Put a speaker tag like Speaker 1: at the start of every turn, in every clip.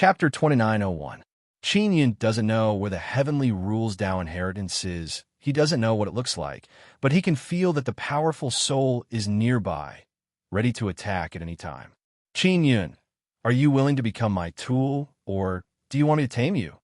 Speaker 1: Chapter 2901. Qin Yun doesn't know where the heavenly rules Tao inheritance is. He doesn't know what it looks like, but he can feel that the powerful soul is nearby, ready to attack at any time. Qin Yun, are you willing to become my tool, or do you want me to tame you?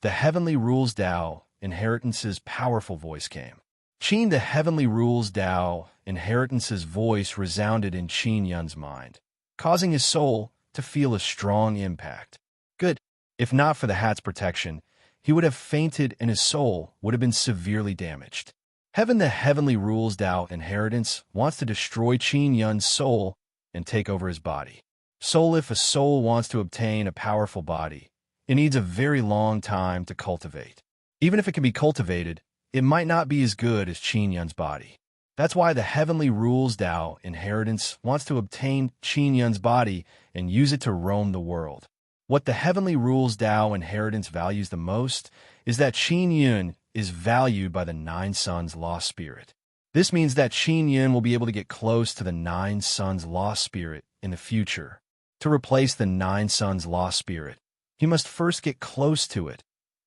Speaker 1: The heavenly rules Tao inheritance's powerful voice came. Qin the heavenly rules Tao inheritance's voice resounded in Qin Yun's mind, causing his soul to feel a strong impact. Good. If not for the hat's protection, he would have fainted and his soul would have been severely damaged. Heaven the heavenly rules Tao inheritance wants to destroy Qin Yun's soul and take over his body. Soul, if a soul wants to obtain a powerful body, it needs a very long time to cultivate. Even if it can be cultivated, it might not be as good as Qin Yun's body. That's why the heavenly rules Tao inheritance wants to obtain Qin Yun's body and use it to roam the world. What the heavenly rules Tao inheritance values the most is that Qin Yun is valued by the Nine Sons lost spirit. This means that Qin Yun will be able to get close to the Nine Sons lost spirit in the future. To replace the Nine Sons lost spirit, he must first get close to it,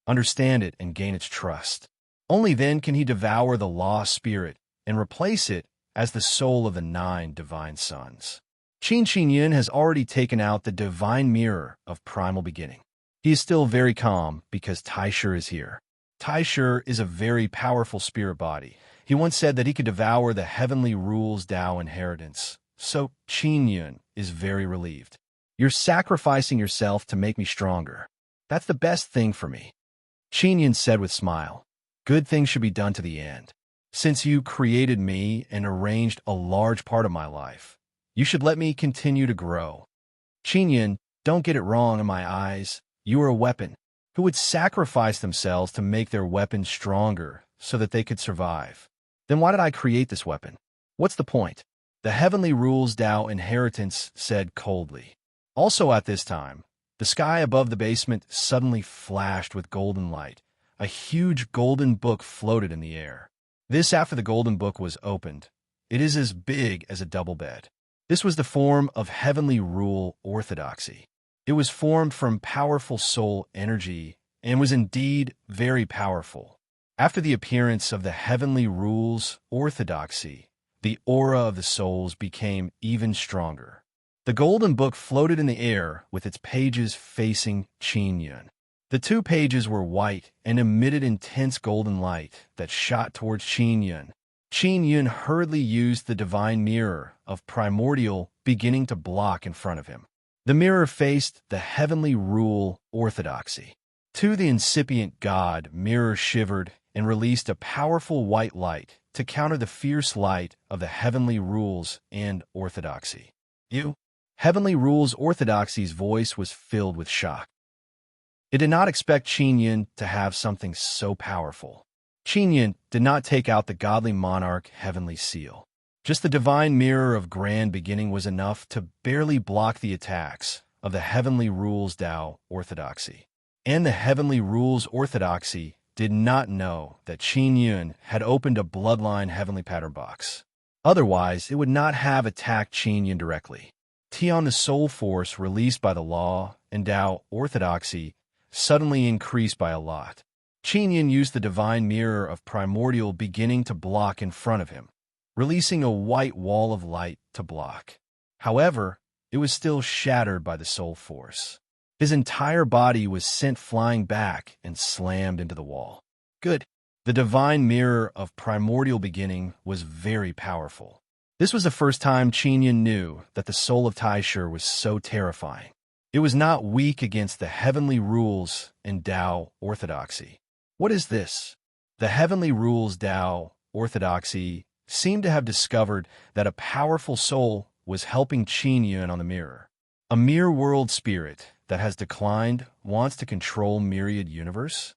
Speaker 1: understand it, and gain its trust. Only then can he devour the lost spirit and replace it as the soul of the Nine Divine Sons. Qin Yun has already taken out the divine mirror of primal beginning. He is still very calm because Taishu is here. Taishu is a very powerful spirit body. He once said that he could devour the heavenly rules Tao inheritance. So Qin Yun is very relieved. You're sacrificing yourself to make me stronger. That's the best thing for me. Qin Yun said with a smile. Good things should be done to the end. Since you created me and arranged a large part of my life, you should let me continue to grow. Qin Yun, don't get it wrong in my eyes. You are a weapon who would sacrifice themselves to make their weapon stronger so that they could survive. Then why did I create this weapon? What's the point? The heavenly rules Tao inheritance said coldly. Also at this time, the sky above the basement suddenly flashed with golden light. A huge golden book floated in the air. This after the golden book was opened. It is as big as a double bed. This was the form of heavenly rule orthodoxy. It was formed from powerful soul energy and was indeed very powerful. After the appearance of the heavenly rules orthodoxy, the aura of the souls became even stronger. The golden book floated in the air with its pages facing Qin Yun. The two pages were white and emitted intense golden light that shot towards Qin Yun. Qin Yun hurriedly used the divine mirror of primordial beginning to block in front of him. The mirror faced the heavenly rule orthodoxy. To the incipient god, mirror shivered and released a powerful white light to counter the fierce light of the heavenly rules and orthodoxy. You? Heavenly rules orthodoxy's voice was filled with shock. It did not expect Qin Yun to have something so powerful. Qin Yun did not take out the godly monarch heavenly seal. Just the divine mirror of grand beginning was enough to barely block the attacks of the heavenly rules Tao orthodoxy. And the heavenly rules orthodoxy did not know that Qin Yun had opened a bloodline heavenly pattern box. Otherwise, it would not have attacked Qin Yun directly. Tian, the soul force released by the law and Tao orthodoxy, suddenly increased by a lot. Qin Yun used the divine mirror of primordial beginning to block in front of him, releasing a white wall of light to block. However, it was still shattered by the soul force. His entire body was sent flying back and slammed into the wall. Good. The divine mirror of primordial beginning was very powerful. This was the first time Qin Yun knew that the soul of Taishu was so terrifying. It was not weak against the heavenly rules and Tao orthodoxy. What is this? The heavenly rules Tao orthodoxy seemed to have discovered that a powerful soul was helping Qin Yun on the mirror. A mere world spirit that has declined wants to control myriad universe?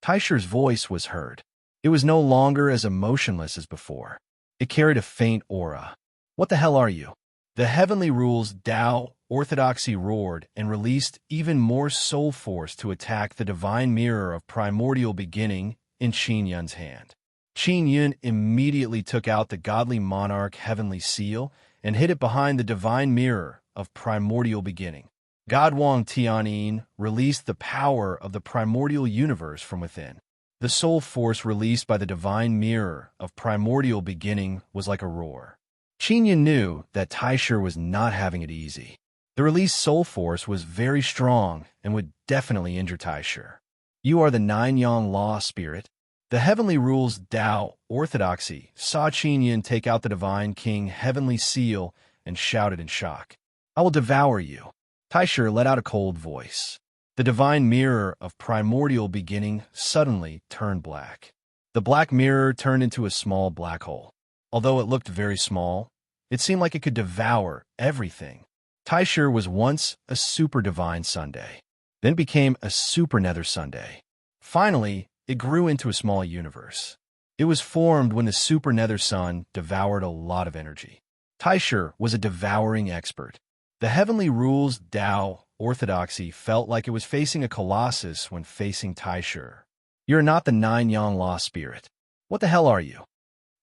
Speaker 1: Taishu's voice was heard. It was no longer as emotionless as before. It carried a faint aura. What the hell are you? The heavenly rules Tao orthodoxy roared and released even more soul force to attack the divine mirror of primordial beginning in Qin Yun's hand. Qin Yun immediately took out the godly monarch heavenly seal and hid it behind the divine mirror of primordial beginning. God Wang Tianyin released the power of the primordial universe from within. The soul force released by the divine mirror of primordial beginning was like a roar. Qinyan knew that Taisher was not having it easy. The released soul force was very strong and would definitely injure Taisher. You are the nine-yang law spirit. The heavenly rules Tao orthodoxy saw Qinyan take out the divine king heavenly seal and shouted in shock, "I will devour you." Taisher let out a cold voice. The divine mirror of primordial beginning suddenly turned black. The black mirror turned into a small black hole. Although it looked very small, it seemed like it could devour everything. Taisher was once a super divine Sunday, then became a super nether Sunday. Finally, it grew into a small universe. It was formed when the super nether sun devoured a lot of energy. Taisher was a devouring expert. The heavenly rules Tao orthodoxy felt like it was facing a colossus when facing Taisher. You're not the nine-yang law spirit. What the hell are you?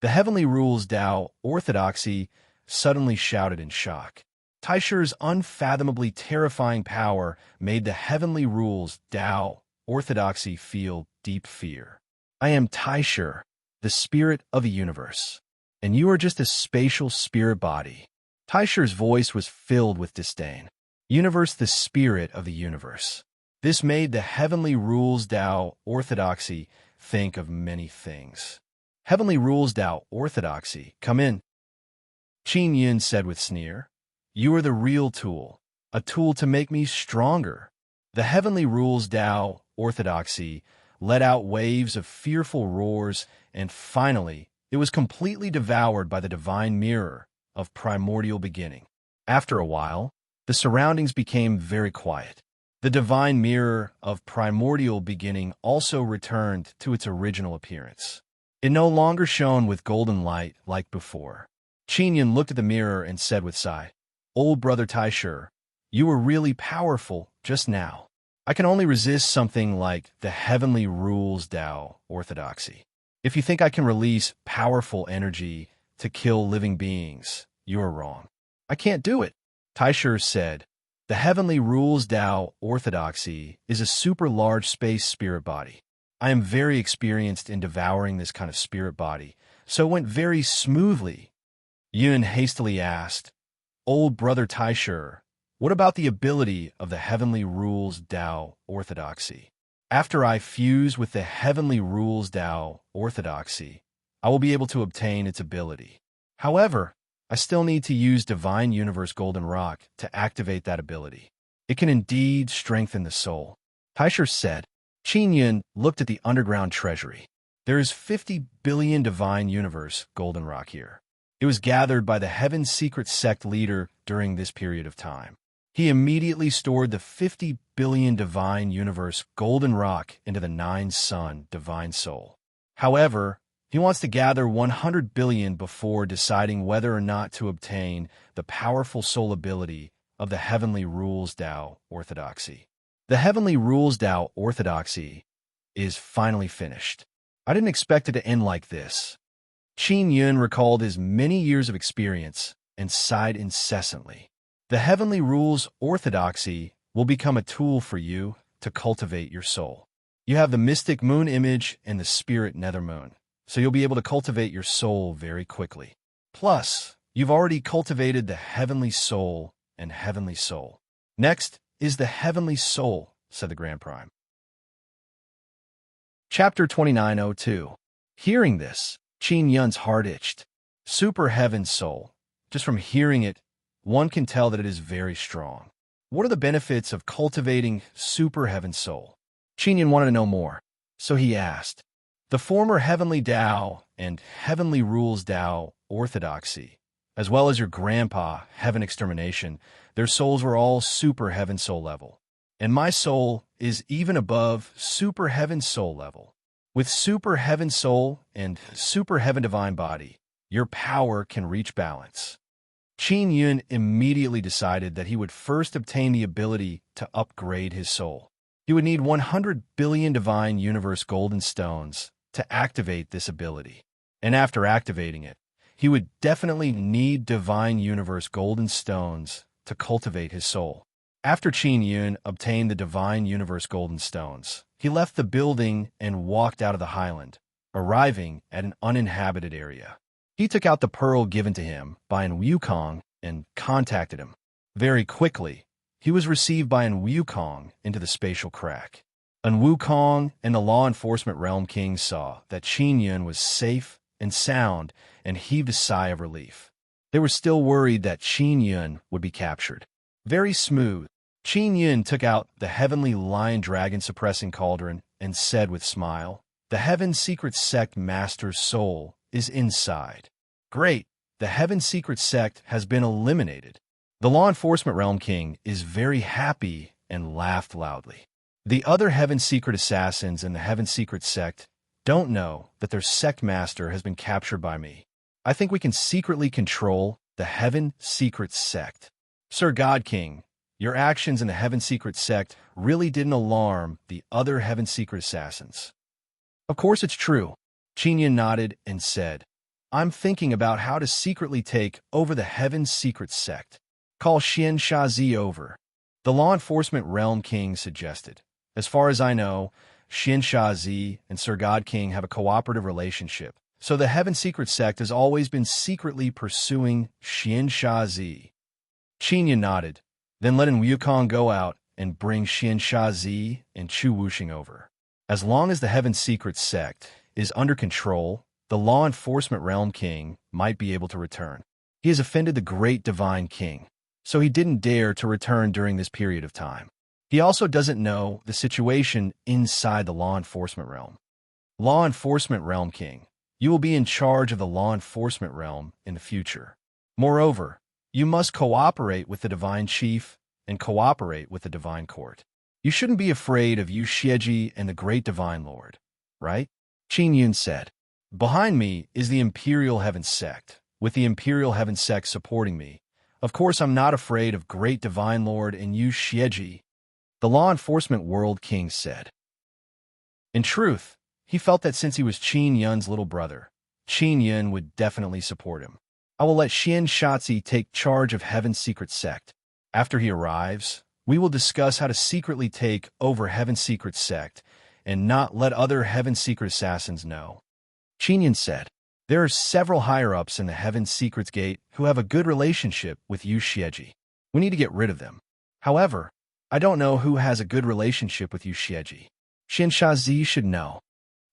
Speaker 1: The heavenly rules Tao orthodoxy suddenly shouted in shock. Taisher's unfathomably terrifying power made the heavenly rules Tao orthodoxy feel deep fear. I am Taisher, the spirit of the universe, and you are just a spatial spirit body. Taisher's voice was filled with disdain. Universe, the spirit of the universe. This made the heavenly rules Tao orthodoxy think of many things. Heavenly rules Tao orthodoxy, come in. Qinyan said with sneer, you are the real tool, a tool to make me stronger. The heavenly rules Tao orthodoxy let out waves of fearful roars, and finally, it was completely devoured by the divine mirror of primordial beginning. After a while, the surroundings became very quiet. The divine mirror of primordial beginning also returned to its original appearance. It no longer shone with golden light like before. Qinyan looked at the mirror and said with sigh, Old brother Taisher, you were really powerful just now. I can only resist something like the heavenly rules Tao orthodoxy. If you think I can release powerful energy to kill living beings, you are wrong. I can't do it. Taisher said, the heavenly rules Tao orthodoxy is a super large space spirit body. I am very experienced in devouring this kind of spirit body, so it went very smoothly. Yun hastily asked, Old brother Taisher, what about the ability of the heavenly rules Tao orthodoxy? After I fuse with the heavenly rules Tao orthodoxy, I will be able to obtain its ability. However, I still need to use Divine Universe Golden Rock to activate that ability. It can indeed strengthen the soul. Taisher said. Qinyan looked at the underground treasury. There is 50 billion Divine Universe Golden Rock here. It was gathered by the Heaven's Secret Sect leader during this period of time. He immediately stored the 50 billion Divine Universe Golden Rock into the Nine Sun Divine Soul. However, he wants to gather 100 billion before deciding whether or not to obtain the powerful soul ability of the Heavenly Rules Tao Orthodoxy. The Heavenly Rules Tao Orthodoxy is finally finished. I didn't expect it to end like this. Qinyan recalled his many years of experience and sighed incessantly. The Heavenly Rules Orthodoxy will become a tool for you to cultivate your soul. You have the mystic moon image and the spirit nether moon, so you'll be able to cultivate your soul very quickly. Plus, you've already cultivated the heavenly soul and heavenly soul. Next is the heavenly soul, said the Grand Prime. Chapter 2902. Hearing this, Qinyan's heart itched. Super heaven soul. Just from hearing it, one can tell that it is very strong. What are the benefits of cultivating super heaven soul? Qinyan wanted to know more, so he asked. The former heavenly Tao and heavenly rules Tao orthodoxy, as well as your grandpa, heaven extermination, their souls were all super heaven soul level. And my soul is even above super heaven soul level. With super heaven soul and super heaven divine body, your power can reach balance. Qinyan immediately decided that he would first obtain the ability to upgrade his soul. He would need 100 billion divine universe golden stones to activate this ability. And after activating it, he would definitely need divine universe golden stones to cultivate his soul. After Qin Yun obtained the Divine Universe Golden Stones, he left the building and walked out of the highland, arriving at an uninhabited area. He took out the pearl given to him by An Wukong and contacted him. Very quickly, he was received by An Wukong into the spatial crack. An Wukong and the law enforcement realm king saw that Qin Yun was safe and sound and heaved a sigh of relief. They were still worried that Qin Yun would be captured. Very smooth, Qin Yun took out the heavenly lion-dragon suppressing cauldron and said with smile, "The Heaven Secret Sect Master's soul is inside." Great, the Heaven Secret Sect has been eliminated. The law enforcement realm king is very happy and laughed loudly. The other Heaven Secret assassins in the Heaven Secret Sect don't know that their sect master has been captured by me. I think we can secretly control the Heaven Secret Sect. Sir God King, your actions in the Heaven Secret Sect really didn't alarm the other Heaven Secret assassins. Of course it's true. Qin Yun nodded and said, I'm thinking about how to secretly take over the Heaven Secret Sect. Call Xian Shazi over. The law enforcement realm king suggested. As far as I know, Xian Shazi and Sir God King have a cooperative relationship, so the Heaven Secret Sect has always been secretly pursuing Xian Shazi. Qin Yun nodded, then let An Wukong go out and bring Xian Shazi and Chu Wuxing over. As long as the Heaven Secret Sect is under control, the law enforcement realm king might be able to return. He has offended the great divine king, so he didn't dare to return during this period of time. He also doesn't know the situation inside the law enforcement realm. Law enforcement realm king, you will be in charge of the law enforcement realm in the future. Moreover, you must cooperate with the divine chief and cooperate with the divine court. You shouldn't be afraid of Yu Xieji and the great divine lord, right? Qin Yun said. Behind me is the Imperial Heaven Sect, with the Imperial Heaven Sect supporting me. Of course, I'm not afraid of great divine lord and Yu Xieji, the law enforcement world king said. In truth, he felt that since he was Qin Yun's little brother, Qin Yun would definitely support him. I will let Xian Shazi take charge of Heaven's Secret Sect. After he arrives, we will discuss how to secretly take over Heaven's Secret Sect and not let other Heaven's Secret assassins know. Qin Yun said, there are several higher-ups in the Heaven's Secrets Gate who have a good relationship with Yu Xieji. We need to get rid of them. However, I don't know who has a good relationship with Yu Xieji. Xian Shazi should know.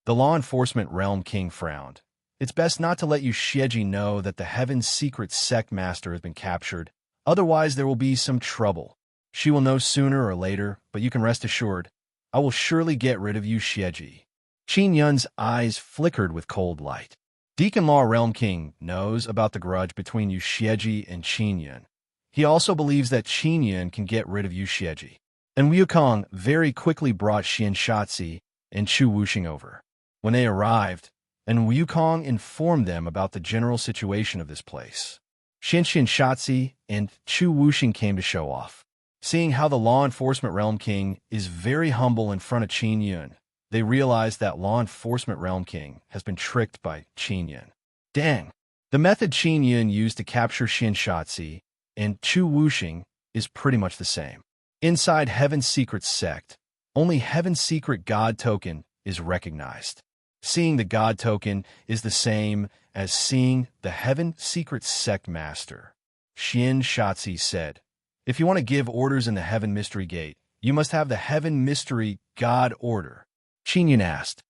Speaker 1: The law enforcement realm king frowned. It's best not to let Yu Xieji know that the Heaven's Secret Sect Master has been captured. Otherwise, there will be some trouble. She will know sooner or later, but you can rest assured, I will surely get rid of Yu Xieji. Qin Yun's eyes flickered with cold light. Deacon Law Realm King knows about the grudge between Yu Xieji and Qin Yun. He also believes that Qin Yun can get rid of Yu Xieji. And Wukong very quickly brought Xian Shazi and Chu Wuxing over. When they arrived, and Wukong informed them about the general situation of this place. Xian Shazi and Chu Wuxing came to show off. Seeing how the law enforcement realm king is very humble in front of Qin Yun, they realized that law enforcement realm king has been tricked by Qin Yun. Dang! The method Qin Yun used to capture Xian Shazi and Chu Wuxing is pretty much the same. Inside Heaven's Secret Sect, only Heaven's Secret God Token is recognized. Seeing the God Token is the same as seeing the Heaven Secret Sect Master. Xian Shazi said, if you want to give orders in the Heaven Mystery Gate, you must have the Heaven Mystery God Order. Qin Yun asked,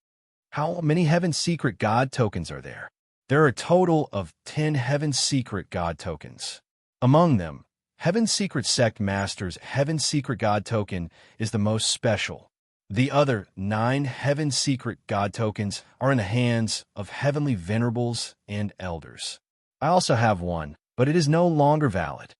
Speaker 1: how many Heaven Secret God Tokens are there? There are a total of 10 Heaven Secret God Tokens. Among them, Heaven Secret Sect Master's Heaven Secret God Token is the most special. The other 9 Heaven Secret God Tokens are in the hands of Heavenly Venerables and Elders. I also have one, but it is no longer valid.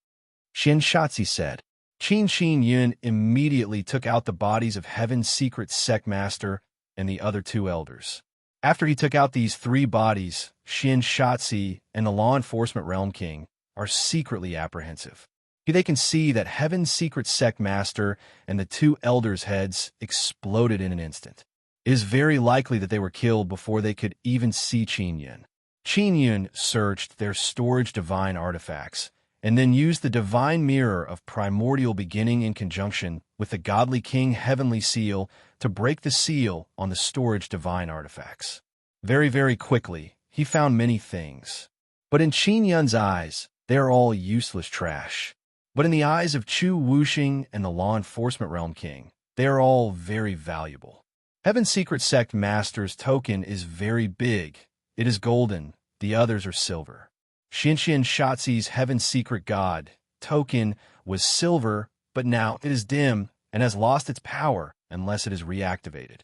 Speaker 1: Xian Shazi said. Qin Yun immediately took out the bodies of Heaven's Secret Sect Master and the other 2 elders. After he took out these 3 bodies, Xian Shazi and the law enforcement realm king are secretly apprehensive. They can see that Heaven's Secret Sect Master and the 2 elders' heads exploded in an instant. It is very likely that they were killed before they could even see Qin Yun. Qin Yun searched their storage divine artifacts and then used the divine mirror of primordial beginning in conjunction with the godly king heavenly seal to break the seal on the storage divine artifacts. Very, very quickly, he found many things. But in Qin Yun's eyes, they are all useless trash. But in the eyes of Chu Wuxing and the law enforcement realm king, they are all very valuable. Heaven's Secret Sect Master's token is very big. It is golden, the others are silver. Xianxian Shaxi's Heaven's Secret God token was silver, but now it is dim and has lost its power unless it is reactivated.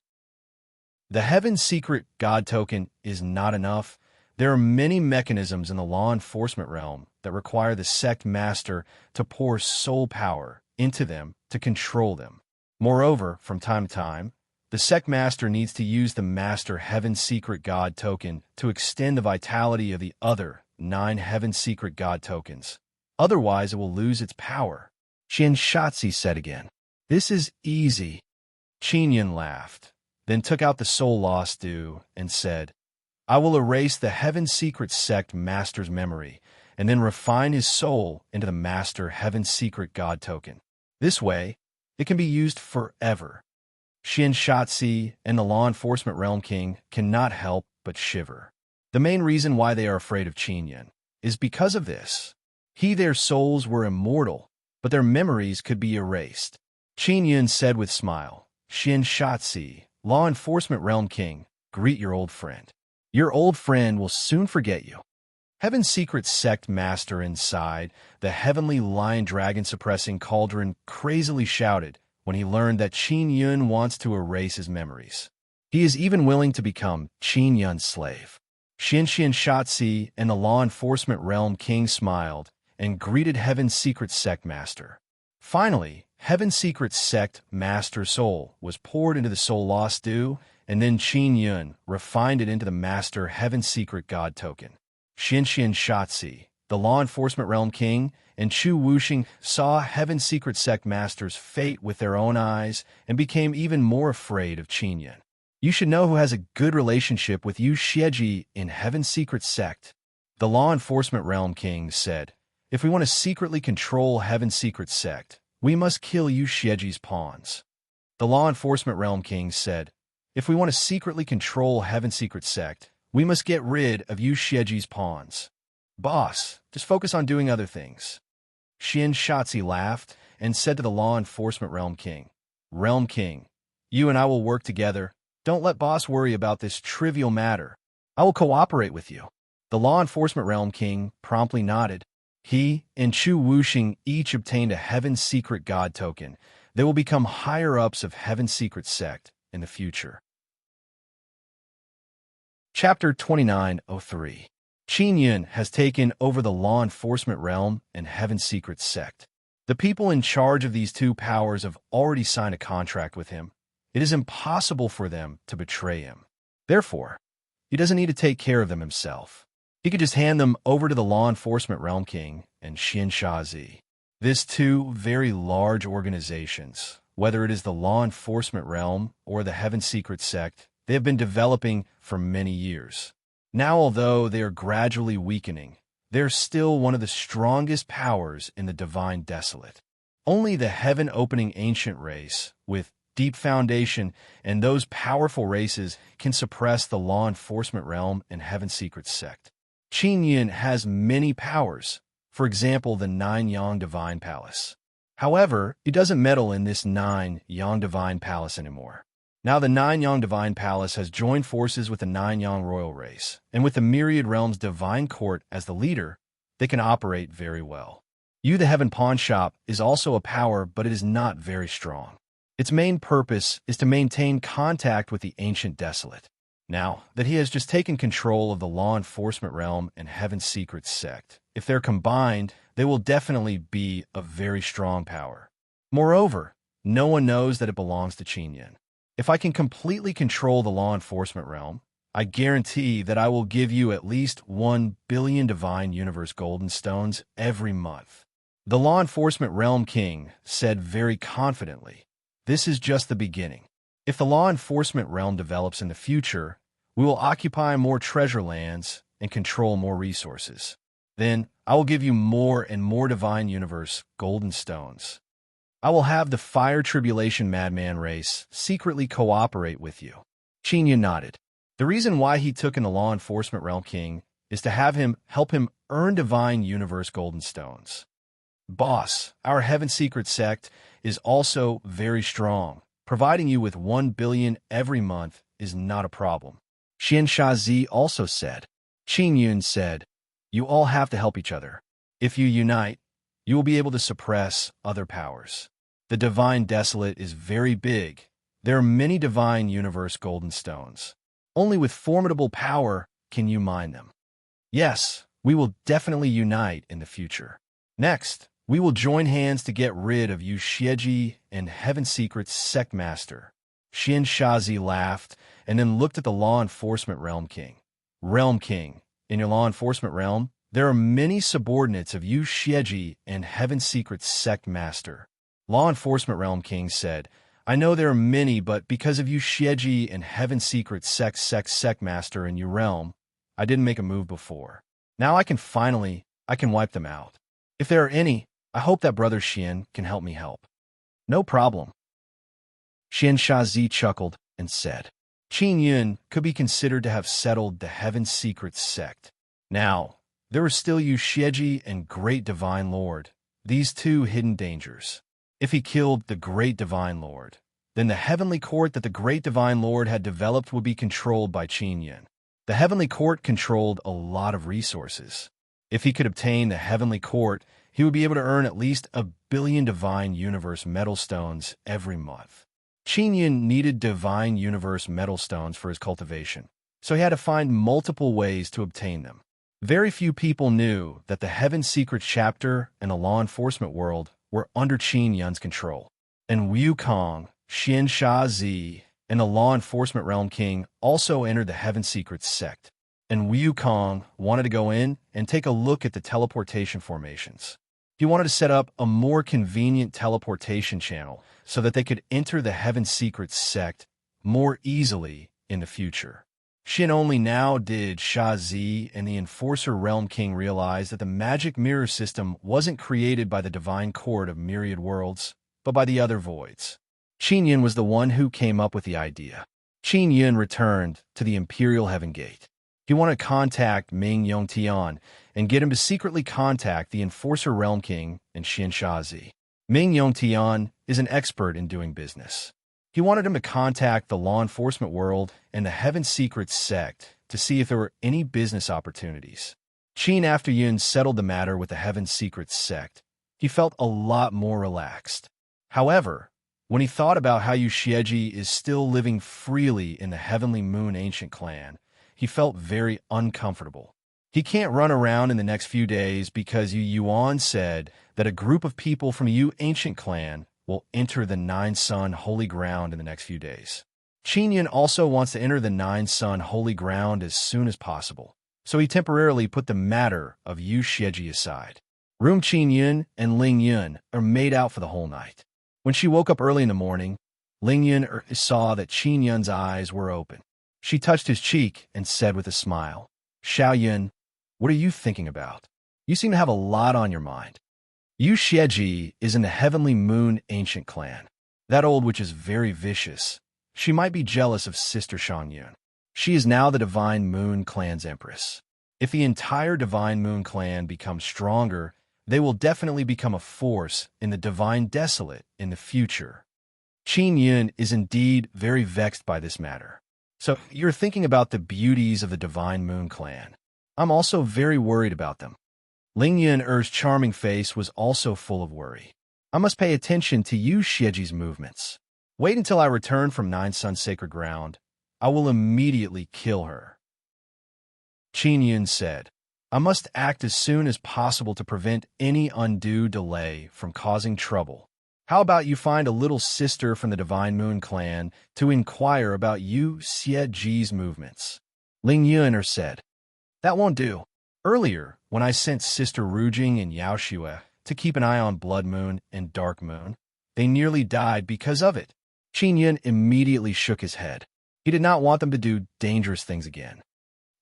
Speaker 1: The Heaven's Secret God token is not enough. There are many mechanisms in the law enforcement realm that require the sect master to pour soul power into them to control them. Moreover, from time to time, the sect master needs to use the Master Heaven's Secret God token to extend the vitality of the other 9 Heaven's Secret God tokens. Otherwise, it will lose its power. Qian Shatzi said again. This is easy. Qin Yun laughed, then took out the soul lost due and said, I will erase the Heaven's Secret Sect Master's memory and then refine his soul into the Master Heaven's Secret God token. This way, it can be used forever. Xian Shatzi and the law enforcement realm king cannot help but shiver. The main reason why they are afraid of Qin Yun is because of this. Their souls were immortal, but their memories could be erased. Qin Yun said with smile, Xian Shatzi, law enforcement realm king, greet your old friend. Your old friend will soon forget you. Heaven's Secret Sect Master inside the heavenly lion dragon suppressing cauldron crazily shouted when he learned that Qin Yun wants to erase his memories. He is even willing to become Qin Yun's slave. Xianxian Shatzi and the law enforcement realm king smiled and greeted Heaven's Secret Sect Master. Finally, Heaven's Secret Sect Master's soul was poured into the soul lost due, and then Qin Yun refined it into the Master Heaven's Secret God token. Xianxian Shatzi, the law enforcement realm king, and Chu Wuxing saw Heaven's Secret Sect Master's fate with their own eyes and became even more afraid of Qin Yun. You should know who has a good relationship with Yu Xieji in Heaven's Secret Sect. The law enforcement realm king said, if we want to secretly control Heaven's Secret Sect, we must kill Yu Xieji's pawns. The law enforcement realm king said, if we want to secretly control Heaven's Secret Sect, we must get rid of Yu Xieji's pawns. Boss, just focus on doing other things. Xian Shatzi laughed and said to the law enforcement realm king, Realm King, you and I will work together. Don't let boss worry about this trivial matter. I will cooperate with you. The law enforcement realm king promptly nodded. He and Chu Wuxing each obtained a Heaven's Secret God token. They will become higher-ups of Heaven's Secret Sect in the future. Chapter 2903. Qin Yun has taken over the law enforcement realm and Heaven's Secret Sect. The people in charge of these two powers have already signed a contract with him. It is impossible for them to betray him. Therefore, he doesn't need to take care of them himself. He could just hand them over to the law enforcement realm king and Xian Shazi. These two very large organizations, whether it is the law enforcement realm or the Heaven's Secret Sect, they have been developing for many years. Now, although they are gradually weakening, they are still one of the strongest powers in the Divine Desolate. Only the heaven-opening ancient race, with deep foundation, and those powerful races can suppress the law enforcement realm and Heaven's Secret Sect. Qin Yun has many powers, for example, the 9 Yang Divine Palace. However, he doesn't meddle in this 9 Yang Divine Palace anymore. Now the 9 Yang Divine Palace has joined forces with the 9 Yang Royal Race, and with the Myriad Realms Divine Court as the leader, they can operate very well. Yu the Heaven Pawn Shop is also a power, but it is not very strong. Its main purpose is to maintain contact with the Ancient Desolate. Now that he has just taken control of the law enforcement realm and Heaven's Secret Sect, if they're combined, they will definitely be a very strong power. Moreover, no one knows that it belongs to Qin Yun. If I can completely control the law enforcement realm, I guarantee that I will give you at least 1 billion Divine Universe Golden Stones every month. The law enforcement realm king said very confidently, this is just the beginning. If the law enforcement realm develops in the future, we will occupy more treasure lands and control more resources. Then, I will give you more and more divine universe golden stones. I will have the fire tribulation madman race secretly cooperate with you. Qin nodded. The reason why he took in the law enforcement realm king is to have him help him earn divine universe golden stones. Boss, our heaven secret sect is also very strong. Providing you with 1 billion every month is not a problem. Xian Shazi also said. Qin Yun said, you all have to help each other. If you unite, you will be able to suppress other powers. The divine desolate is very big. There are many divine universe golden stones. Only with formidable power can you mine them. Yes, we will definitely unite in the future. Next, we will join hands to get rid of Yu Xieji and Heaven Secret's sect master. Xian Shazi laughed and then looked at the law enforcement realm king. Realm king, in your law enforcement realm, there are many subordinates of Yu Xieji and Heaven Secret's sect master. Law enforcement realm king said, I know there are many, but because of Yu Xieji and Heaven Secret's sect master in your realm, I didn't make a move before. Now I can wipe them out. If there are any, I hope that Brother Xian can help me help. No problem. Xian Shazi chuckled and said, Qin Yun could be considered to have settled the Heaven Secret sect. Now, there are still Yu Xieji and Great Divine Lord, these two hidden dangers. If he killed the Great Divine Lord, then the heavenly court that the Great Divine Lord had developed would be controlled by Qin Yun. The heavenly court controlled a lot of resources. If he could obtain the heavenly court, he would be able to earn at least 1 billion divine universe metal stones every month. Qin Yun needed divine universe metal stones for his cultivation, so he had to find multiple ways to obtain them. Very few people knew that the Heaven Secret chapter and the law enforcement world were under Qin Yun's control. And Wu Kong, Xian Shazi, and the law enforcement realm king also entered the Heaven Secret sect. And Wu Kong wanted to go in and take a look at the teleportation formations. He wanted to set up a more convenient teleportation channel so that they could enter the Heaven Secret sect more easily in the future. Xin only now did Shazi and the Enforcer Realm King realize that the magic mirror system wasn't created by the divine court of myriad worlds, but by the other voids. Qin Yun was the one who came up with the idea. Qin Yun returned to the Imperial Heaven Gate. He wanted to contact Ming Yongtian and get him to secretly contact the Enforcer Realm King and Xian Shazi. Ming Yongtian is an expert in doing business. He wanted him to contact the law enforcement world and the Heaven Secret sect to see if there were any business opportunities. Qin after Yun settled the matter with the Heaven Secret sect, he felt a lot more relaxed. However, when he thought about how Yu Xieji is still living freely in the Heavenly Moon Ancient Clan, he felt very uncomfortable. He can't run around in the next few days because Yu Yuan said that a group of people from Yu Ancient Clan will enter the Nine Sun Holy Ground in the next few days. Qin Yun also wants to enter the Nine Sun Holy Ground as soon as possible, so he temporarily put the matter of Yu Xieji aside. Room Qin Yun and Ling Yun are made out for the whole night. When she woke up early in the morning, Ling Yun saw that Qin Yun's eyes were open. She touched his cheek and said with a smile, Xiao Yun, what are you thinking about? You seem to have a lot on your mind. Yu Xieji is in the Heavenly Moon Ancient Clan. That old witch is very vicious. She might be jealous of Sister Shang Yun. She is now the Divine Moon Clan's empress. If the entire Divine Moon Clan becomes stronger, they will definitely become a force in the Divine Desolate in the future. Qin Yun is indeed very vexed by this matter. So you're thinking about the beauties of the Divine Moon Clan. I'm also very worried about them. Ling Yun-er's charming face was also full of worry. I must pay attention to Yu Xieji's movements. Wait until I return from Nine Sun Sacred Ground. I will immediately kill her. Qin Yun said, I must act as soon as possible to prevent any undue delay from causing trouble. How about you find a little sister from the Divine Moon Clan to inquire about Yu Xieji's movements? Ling Yun-er said, That won't do. Earlier, when I sent Sister Rujing and Yao Xue to keep an eye on Blood Moon and Dark Moon, they nearly died because of it. Qin Yun immediately shook his head. He did not want them to do dangerous things again.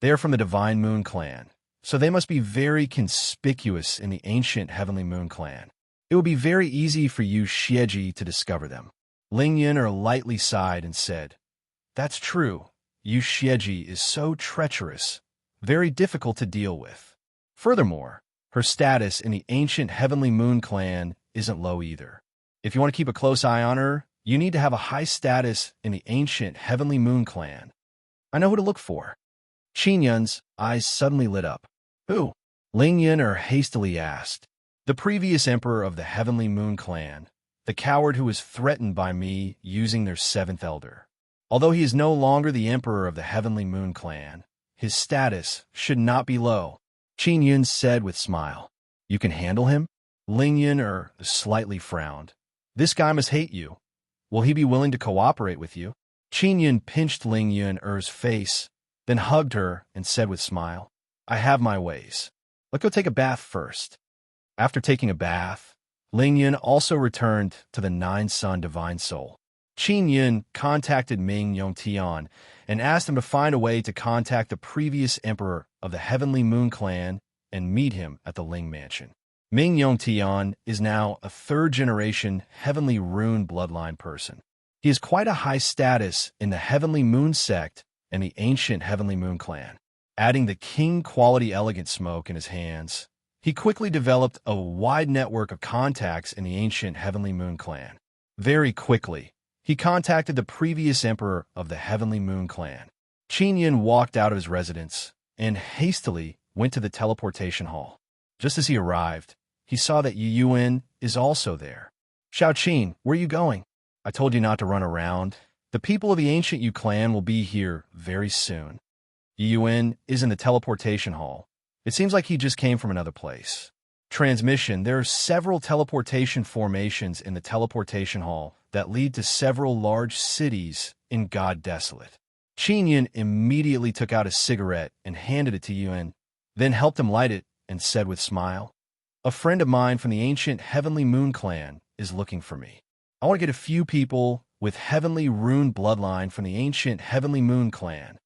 Speaker 1: They are from the Divine Moon Clan, so they must be very conspicuous in the ancient Heavenly Moon clan. It would be very easy for Yu Xieji to discover them. Ling Yun lightly sighed and said, "That's true. Yu Xieji is so treacherous, very difficult to deal with. Furthermore, her status in the ancient Heavenly Moon clan isn't low either. If you want to keep a close eye on her, you need to have a high status in the ancient Heavenly Moon clan. I know who to look for." Qin Yun's eyes suddenly lit up. "Who?" Ling Yun hastily asked. "The previous emperor of the Heavenly Moon clan, the coward who was threatened by me using their seventh elder. Although he is no longer the emperor of the Heavenly Moon clan, his status should not be low," Qin Yun said with a smile. "You can handle him?" Ling Yun slightly frowned. "This guy must hate you. Will he be willing to cooperate with you?" Qin Yun pinched Ling Yun's face, then hugged her and said with a smile, "I have my ways. Let's go take a bath first." After taking a bath, Ling Yun also returned to the Nine-Sun Divine Soul. Qin Yun contacted Ming Yongtian and asked him to find a way to contact the previous emperor of the Heavenly Moon clan and meet him at the Ling Mansion. Ming Yongtian is now a third-generation Heavenly Rune bloodline person. He has quite a high status in the Heavenly Moon sect and the ancient Heavenly Moon clan. Adding the king-quality elegant smoke in his hands, he quickly developed a wide network of contacts in the ancient Heavenly Moon clan. Very quickly, he contacted the previous emperor of the Heavenly Moon clan. Qin Yun walked out of his residence and hastily went to the teleportation hall. Just as he arrived, he saw that Yu Yuan is also there. "Xiao Qin, where are you going?" "I told you not to run around. The people of the ancient Yu clan will be here very soon." Yu Yuan is in the teleportation hall. It seems like he just came from another place. Transmission: there are several teleportation formations in the teleportation hall that lead to several large cities in God Desolate. Qin Yun immediately took out a cigarette and handed it to Yuan, then helped him light it and said with a smile, "A friend of mine from the ancient Heavenly Moon clan is looking for me. I want to get a few people with Heavenly Rune bloodline from the ancient Heavenly Moon clan."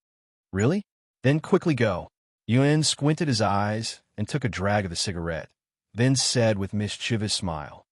Speaker 1: "Really? Then quickly go." Yuan squinted his eyes and took a drag of the cigarette, then said with mischievous smile.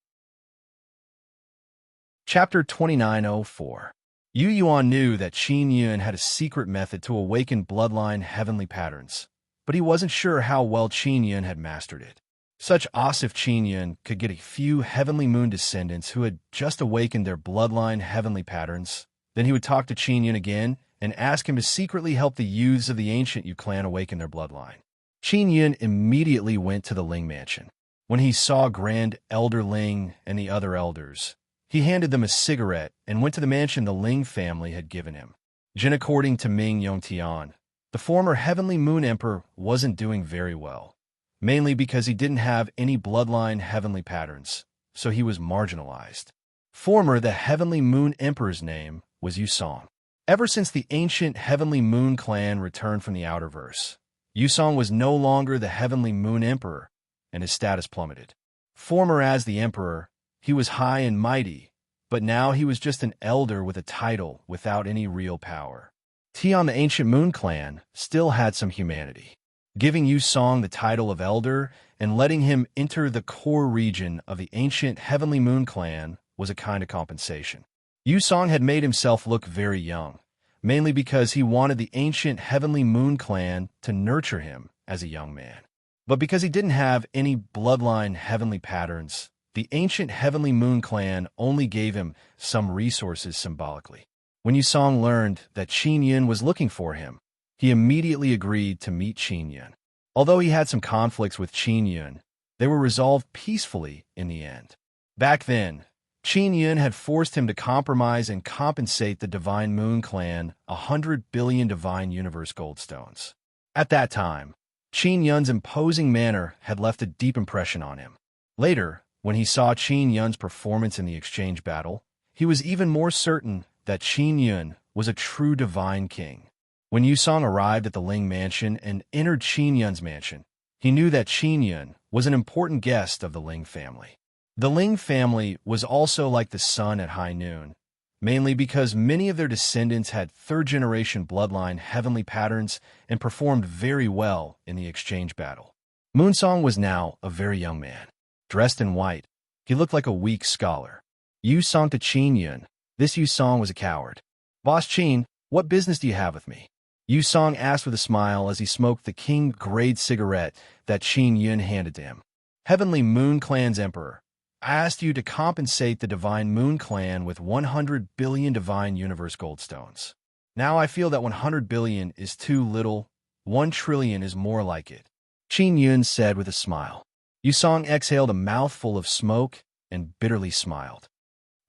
Speaker 1: Chapter 2904. Yu Yuan knew that Qin Yun had a secret method to awaken bloodline heavenly patterns, but he wasn't sure how well Qin Yun had mastered it. Such as if Qin Yun could get a few Heavenly Moon descendants who had just awakened their bloodline heavenly patterns, then he would talk to Qin Yun again and ask him to secretly help the youths of the ancient Yu clan awaken their bloodline. Qin Yun immediately went to the Ling Mansion. When he saw Grand Elder Ling and the other elders, he handed them a cigarette and went to the mansion the Ling family had given him. According to Ming Yongtian, the former Heavenly Moon Emperor wasn't doing very well, mainly because he didn't have any bloodline heavenly patterns, so he was marginalized. The Heavenly Moon Emperor's name was Yusong. Ever since the ancient Heavenly Moon clan returned from the Outerverse, Yusong was no longer the Heavenly Moon Emperor, and his status plummeted. As the Emperor, he was high and mighty, but now he was just an elder with a title without any real power. Tian, the ancient Moon clan, still had some humanity. Giving Yusong the title of elder and letting him enter the core region of the ancient Heavenly Moon clan was a kind of compensation. Yusong had made himself look very young, mainly because he wanted the ancient Heavenly Moon clan to nurture him as a young man. But because he didn't have any bloodline heavenly patterns, the ancient Heavenly Moon clan only gave him some resources symbolically. When Yusong learned that Qin Yun was looking for him, he immediately agreed to meet Qin Yun. Although he had some conflicts with Qin Yun, they were resolved peacefully in the end. Back then, Qin Yun had forced him to compromise and compensate the Divine Moon clan 100 billion Divine Universe Goldstones. At that time, Qin Yun's imposing manner had left a deep impression on him. Later, when he saw Qin Yun's performance in the exchange battle, he was even more certain that Qin Yun was a true divine king. When Yusong arrived at the Ling Mansion and entered Qin Yun's mansion, he knew that Qin Yun was an important guest of the Ling family. The Ling family was also like the sun at high noon. mainly because many of their descendants had third-generation bloodline heavenly patterns and performed very well in the exchange battle. Moonsong was now a very young man. Dressed in white, he looked like a weak scholar. Yu Song to Qin Yun. This Yu Song was a coward. Boss Qin, what business do you have with me? Yu Song asked with a smile as he smoked the king-grade cigarette that Qin Yun handed to him. Heavenly Moon Clan's Emperor, I asked you to compensate the Divine Moon Clan with 100 billion Divine Universe Goldstones. Now I feel that 100 billion is too little. 1 trillion is more like it. Qin Yun said with a smile. Yu Song exhaled a mouthful of smoke and bitterly smiled.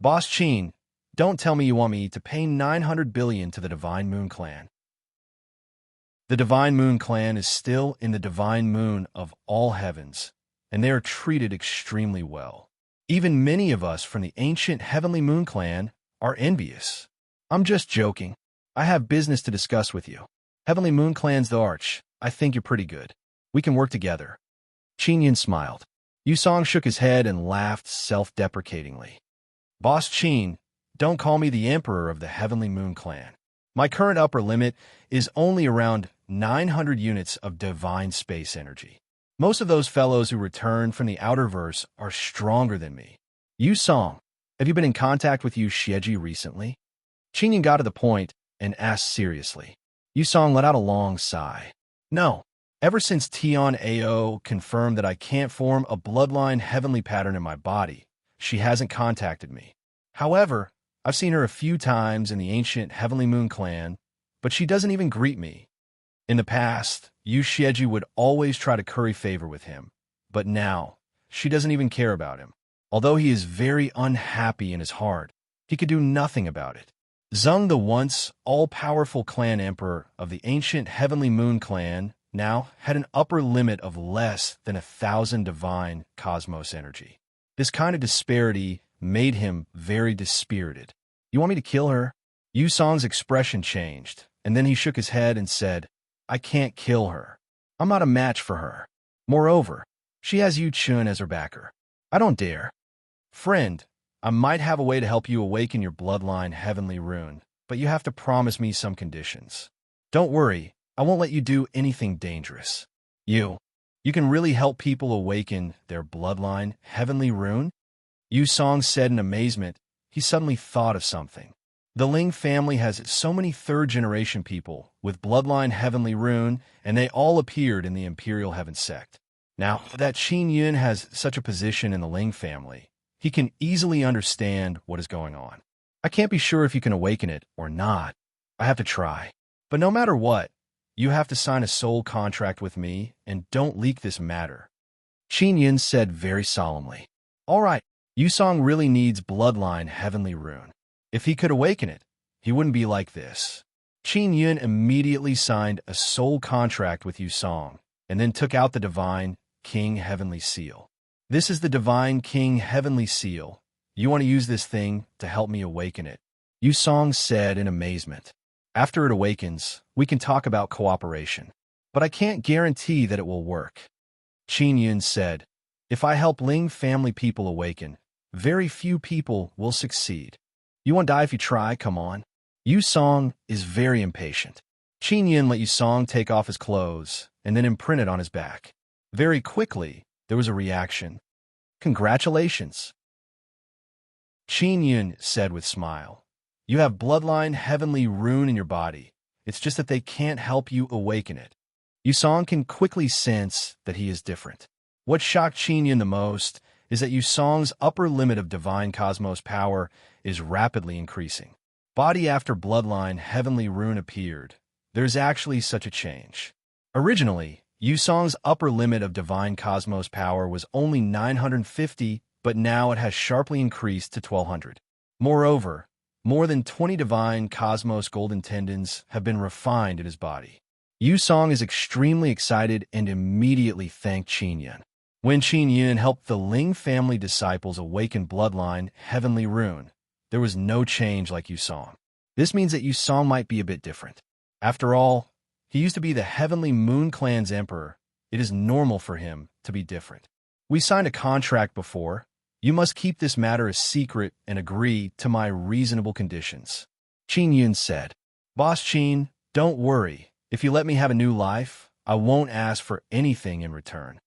Speaker 1: Boss Qin, don't tell me you want me to pay 900 billion to the Divine Moon Clan. The Divine Moon Clan is still in the Divine Moon of all heavens, and they are treated extremely well. Even many of us from the ancient Heavenly Moon Clan are envious. I'm just joking. I have business to discuss with you. Heavenly Moon Clan's the arch. I think you're pretty good. We can work together. Qin Yun smiled. Yu Song shook his head and laughed self-deprecatingly. Boss Qin, don't call me the Emperor of the Heavenly Moon Clan. My current upper limit is only around 900 units of divine space energy. Most of those fellows who return from the Outerverse are stronger than me. Yu Song, have you been in contact with Yu Xieji recently? Qin Yun got to the point and asked seriously. Yu Song let out a long sigh. No. Ever since Tian Ao confirmed that I can't form a bloodline heavenly pattern in my body, she hasn't contacted me. However, I've seen her a few times in the ancient Heavenly Moon Clan, but she doesn't even greet me. In the past, Yu Xieji would always try to curry favor with him, but now, she doesn't even care about him. Although he is very unhappy in his heart, he could do nothing about it. Zheng, the once all-powerful clan emperor of the ancient Heavenly Moon Clan, now had an upper limit of less than 1,000 divine cosmos energy. This kind of disparity made him very dispirited. You want me to kill her? Yu Song's expression changed, and then he shook his head and said, I can't kill her. I'm not a match for her. Moreover, she has Yu Chun as her backer. I don't dare. Friend, I might have a way to help you awaken your bloodline heavenly rune, but you have to promise me some conditions. Don't worry, I won't let you do anything dangerous. You can really help people awaken their bloodline heavenly rune? Yu Song said in amazement. He suddenly thought of something. The Ling family has so many third-generation people with bloodline heavenly rune, and they all appeared in the Imperial Heaven sect. Now that Qin Yun has such a position in the Ling family, he can easily understand what is going on. I can't be sure if you can awaken it or not. I have to try. But no matter what, you have to sign a soul contract with me and don't leak this matter. Qin Yun said very solemnly. All right, Yu Song really needs bloodline heavenly rune. If he could awaken it, he wouldn't be like this. Qin Yun immediately signed a soul contract with Yu Song, and then took out the Divine King Heavenly Seal. This is the Divine King Heavenly Seal. You want to use this thing to help me awaken it. Yu Song said in amazement. After it awakens, we can talk about cooperation. But I can't guarantee that it will work. Qin Yun said, if I help Ling family people awaken, very few people will succeed. You won't die if you try, come on. Yu Song is very impatient. Qin Yun let Yu Song take off his clothes and then imprint it on his back. Very quickly, there was a reaction. Congratulations. Qin Yun said with smile. You have bloodline heavenly rune in your body. It's just that they can't help you awaken it. Yu Song can quickly sense that he is different. What shocked Qin Yun the most is that Yu Song's upper limit of divine cosmos power is rapidly increasing. Body after bloodline heavenly rune appeared. There's actually such a change. Originally, Yu Song's upper limit of divine cosmos power was only 950, but now it has sharply increased to 1200. Moreover, more than 20 divine cosmos golden tendons have been refined in his body. Yu Song is extremely excited and immediately thanked Qin Yun. When Qin Yun helped the Ling family disciples awaken bloodline heavenly rune, there was no change like Yu Song. This means that Yu Song might be a bit different. After all, he used to be the Heavenly Moon Clan's emperor. It is normal for him to be different. We signed a contract before. You must keep this matter a secret and agree to my reasonable conditions. Qin Yun said. Boss Qin, don't worry. If you let me have a new life, I won't ask for anything in return.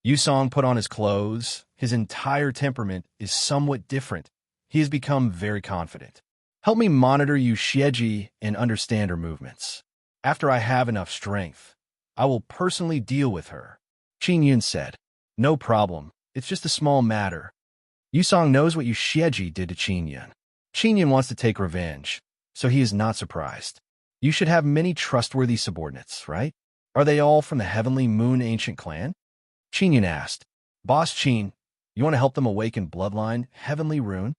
Speaker 1: Yusong put on his clothes. His entire temperament is somewhat different. He has become very confident. Help me monitor Yu Xieji and understand her movements. After I have enough strength, I will personally deal with her. Qin Yun said. No problem. It's just a small matter. Yusong knows what Yu Xieji did to Qin Yun. Qin Yun wants to take revenge, so he is not surprised. You should have many trustworthy subordinates, right? Are they all from the Heavenly Moon Ancient Clan? Qin Yun asked. Boss Qin, you want to help them awaken Bloodline Heavenly Rune?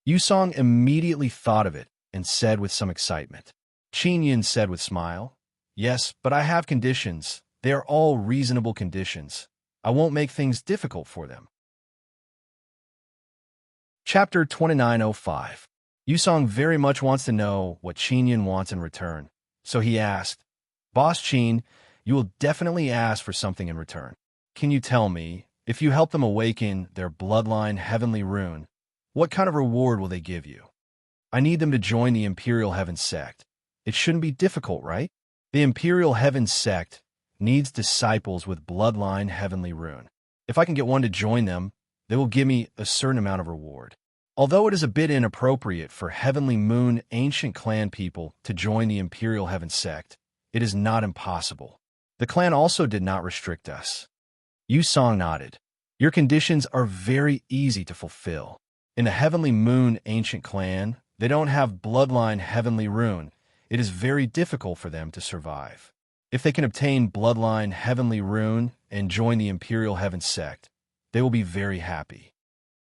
Speaker 1: Yusong immediately thought of it and said with some excitement. Qin Yun said with smile, Yes, but I have conditions. They are all reasonable conditions. I won't make things difficult for them. Chapter 2905. Yusong very much wants to know what Qin Yun wants in return, so he asked, Boss Qin, you will definitely ask for something in return. Can you tell me, if you help them awaken their Bloodline Heavenly Rune, what kind of reward will they give you? I need them to join the Imperial Heaven Sect. It shouldn't be difficult, right? The Imperial Heaven Sect needs disciples with Bloodline Heavenly Rune. If I can get one to join them, they will give me a certain amount of reward. Although it is a bit inappropriate for Heavenly Moon Ancient Clan people to join the Imperial Heaven Sect, it is not impossible. The clan also did not restrict us. Yusong nodded. Your conditions are very easy to fulfill. In the Heavenly Moon Ancient Clan, they don't have Bloodline Heavenly Rune. It is very difficult for them to survive. If they can obtain Bloodline Heavenly Rune and join the Imperial Heaven Sect, they will be very happy.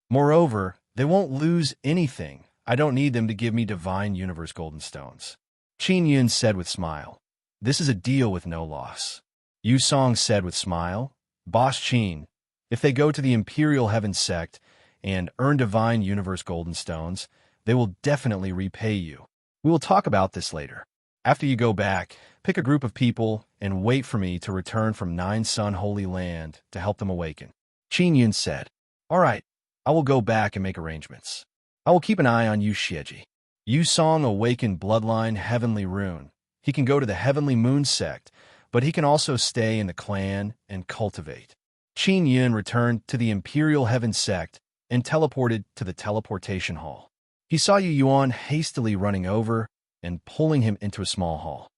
Speaker 1: Moreover, they won't lose anything. I don't need them to give me Divine Universe Golden Stones. Qin Yun said with smile. This is a deal with no loss. Yusong said with smile. Boss Qin, if they go to the Imperial Heaven Sect and earn Divine Universe Golden Stones, they will definitely repay you. We will talk about this later. After you go back, pick a group of people and wait for me to return from Nine Sun Holy Land to help them awaken. Qin Yun said. All right, I will go back and make arrangements. I will keep an eye on Yu Xieji. Yusong awakened Bloodline Heavenly Rune. He can go to the Heavenly Moon Sect, but he can also stay in the clan and cultivate. Qin Yun returned to the Imperial Heaven Sect and teleported to the teleportation hall. He saw Yu Yuan hastily running over and pulling him into a small hall.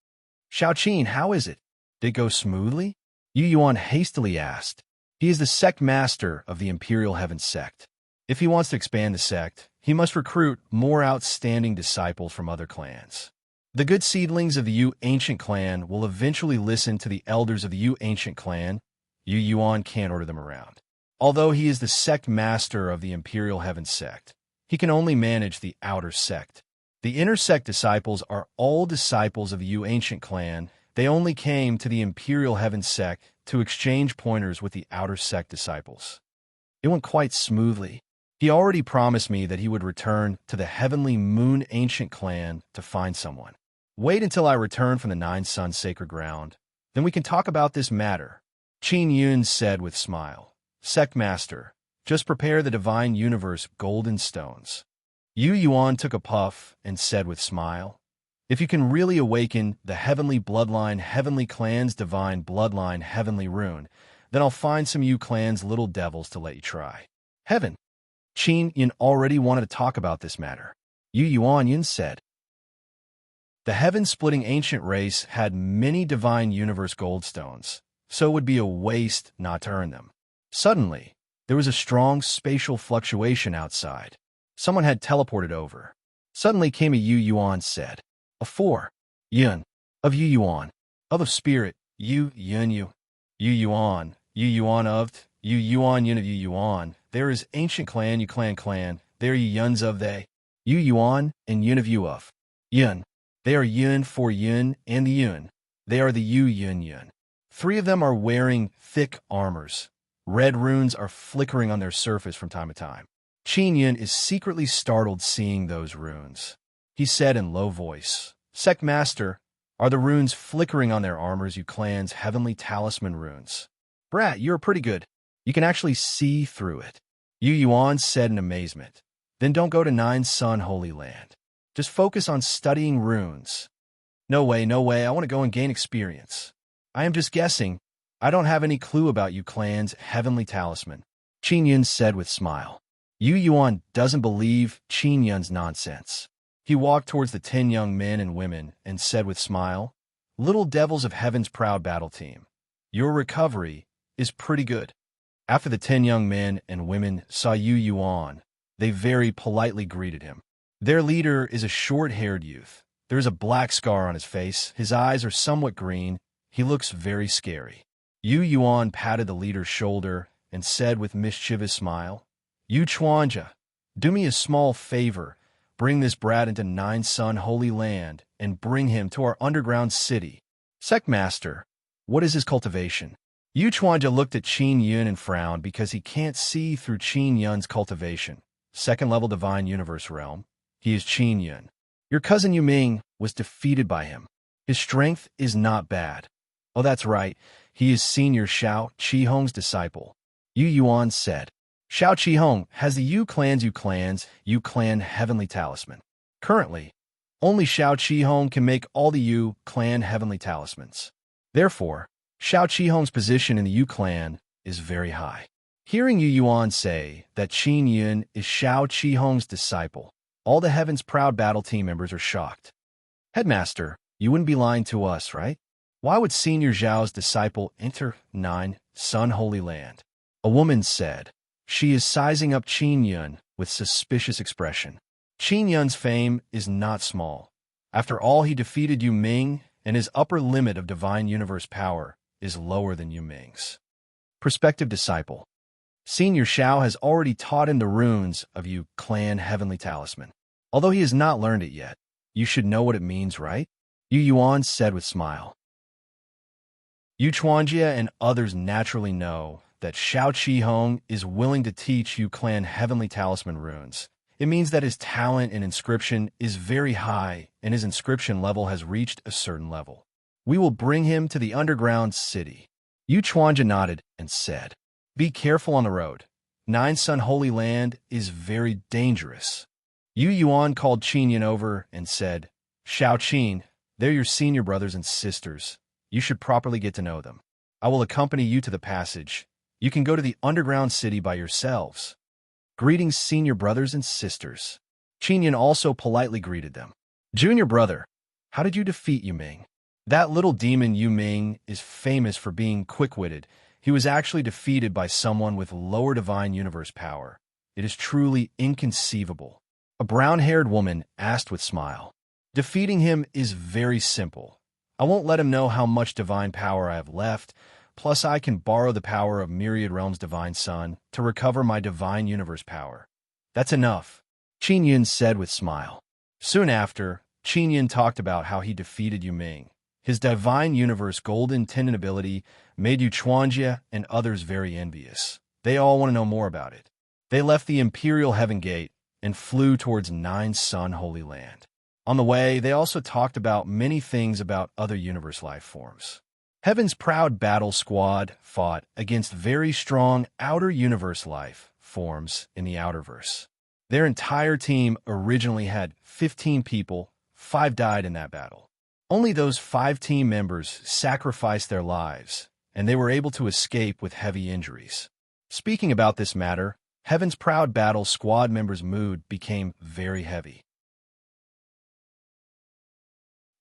Speaker 1: Xiao Qin, how is it? Did it go smoothly? Yu Yuan hastily asked. He is the sect master of the Imperial Heaven Sect. If he wants to expand the sect, he must recruit more outstanding disciples from other clans. The good seedlings of the Yu Ancient Clan will eventually listen to the elders of the Yu Ancient Clan. Yu Yuan can't order them around. Although he is the sect master of the Imperial Heaven Sect, he can only manage the outer sect. The inner sect disciples are all disciples of the Yu Ancient Clan. They only came to the Imperial Heaven Sect to exchange pointers with the outer sect disciples. It went quite smoothly. He already promised me that he would return to the Heavenly Moon Ancient Clan to find someone. Wait until I return from the Nine Sun Sacred Ground. Then we can talk about this matter. Qin Yun said with smile. Sect Master, just prepare the Divine Universe Golden Stones. Yu Yuan took a puff and said with smile. If you can really awaken the Heavenly Bloodline Heavenly Clan's Divine Bloodline Heavenly Rune, then I'll find some Yu Clan's little devils to let you try. Heaven. Qin Yun already wanted to talk about this matter. Yu Yuan said. The heaven-splitting ancient race had many Divine Universe Gold Stones, so it would be a waste not to earn them. Suddenly, there was a strong spatial fluctuation outside. Someone had teleported over. Suddenly came a Yu Yuan said. A 4. Yun. Of Yu Yuan. Of spirit. Yu Yun Yu. Yu Yuan. Yu Yuan of. Yu Yuan Yun of Yu Yuan. There is ancient clan Yu clan. There are Yu Yuns of they. Yu Yuan and Yun of Yu of. Yun. They are Yun for Yun and the Yun. They are the Yu Yun Yun. 3 of them are wearing thick armors. Red runes are flickering on their surface from time to time. Qin Yun is secretly startled seeing those runes. He said in low voice, Sect Master, are the runes flickering on their armors Yu clan's heavenly talisman runes? Brat, you're pretty good. You can actually see through it. Yu Yuan said in amazement. Then don't go to Nine Sun Holy Land. Just focus on studying runes. No way, no way, I want to go and gain experience. I am just guessing. I don't have any clue about Yu Clan's heavenly talisman, Qin Yun said with smile. Yu Yuan doesn't believe Qin Yun's nonsense. He walked towards the 10 young men and women and said with smile, Little devils of heaven's proud battle team, your recovery is pretty good. After the 10 young men and women saw Yu Yuan, they very politely greeted him. Their leader is a short-haired youth. There is a black scar on his face. His eyes are somewhat green. He looks very scary. Yu Yuan patted the leader's shoulder and said with mischievous smile, Yu Chuanja, do me a small favor. Bring this brat into Nine Sun Holy Land and bring him to our underground city. Sectmaster, what is his cultivation? Yu Chuanja looked at Qin Yun and frowned because he can't see through Qin Yun's cultivation. Second-level Divine Universe realm. He is Qin Yun. Your cousin Yu Ming was defeated by him. His strength is not bad. Oh, that's right. He is Senior Xiao Qihong's disciple. Yu Yuan said. Xiao Qihong has the Yu Clan Heavenly Talisman. Currently, only Xiao Qihong can make all the Yu Clan Heavenly Talismans. Therefore, Xiao Qihong's position in the Yu Clan is very high. Hearing Yu Yuan say that Qin Yun is Xiao Qihong's disciple, all the Heaven's Proud Battle Team members are shocked. Headmaster, you wouldn't be lying to us, right? Why would Senior Zhao's disciple enter Nine Sun Holy Land? A woman said. She is sizing up Qin Yun with suspicious expression. Qin Yun's fame is not small. After all, he defeated Yu Ming, and his upper limit of divine universe power is lower than Yu Ming's. Prospective disciple. Senior Xiao has already taught him the runes of Yu Clan Heavenly Talisman. Although he has not learned it yet, you should know what it means, right? Yu Yuan said with smile. Yu Chuanjia and others naturally know that Xiao Qihong is willing to teach Yu Clan Heavenly Talisman runes. It means that his talent in inscription is very high, and his inscription level has reached a certain level. We will bring him to the underground city. Yu Chuanjia nodded and said, Be careful on the road. Nine Sun Holy Land is very dangerous. Yu Yuan called Qin Yun over and said, Xiao Qin, they're your senior brothers and sisters. You should properly get to know them. I will accompany you to the passage. You can go to the underground city by yourselves. Greetings, senior brothers and sisters. Qin Yun also politely greeted them. Junior brother, how did you defeat Yu Ming? That little demon Yu Ming is famous for being quick-witted. He was actually defeated by someone with lower divine universe power. It is truly inconceivable. A brown-haired woman asked with smile. Defeating him is very simple. I won't let him know how much divine power I have left. Plus, I can borrow the power of Myriad Realms' Divine Sun to recover my divine universe power. That's enough, Qin Yun said with smile. Soon after, Qin Yun talked about how he defeated Yu Ming. His divine universe golden tendon ability made Yu Chuanjia and others very envious. They all want to know more about it. They left the Imperial Heaven Gate and flew towards Nine Sun Holy Land. On the way, they also talked about many things about other universe life forms. Heaven's Proud Battle Squad fought against very strong outer universe life forms in the Outerverse. Their entire team originally had 15 people. 5 died in that battle. Only those 5 team members sacrificed their lives, and they were able to escape with heavy injuries. Speaking about this matter, Heaven's Proud Battle Squad members' mood became very heavy.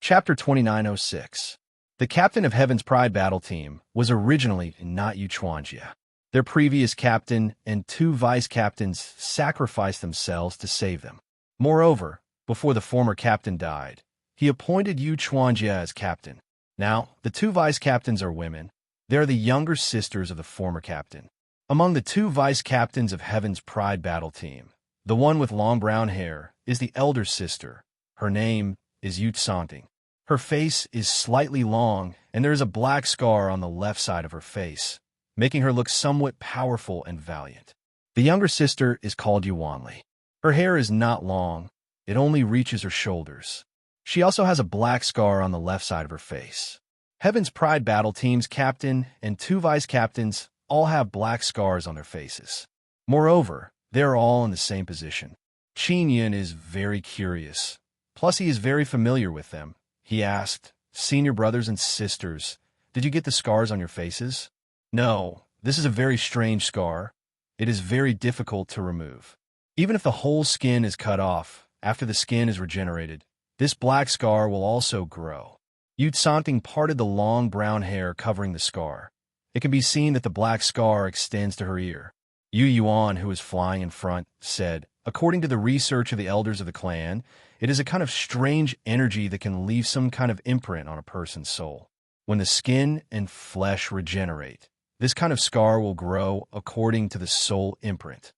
Speaker 1: Chapter 2906. The captain of Heaven's Pride battle team was originally not Yu Chuanjia. Their previous captain and 2 vice-captains sacrificed themselves to save them. Moreover, before the former captain died, he appointed Yu Chuanjia as captain. Now, the 2 vice-captains are women. They are the younger sisters of the former captain. Among the 2 vice-captains of Heaven's Pride battle team, the one with long brown hair is the elder sister. Her name is Yu Tsanting. Her face is slightly long, and there is a black scar on the left side of her face, making her look somewhat powerful and valiant. The younger sister is called Yu Wanli. Her hair is not long, it only reaches her shoulders. She also has a black scar on the left side of her face. Heaven's Pride battle team's captain and 2 vice-captains all have black scars on their faces. Moreover, they are all in the same position. Qin Yin is very curious. Plus, he is very familiar with them. He asked, "Senior brothers and sisters, did you get the scars on your faces?" "No, this is a very strange scar. It is very difficult to remove. Even if the whole skin is cut off, after the skin is regenerated, this black scar will also grow." Yu Santing parted the long brown hair covering the scar. It can be seen that the black scar extends to her ear. Yu Yuan, who was flying in front, said, "According to the research of the elders of the clan, it is a kind of strange energy that can leave some kind of imprint on a person's soul. When the skin and flesh regenerate, this kind of scar will grow according to the soul imprint."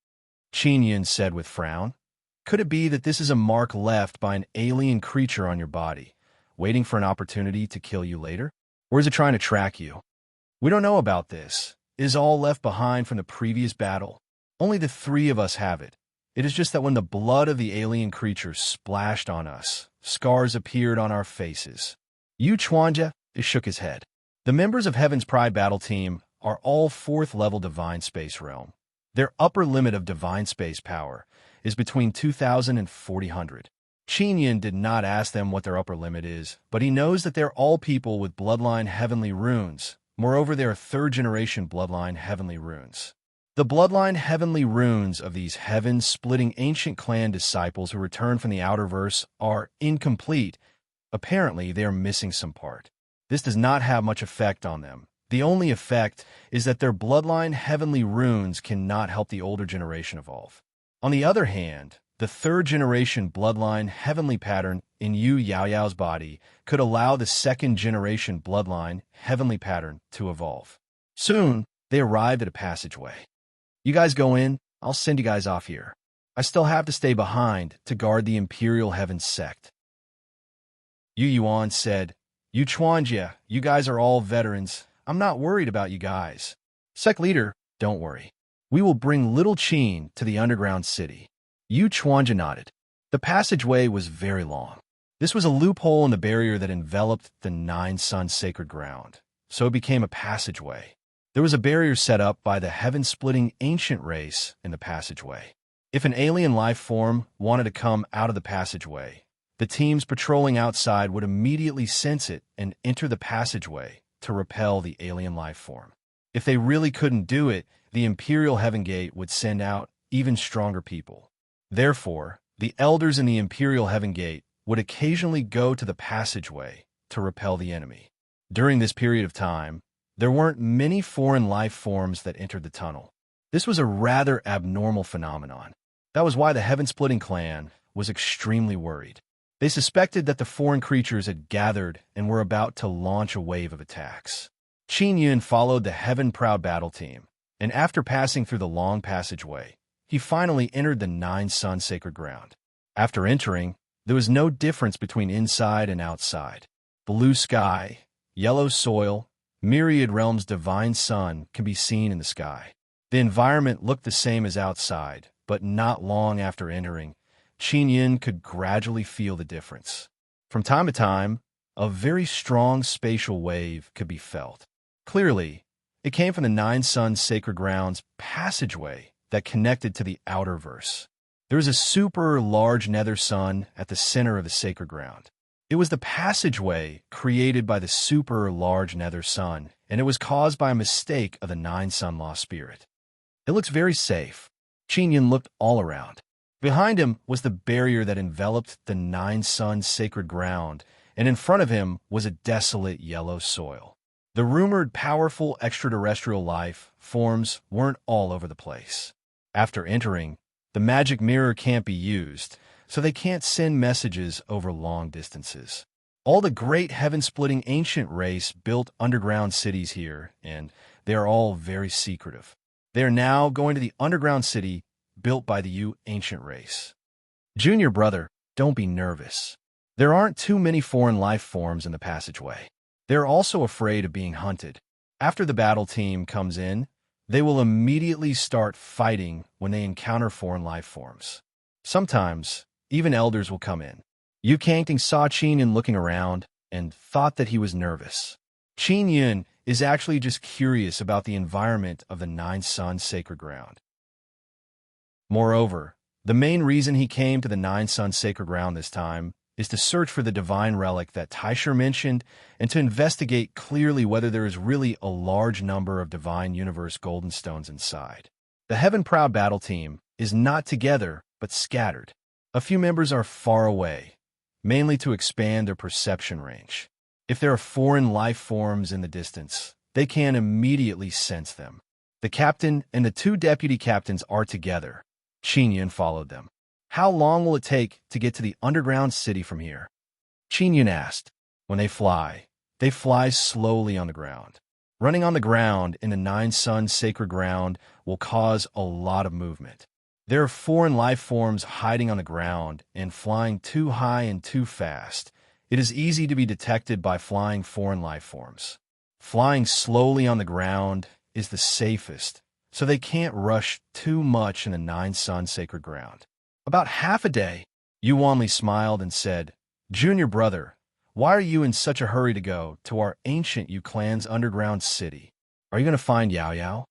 Speaker 1: Qin Yin said with frown, "Could it be that this is a mark left by an alien creature on your body, waiting for an opportunity to kill you later? Or is it trying to track you?" "We don't know about this. It is all left behind from the previous battle. Only the three of us have it. It is just that when the blood of the alien creature splashed on us, scars appeared on our faces." Yu Chuanja shook his head. "The members of Heaven's Pride battle team are all 4th level divine space realm. Their upper limit of divine space power is between 2,000 and 4,000. Qin Yin did not ask them what their upper limit is, but he knows that they're all people with bloodline heavenly runes. Moreover, they are 3rd-generation bloodline heavenly runes. The bloodline heavenly runes of these heaven-splitting ancient clan disciples who returned from the outer verse are incomplete. Apparently, they are missing some part. This does not have much effect on them. The only effect is that their bloodline heavenly runes cannot help the older generation evolve. On the other hand, the 3rd-generation bloodline heavenly pattern in Yu Yaoyao's body could allow the 2nd-generation bloodline heavenly pattern to evolve." Soon, they arrived at a passageway. "You guys go in, I'll send you guys off here. I still have to stay behind to guard the Imperial Heaven sect." Yu Yuan said, "Yu Chuanjia, you guys are all veterans. I'm not worried about you guys. Sect leader, don't worry. We will bring little Qin to the underground city." Yu Chuanja nodded. The passageway was very long. This was a loophole in the barrier that enveloped the 9-sun sacred ground, so it became a passageway. There was a barrier set up by the heaven-splitting ancient race in the passageway. If an alien life form wanted to come out of the passageway, the teams patrolling outside would immediately sense it and enter the passageway to repel the alien life form. If they really couldn't do it, the Imperial Heaven Gate would send out even stronger people. Therefore, the elders in the Imperial Heaven Gate would occasionally go to the passageway to repel the enemy. During this period of time, there weren't many foreign life forms that entered the tunnel. This was a rather abnormal phenomenon. That was why the Heaven-Splitting clan was extremely worried. They suspected that the foreign creatures had gathered and were about to launch a wave of attacks. Qin Yun followed the Heaven-Proud battle team, and after passing through the long passageway, he finally entered the 9-sun sacred ground. After entering, there was no difference between inside and outside. Blue sky, yellow soil, myriad realms' divine sun can be seen in the sky. The environment looked the same as outside, but not long after entering, Qin Yin could gradually feel the difference. From time to time, a very strong spatial wave could be felt. Clearly, it came from the 9-sun sacred ground's passageway that connected to the outer verse. There was a super large nether sun at the center of the sacred ground. It was the passageway created by the super large nether sun, and it was caused by a mistake of the 9-sun lost spirit. It looks very safe. Qin Yin looked all around. Behind him was the barrier that enveloped the 9-sun sacred ground, and in front of him was a desolate yellow soil. The rumored powerful extraterrestrial life forms weren't all over the place. After entering, the magic mirror can't be used, so they can't send messages over long distances. All the great heaven-splitting ancient race built underground cities here, and they are all very secretive. They are now going to the underground city built by the Yu ancient race. Junior brother, don't be nervous. There aren't too many foreign life forms in the passageway. They're also afraid of being hunted. After the battle team comes in, they will immediately start fighting when they encounter foreign life forms. Sometimes, even elders will come in. Yu Kangting saw Qin Yin looking around and thought that he was nervous. Qin Yin is actually just curious about the environment of the 9-sun sacred ground. Moreover, the main reason he came to the Nine Sun Sacred Ground this time is to search for the divine relic that Taishur mentioned and to investigate clearly whether there is really a large number of divine universe golden stones inside. The Heaven-Proud battle team is not together, but scattered. A few members are far away, mainly to expand their perception range. If there are foreign life forms in the distance, they can immediately sense them. The captain and the two deputy captains are together. Qin followed them. How long will it take to get to the underground city from here? Qin asked. When they fly slowly on the ground. Running on the ground in the Nine Sun Sacred Ground will cause a lot of movement. There are foreign life forms hiding on the ground and flying too high and too fast. It is easy to be detected by flying foreign life forms. Flying slowly on the ground is the safest, so they can't rush too much in the Nine Sun Sacred Ground. About half a day, Yuanli smiled and said, "Junior brother, why are you in such a hurry to go to our ancient Yu clan's underground city? Are you going to find Yao Yao?"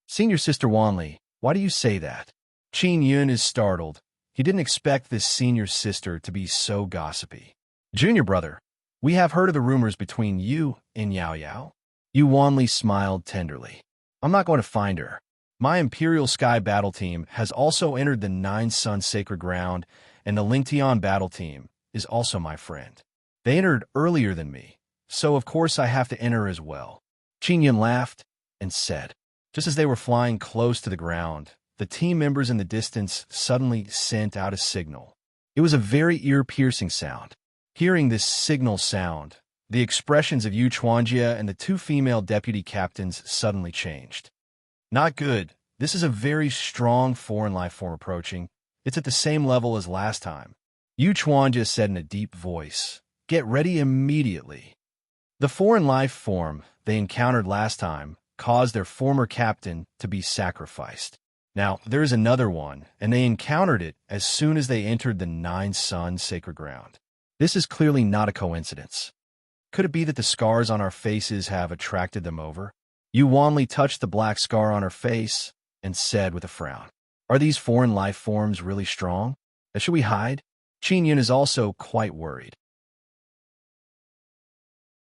Speaker 1: Senior sister Wanli, why do you say that? Qin Yun is startled. He didn't expect this senior sister to be so gossipy. Junior brother, we have heard of the rumors between you and Yao Yao. Wanli smiled tenderly. I'm not going to find her. My Imperial Sky battle team has also entered the Nine Sun Sacred Ground, and the Lingtian battle team is also my friend. They entered earlier than me, so of course I have to enter as well. Qin Yun laughed and said. Just as they were flying close to the ground, the team members in the distance suddenly sent out a signal. It was a very ear-piercing sound. Hearing this signal sound, the expressions of Yu Chuanjia and the two female deputy captains suddenly changed. Not good. This is a very strong foreign life form approaching. It's at the same level as last time. Yu Chuanjia said in a deep voice, "Get ready immediately." The foreign life form they encountered last time caused their former captain to be sacrificed. Now, there is another one, and they encountered it as soon as they entered the Nine Sun Sacred Ground. This is clearly not a coincidence. Could it be that the scars on our faces have attracted them over? Yu Wanli touched the black scar on her face and said with a frown, "Are these foreign life forms really strong? Should we hide?" Qin Yun is also quite worried.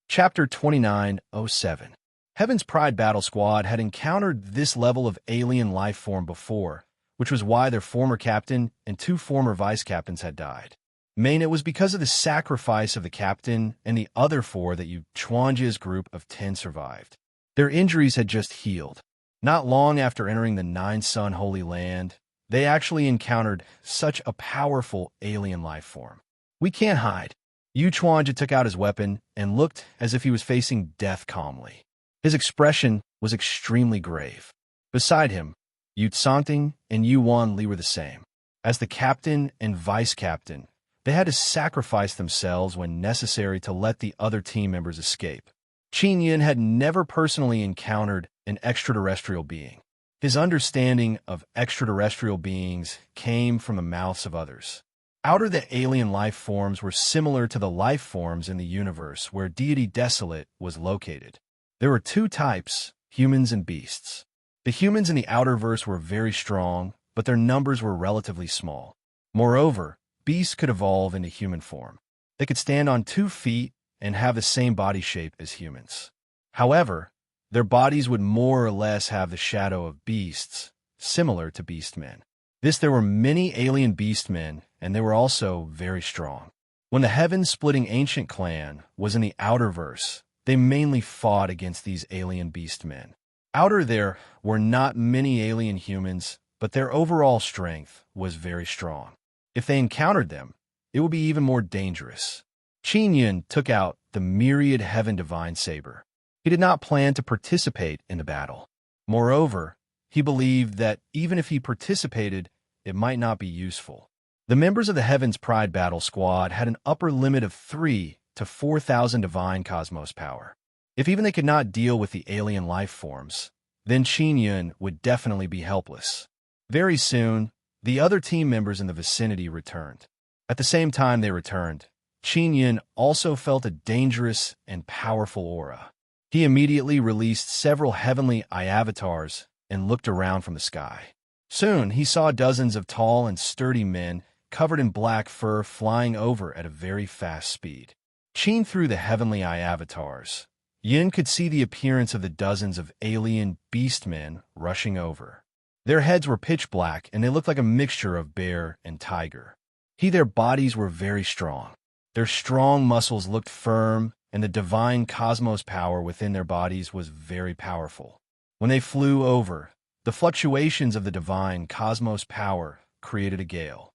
Speaker 1: Chapter 2907. Heaven's Pride Battle Squad had encountered this level of alien life form before, which was why their former captain and two former vice captains had died. It was because of the sacrifice of the captain and the other four that Yu Chuanjia's group of 10 survived. Their injuries had just healed. Not long after entering the Nine Sun Holy Land, they actually encountered such a powerful alien life form. "We can't hide." Yu Chuanjia took out his weapon and looked as if he was facing death calmly. His expression was extremely grave. Beside him, Yu Tsanting and Yu Wanli were the same. As the captain and vice captain, they had to sacrifice themselves when necessary to let the other team members escape. Qin Yun had never personally encountered an extraterrestrial being. His understanding of extraterrestrial beings came from the mouths of others. Outer the alien life forms were similar to the life forms in the universe where Deity Desolate was located. There were two types, humans and beasts. The humans in the outerverse were very strong, but their numbers were relatively small. Moreover, beasts could evolve into human form. They could stand on 2 feet and have the same body shape as humans. However, their bodies would more or less have the shadow of beasts, similar to beastmen. There were many alien beastmen, and they were also very strong. When the heaven-splitting ancient clan was in the outerverse, they mainly fought against these alien beastmen. Outer there were not many alien humans, but their overall strength was very strong. If they encountered them, it would be even more dangerous. Qin Yun took out the myriad heaven divine saber. He did not plan to participate in the battle. Moreover, he believed that even if he participated, it might not be useful. The members of the Heaven's Pride Battle Squad had an upper limit of 3 to 4,000 divine cosmos power. If even they could not deal with the alien life forms, then Qin Yun would definitely be helpless. Very soon, the other team members in the vicinity returned. At the same time they returned, Qin Yun also felt a dangerous and powerful aura. He immediately released several heavenly eye avatars and looked around from the sky. Soon he saw dozens of tall and sturdy men covered in black fur flying over at a very fast speed. Seen through the heavenly eye avatars, Yin could see the appearance of the dozens of alien beastmen rushing over. Their heads were pitch black, and they looked like a mixture of bear and tiger. Their bodies were very strong. Their strong muscles looked firm, and the divine cosmos power within their bodies was very powerful. When they flew over, the fluctuations of the divine cosmos power created a gale.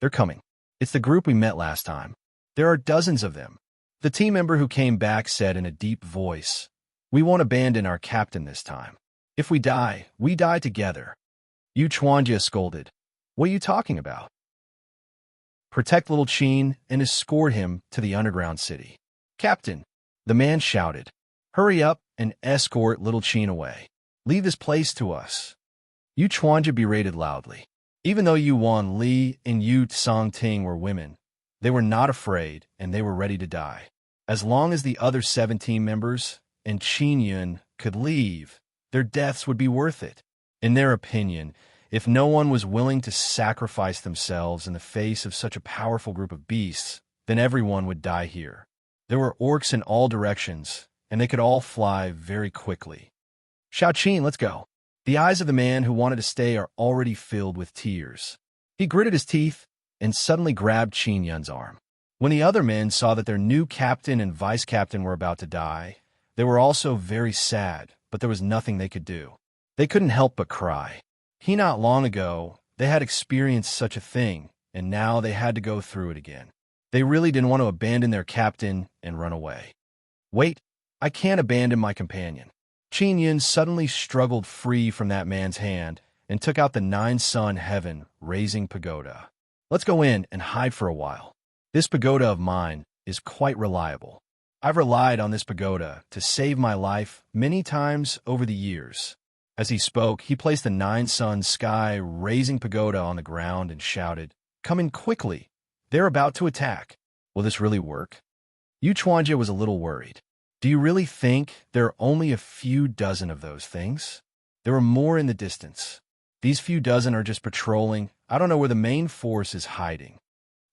Speaker 1: They're coming. It's the group we met last time. There are dozens of them. The team member who came back said in a deep voice, "We won't abandon our captain this time. If we die, we die together." Yu Chuanjia scolded. "What are you talking about?" "Protect little Qin and escort him to the underground city." "Captain," the man shouted, "hurry up and escort little Qin away. Leave this place to us." Yu Chuanjia berated loudly. Even though Yu Wan Li and Yu Songting were women, they were not afraid and they were ready to die. As long as the other 17 members and Qin Yun could leave, their deaths would be worth it. In their opinion, if no one was willing to sacrifice themselves in the face of such a powerful group of beasts, then everyone would die here. There were orcs in all directions, and they could all fly very quickly. "Xiao Qin, let's go." The eyes of the man who wanted to stay are already filled with tears. He gritted his teeth and suddenly grabbed Qin Yun's arm. When the other men saw that their new captain and vice captain were about to die, they were also very sad, but there was nothing they could do. They couldn't help but cry. Not long ago, they had experienced such a thing, and now they had to go through it again. They really didn't want to abandon their captain and run away. "Wait, I can't abandon my companion." Qin Yun suddenly struggled free from that man's hand and took out the 9-sun heaven raising pagoda. "Let's go in and hide for a while. This pagoda of mine is quite reliable. I've relied on this pagoda to save my life many times over the years." As he spoke, he placed the 9-sun sky raising pagoda on the ground and shouted, "Come in quickly. They're about to attack." Will this really work? Yu Chuanjia was a little worried. Do you really think there are only a few dozen of those things? There are more in the distance. These few dozen are just patrolling. I don't know where the main force is hiding.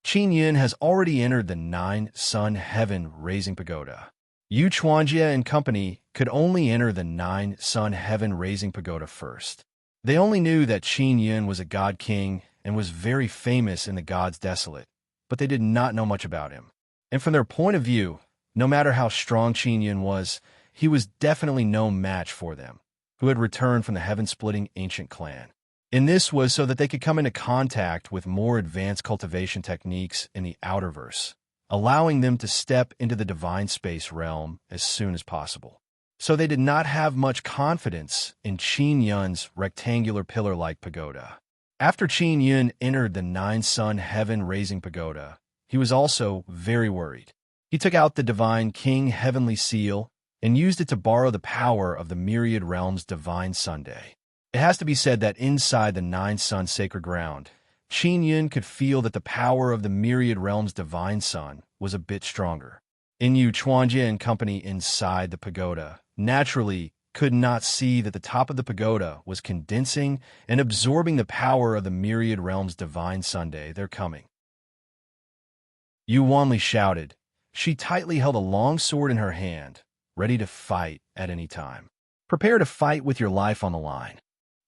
Speaker 1: Qin Yun has already entered the 9-sun heaven raising pagoda. Yu Chuanjia and company could only enter the 9-sun heaven raising pagoda first. They only knew that Qin Yun was a god king and was very famous in the gods desolate, but they did not know much about him. And from their point of view, no matter how strong Qin Yun was, he was definitely no match for them, who had returned from the heaven-splitting ancient clan. And this was so that they could come into contact with more advanced cultivation techniques in the outerverse, allowing them to step into the divine space realm as soon as possible. So they did not have much confidence in Qin Yun's rectangular pillar-like pagoda. After Qin Yun entered the 9-sun heaven-raising pagoda, he was also very worried. He took out the divine king heavenly seal and used it to borrow the power of the myriad realms' divine Sunday. It has to be said that inside the 9-sun sacred ground, Qin Yun could feel that the power of the myriad realms' divine sun was a bit stronger. Yu Chuanjia and company inside the pagoda naturally could not see that the top of the pagoda was condensing and absorbing the power of the myriad realms' divine Sunday. "They're coming." Yu Wanli shouted. She tightly held a long sword in her hand, ready to fight at any time. "Prepare to fight with your life on the line."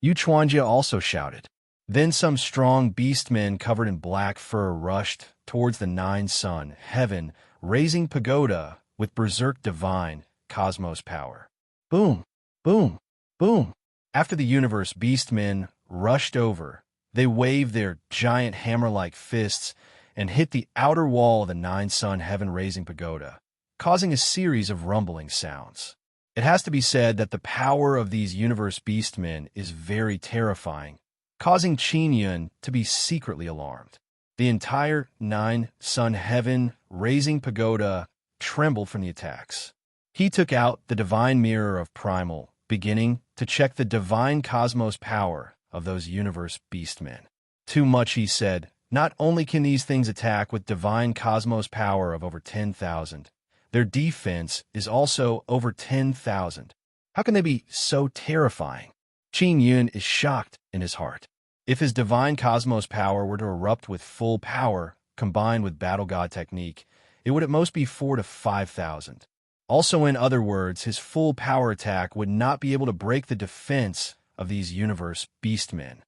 Speaker 1: Yu Chuanjia also shouted. Then some strong beastmen covered in black fur rushed towards the 9-sun heaven, raising pagoda with berserk divine cosmos power. Boom, boom, boom. After the universe beastmen rushed over, they waved their giant hammer-like fists and hit the outer wall of the 9-sun heaven-raising pagoda, causing a series of rumbling sounds. It has to be said that the power of these universe beastmen is very terrifying, causing Qin Yun to be secretly alarmed. The entire 9-sun heaven-raising pagoda trembled from the attacks. He took out the divine mirror of primal, beginning to check the divine cosmos power of those universe beastmen. Too much, he said. Not only can these things attack with divine cosmos power of over 10,000, their defense is also over 10,000. How can they be so terrifying? Qin Yun is shocked in his heart. If his divine cosmos power were to erupt with full power, combined with battle god technique, it would at most be 4 to 5,000. Also, in other words, his full power attack would not be able to break the defense of these universe beastmen.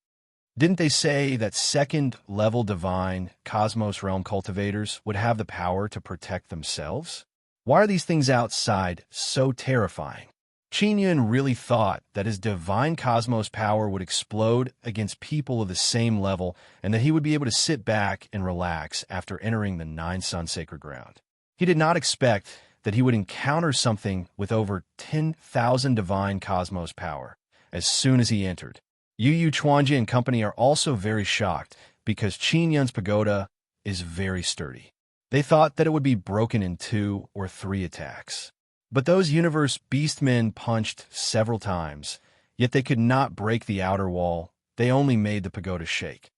Speaker 1: Didn't they say that second-level divine cosmos realm cultivators would have the power to protect themselves? Why are these things outside so terrifying? Qin Yun really thought that his divine cosmos power would explode against people of the same level and that he would be able to sit back and relax after entering the Nine-Sun Sacred Ground. He did not expect that he would encounter something with over 10,000 divine cosmos power as soon as he entered. Yu Chuanjie and company are also very shocked because Qin Yun's pagoda is very sturdy. They thought that it would be broken in 2 or 3 attacks. But those universe beastmen punched several times, yet they could not break the outer wall. They only made the pagoda shake.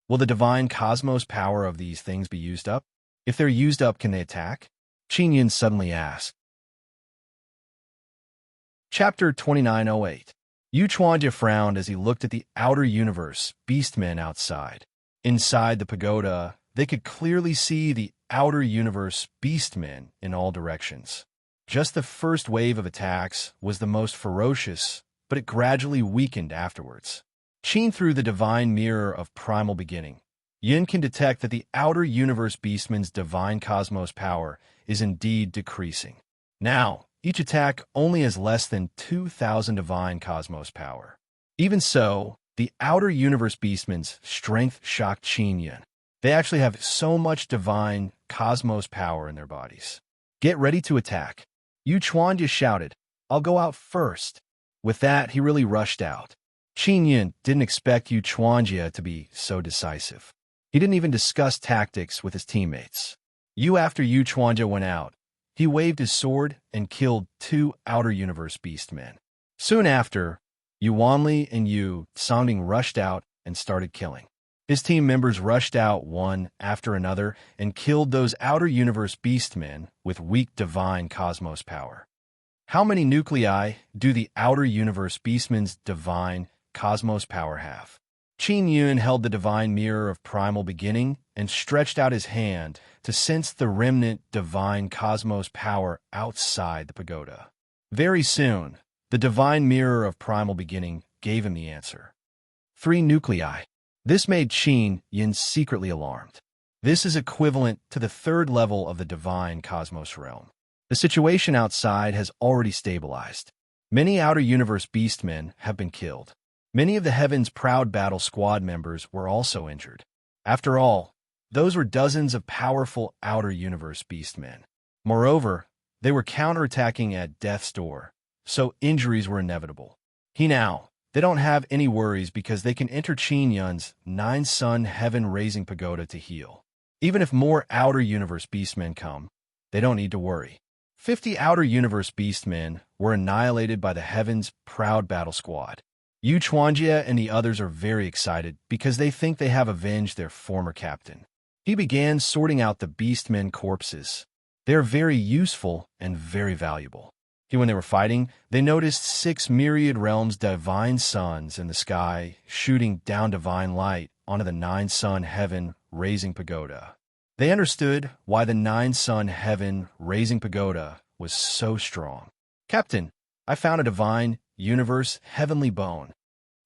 Speaker 1: Will the divine cosmos power of these things be used up? If they're used up, can they attack? Qin Yun suddenly asked. Chapter 2908. Yu Chuanjie frowned as he looked at the outer universe beastmen outside. Inside the pagoda, they could clearly see the outer universe beastmen in all directions. Just the first wave of attacks was the most ferocious, but it gradually weakened afterwards. Qin through the divine mirror of primal beginning, Yin can detect that the outer universe beastman's divine cosmos power is indeed decreasing. Now, each attack only has less than 2,000 divine cosmos power. Even so, the outer universe beastman's strength shocked Qin Yun. They actually have so much divine cosmos power in their bodies. Get ready to attack. Yu Chuanjie shouted, "I'll go out first." With that, he really rushed out. Qin Yun didn't expect Yu Chuanjie to be so decisive. He didn't even discuss tactics with his teammates. After Yu Chuanjie went out, he waved his sword and killed 2 outer universe beastmen. Soon after, Yu Wanli and Yu Songding rushed out and started killing. His team members rushed out one after another and killed those outer universe beastmen with weak divine cosmos power. How many nuclei do the outer universe beastmen's divine cosmos power have? Qin Yun held the divine mirror of primal beginning and stretched out his hand to sense the remnant divine cosmos power outside the pagoda. Very soon, the divine mirror of primal beginning gave him the answer. 3 nuclei. This made Qin Yun secretly alarmed. This is equivalent to the 3rd level of the divine cosmos realm. The situation outside has already stabilized. Many outer universe beastmen have been killed. Many of the Heaven's Proud Battle Squad members were also injured. After all, those were dozens of powerful outer universe beastmen. Moreover, they were counterattacking at death's door, so injuries were inevitable. They don't have any worries because they can enter Qin Yun's 9-sun heaven-raising pagoda to heal. Even if more outer universe beastmen come, they don't need to worry. 50 outer universe beastmen were annihilated by the Heaven's Proud Battle Squad. Yu Chuanjie and the others are very excited because they think they have avenged their former captain. He began sorting out the beastmen corpses. They are very useful and very valuable. When they were fighting, they noticed 6 myriad realms divine suns in the sky, shooting down divine light onto the 9-sun heaven-raising pagoda. They understood why the 9-sun heaven-raising pagoda was so strong. "Captain, I found a divine universe heavenly bone."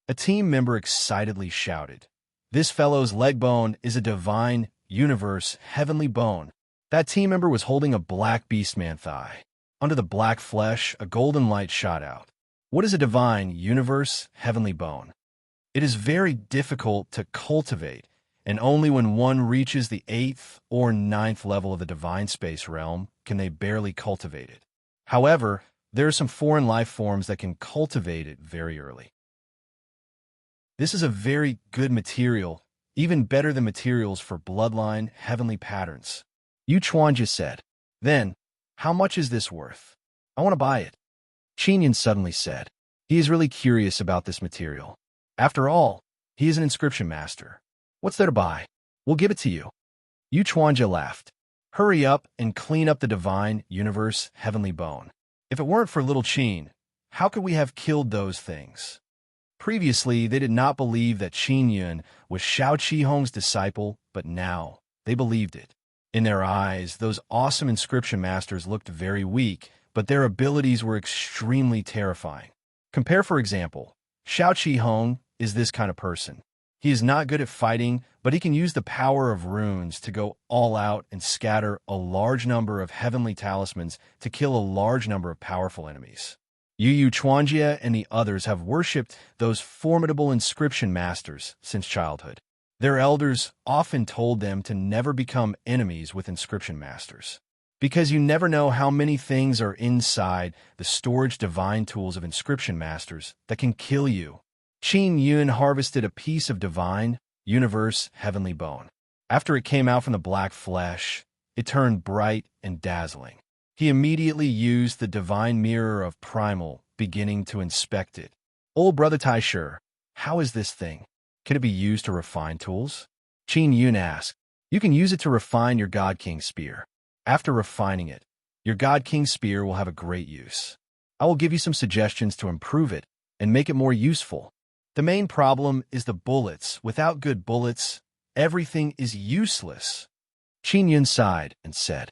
Speaker 1: A team member excitedly shouted. "This fellow's leg bone is a divine universe heavenly bone." That team member was holding a black beastman thigh. Under the black flesh, a golden light shot out. What is a divine universe heavenly bone? It is very difficult to cultivate, and only when one reaches the 8th or 9th level of the divine space realm can they barely cultivate it. However, there are some foreign life forms that can cultivate it very early. This is a very good material, even better than materials for bloodline heavenly patterns. Yu Chuanjie said. Then, "How much is this worth? I want to buy it." Qin Yun suddenly said. He is really curious about this material. After all, he is an inscription master. "What's there to buy? We'll give it to you." Yu Chuanjie laughed. "Hurry up and clean up the divine universe heavenly bone. If it weren't for little Qin, how could we have killed those things?" Previously, they did not believe that Qin Yun was Shao Qi Hong's disciple, but now they believed it. In their eyes, those awesome inscription masters looked very weak, but their abilities were extremely terrifying. Compare, for example, Shao Qi Hong is this kind of person. He is not good at fighting, but he can use the power of runes to go all out and scatter a large number of heavenly talismans to kill a large number of powerful enemies. Yu Chuanjia and the others have worshipped those formidable inscription masters since childhood. Their elders often told them to never become enemies with inscription masters, because you never know how many things are inside the storage divine tools of inscription masters that can kill you. Qin Yun harvested a piece of divine, universe, heavenly bone. After it came out from the black flesh, it turned bright and dazzling. He immediately used the divine mirror of primal, beginning to inspect it. Old brother Taisher, how is this thing? Can it be used to refine tools? Qin Yun asked. You can use it to refine your God King spear. After refining it, your God King spear will have a great use. I will give you some suggestions to improve it and make it more useful. The main problem is the bullets. Without good bullets, everything is useless. Qin Yun sighed and said,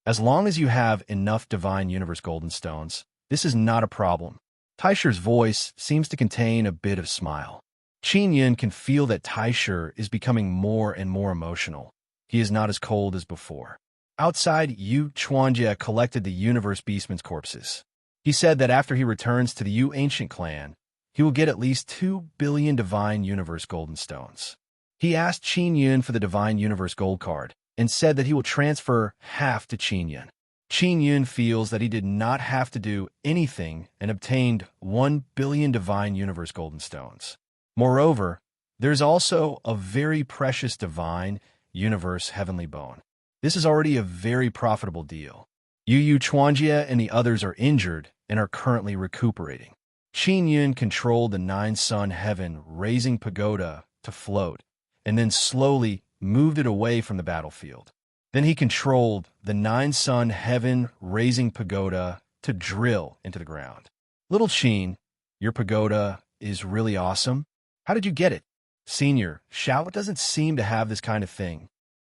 Speaker 1: as long as you have enough divine universe golden stones, this is not a problem. Taisher's voice seems to contain a bit of smile. Qin Yun can feel that Taisher is becoming more and more emotional. He is not as cold as before. Outside, Yu Chuanjia collected the universe beastmen's corpses. He said that after he returns to the Yu ancient clan, he will get at least 2 billion divine universe golden stones. He asked Qin Yun for the divine universe gold card and said that he will transfer half to Qin Yun. Qin Yun feels that he did not have to do anything and obtained 1 billion divine universe golden stones. Moreover, there's also a very precious divine universe heavenly bone. This is already a very profitable deal. Yu Chuanjia and the others are injured and are currently recuperating. Qin Yun controlled the 9-sun heaven raising pagoda to float, and then slowly moved it away from the battlefield. Then he controlled the 9-sun heaven raising pagoda to drill into the ground. Little Qin, your pagoda is really awesome. How did you get it? Senior, Shao doesn't seem to have this kind of thing.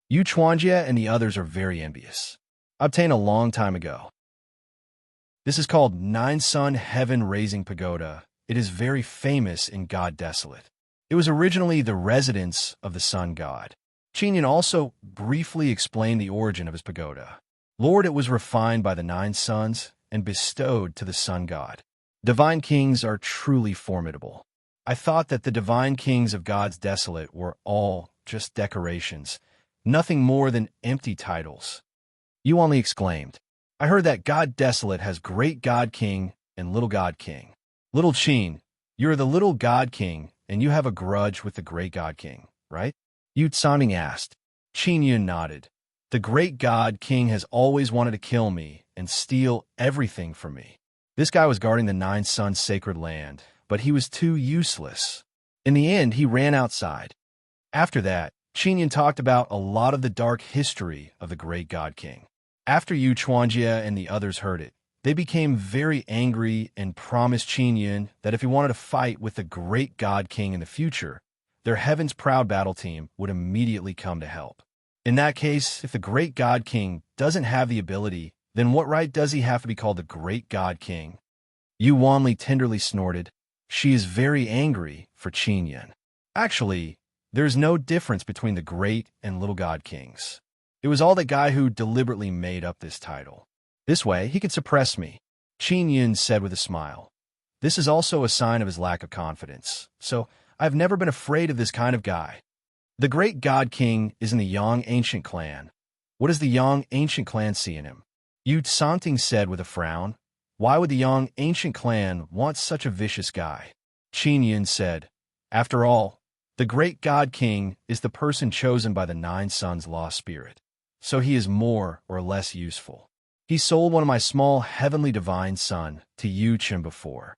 Speaker 1: Yu Chuanjia and the others are very envious. Obtained a long time ago. This is called 9-sun heaven raising pagoda. It is very famous in God Desolate. It was originally the residence of the sun god. Qin Yun also briefly explained the origin of his pagoda. Lord, it was refined by the 9 suns and bestowed to the sun god. Divine kings are truly formidable. I thought that the divine kings of God's Desolate were all just decorations, nothing more than empty titles. Yu only exclaimed, I heard that God Desolate has Great God King and Little God King. Little Qin, you're the Little God King, and you have a grudge with the Great God King, right? Yu Tsaning asked. Qin Yun nodded. The Great God King has always wanted to kill me and steal everything from me. This guy was guarding the 9-sun sacred land, but he was too useless. In the end, he ran outside. After that, Qin Yun talked about a lot of the dark history of the Great God King. After Yu Chuanjia and the others heard it, they became very angry and promised Qin Yun that if he wanted to fight with the Great God King in the future, their Heaven's Proud battle team would immediately come to help. In that case, if the Great God King doesn't have the ability, then what right does he have to be called the Great God King? Yu Wanli tenderly snorted. She is very angry for Qin Yun. Actually, there's no difference between the Great and Little God Kings. It was all that guy who deliberately made up this title. This way, he could suppress me, Qin Yun said with a smile. This is also a sign of his lack of confidence, so I've never been afraid of this kind of guy. The Great God King is in the Yang Ancient Clan. What does the Yang Ancient Clan see in him? Yu Tsanting said with a frown. Why would the Yang Ancient Clan want such a vicious guy? Qin Yun said, after all, the Great God King is the person chosen by the 9 suns lost spirit, so he is more or less useful. He sold one of my small heavenly divine son to Yu Chun before.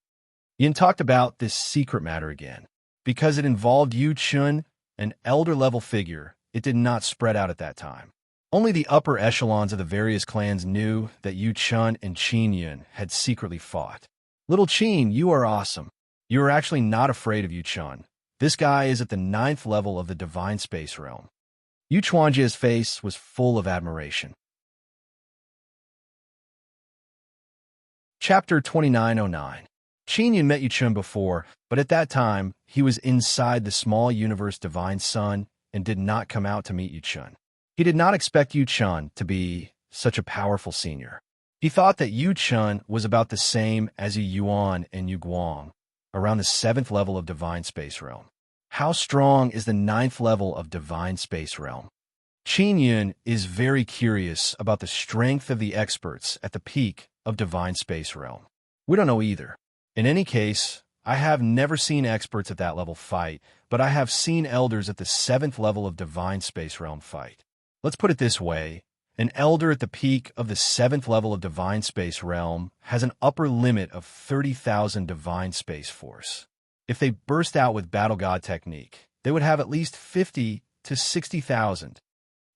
Speaker 1: Yin talked about this secret matter again. Because it involved Yu Chun, an elder-level figure, it did not spread out at that time. Only the upper echelons of the various clans knew that Yu Chun and Qin Yun had secretly fought. Little Qin, you are awesome. You are actually not afraid of Yu Chun. This guy is at the 9th level of the divine space realm. Yu Chuanjia's face was full of admiration. Chapter 2909. Qin Yun met Yu Chun before, but at that time, he was inside the small universe divine sun and did not come out to meet Yu Chun. He did not expect Yu Chun to be such a powerful senior. He thought that Yu Chun was about the same as Yu Yuan and Yu Guang, around the 7th level of divine space realm. How strong is the 9th level of divine space realm? Qin Yun is very curious about the strength of the experts at the peak of divine space realm. We don't know either. In any case, I have never seen experts at that level fight, but I have seen elders at the 7th level of divine space realm fight. Let's put it this way. An elder at the peak of the 7th level of divine space realm has an upper limit of 30,000 divine space force. If they burst out with battle god technique, they would have at least 50 to 60,000.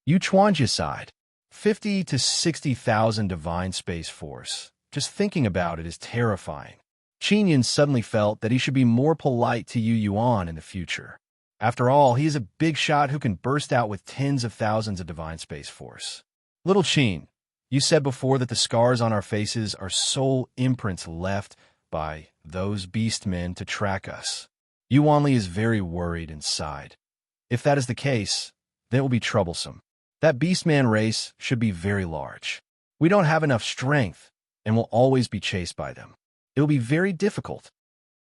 Speaker 1: Yu Chuanjia sighed. 50 to 60,000 divine space force. Just thinking about it is terrifying. Qin Yun suddenly felt that he should be more polite to Yu Yuan in the future. After all, he is a big shot who can burst out with tens of thousands of divine space force. Little Qin, you said before that the scars on our faces are soul imprints left by those beastmen to track us. Yu Wanli is very worried and sighed. If that is the case, then it will be troublesome. That beastman race should be very large. We don't have enough strength and will always be chased by them. It will be very difficult.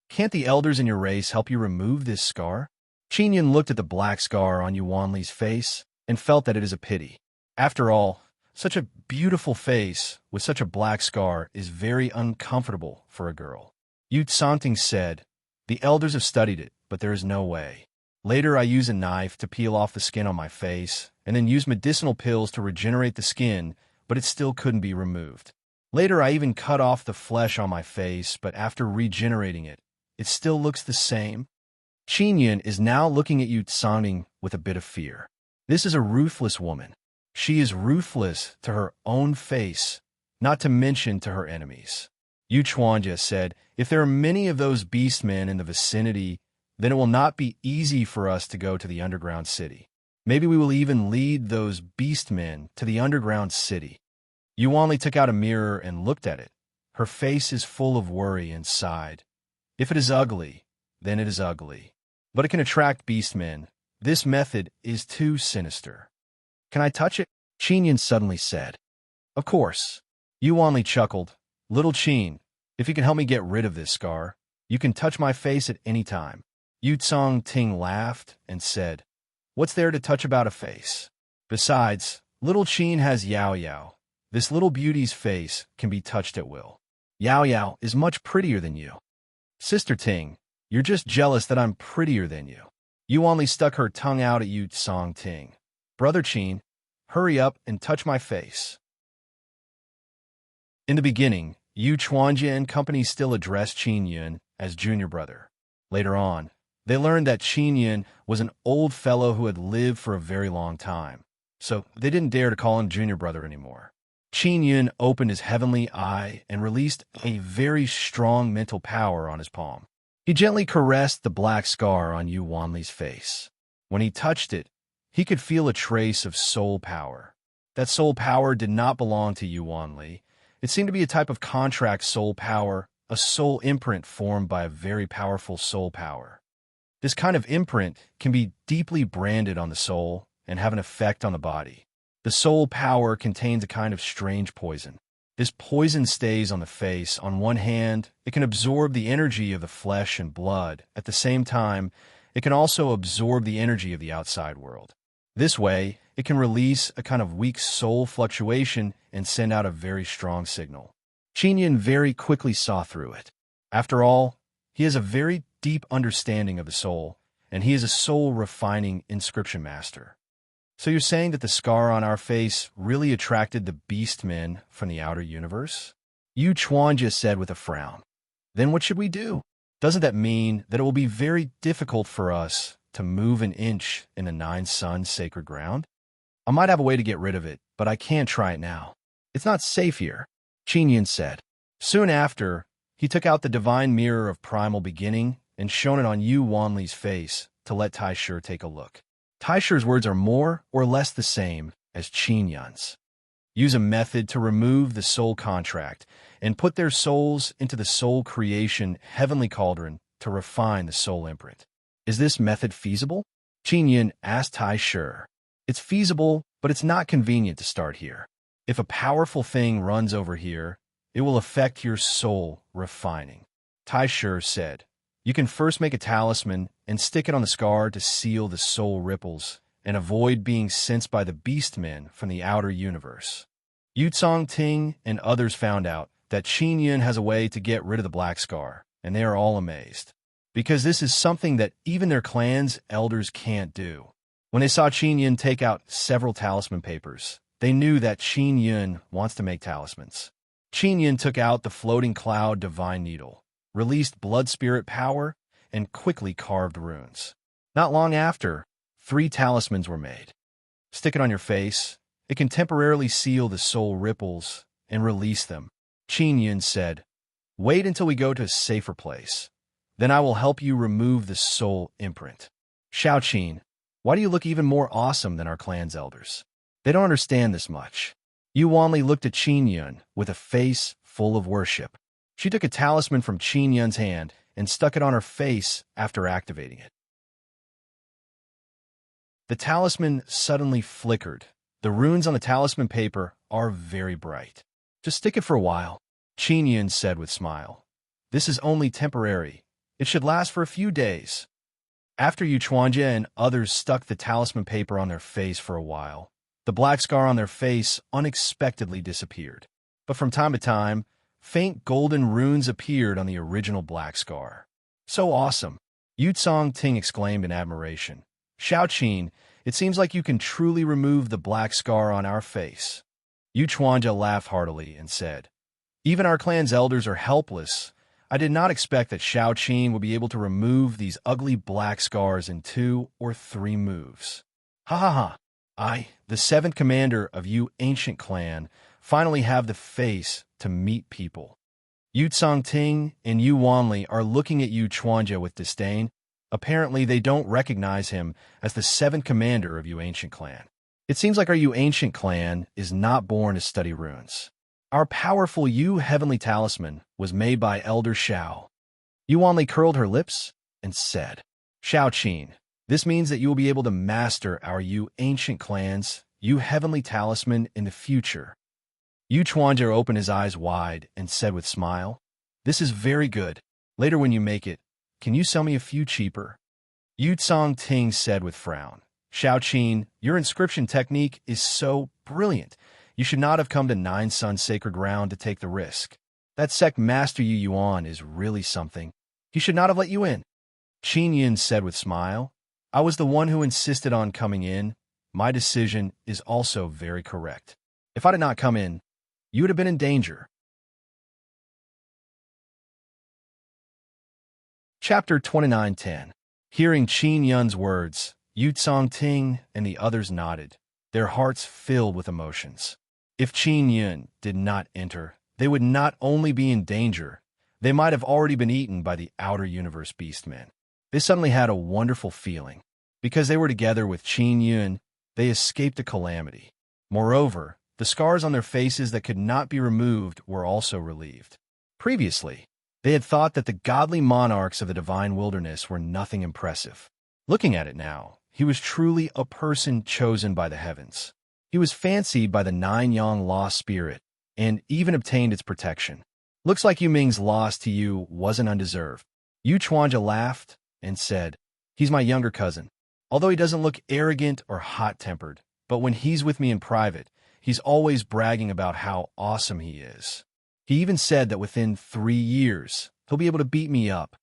Speaker 1: Can't the elders in your race help you remove this scar? Qin Yun looked at the black scar on Yu Wanli's face and felt that it is a pity. After all, such a beautiful face with such a black scar is very uncomfortable for a girl. Yu Tsangting said, the elders have studied it, but there is no way. Later I use a knife to peel off the skin on my face, and then use medicinal pills to regenerate the skin, but it still couldn't be removed. Later I even cut off the flesh on my face, but after regenerating it, it still looks the same. Qin Yun is now looking at Yu Tsangting with a bit of fear. This is a ruthless woman. She is ruthless to her own face, not to mention to her enemies. Yu Chuanjia said, if there are many of those beastmen in the vicinity, then it will not be easy for us to go to the underground city. Maybe we will even lead those beastmen to the underground city. Yu Wanli took out a mirror and looked at it. Her face is full of worry and sighed. If it is ugly, then it is ugly. But it can attract beastmen. This method is too sinister. Can I touch it? Qin Yun suddenly said. Of course. Yu Wanli chuckled. Little Qin, if you can help me get rid of this scar, you can touch my face at any time. Yu Tsangting laughed and said, what's there to touch about a face? Besides, little Qin has Yao Yao. This little beauty's face can be touched at will. Yao Yao is much prettier than you. Sister Ting, you're just jealous that I'm prettier than you. Yu Wanli stuck her tongue out at Yu Tsangting. Brother Qin, hurry up and touch my face. In the beginning, Yu Chuanjia and company still addressed Qin Yun as junior brother. Later on, they learned that Qin Yun was an old fellow who had lived for a very long time, so they didn't dare to call him junior brother anymore. Qin Yun opened his heavenly eye and released a very strong mental power on his palm. He gently caressed the black scar on Yu Wanli's face. When he touched it, he could feel a trace of soul power. That soul power did not belong to Yu Wanli. It seemed to be a type of contract soul power, a soul imprint formed by a very powerful soul power. This kind of imprint can be deeply branded on the soul and have an effect on the body. The soul power contains a kind of strange poison. This poison stays on the face. On one hand, it can absorb the energy of the flesh and blood. At the same time, it can also absorb the energy of the outside world. This way, it can release a kind of weak soul fluctuation and send out a very strong signal. Qin Yun very quickly saw through it. After all, he has a very deep understanding of the soul, and he is a soul-refining inscription master. So you're saying that the scar on our face really attracted the beastmen from the outer universe? Yu Chuanjia said with a frown. Then what should we do? Doesn't that mean that it will be very difficult for us to move an inch in the 9 Suns sacred ground? I might have a way to get rid of it, but I can't try it now. It's not safe here, Qin Yun said. Soon after, he took out the divine mirror of primal beginning and shown it on Yu Wanli's face to let Tai Shi take a look. Tai Shi's words are more or less the same as Qin Yun's. Use a method to remove the soul contract and put their souls into the soul creation heavenly cauldron to refine the soul imprint. Is this method feasible? Qin Yun asked Tai Shi. It's feasible, but it's not convenient to start here. If a powerful thing runs over here, it will affect your soul refining. Tai Shi said, you can first make a talisman and stick it on the scar to seal the soul ripples and avoid being sensed by the beastmen from the outer universe. Yu Ting and others found out that Qin Yun has a way to get rid of the black scar, and they are all amazed, because this is something that even their clan's elders can't do. When they saw Qin Yun take out several talisman papers, they knew that Qin Yun wants to make talismans. Qin Yun took out the floating cloud divine needle, released blood spirit power, and quickly carved runes. Not long after, 3 talismans were made. Stick it on your face. It can temporarily seal the soul ripples and release them. Qin Yun said, wait until we go to a safer place. Then I will help you remove the soul imprint. Shao Qin, why do you look even more awesome than our clan's elders? They don't understand this much. Yu Wanli looked at Qin Yun with a face full of worship. She took a talisman from Qin Yun's hand and stuck it on her face after activating it. The talisman suddenly flickered. The runes on the talisman paper are very bright. Just stick it for a while, Qin Yun said with a smile. This is only temporary. It should last for a few days. After Yu Chuanjia and others stuck the talisman paper on their face for a while, the black scar on their face unexpectedly disappeared. But from time to time, faint golden runes appeared on the original black scar. So awesome! Yu Ting exclaimed in admiration. Shao Qin, it seems like you can truly remove the black scar on our face. Yu Chuanjia laughed heartily and said, even our clan's elders are helpless. I did not expect that Shao Qin would be able to remove these ugly black scars in 2 or 3 moves. Ha ha ha! I, the 7th commander of Yu Ancient Clan, finally have the face to meet people. Yu Ting and Yu Wanli are looking at Yu Chuanjia with disdain. Apparently, they don't recognize him as the 7th commander of Yu Ancient Clan. It seems like our Yu Ancient Clan is not born to study runes. Our powerful Yu Heavenly Talisman was made by Elder Shao. Yu Wanli curled her lips and said, Shao Qin, this means that you will be able to master our Yu Ancient Clan's Yu Heavenly Talisman in the future. Yu Chuanjia opened his eyes wide and said with a smile, this is very good. Later when you make it, can you sell me a few cheaper? Yu Ting said with frown, Shao Qin, your inscription technique is so brilliant. You should not have come to Nine Sun Sacred Ground to take the risk. That sect master Yu Yuan is really something. He should not have let you in. Qin Yun said with a smile, I was the one who insisted on coming in. My decision is also very correct. If I did not come in, you would have been in danger. Chapter 29:10. Hearing Qin Yun's words, Yu Ting and the others nodded, their hearts filled with emotions. If Qin Yun did not enter, they would not only be in danger, they might have already been eaten by the outer universe beastmen. They suddenly had a wonderful feeling. Because they were together with Qin Yun, they escaped a calamity. Moreover, the scars on their faces that could not be removed were also relieved. Previously, they had thought that the godly monarchs of the divine wilderness were nothing impressive. Looking at it now, he was truly a person chosen by the heavens. He was fancied by the 9 Yang lost spirit, and even obtained its protection. Looks like Yu Ming's loss to you wasn't undeserved. Yu Chuanjia laughed and said, he's my younger cousin. Although he doesn't look arrogant or hot-tempered, but when he's with me in private, he's always bragging about how awesome he is. He even said that within 3 years, he'll be able to beat me up.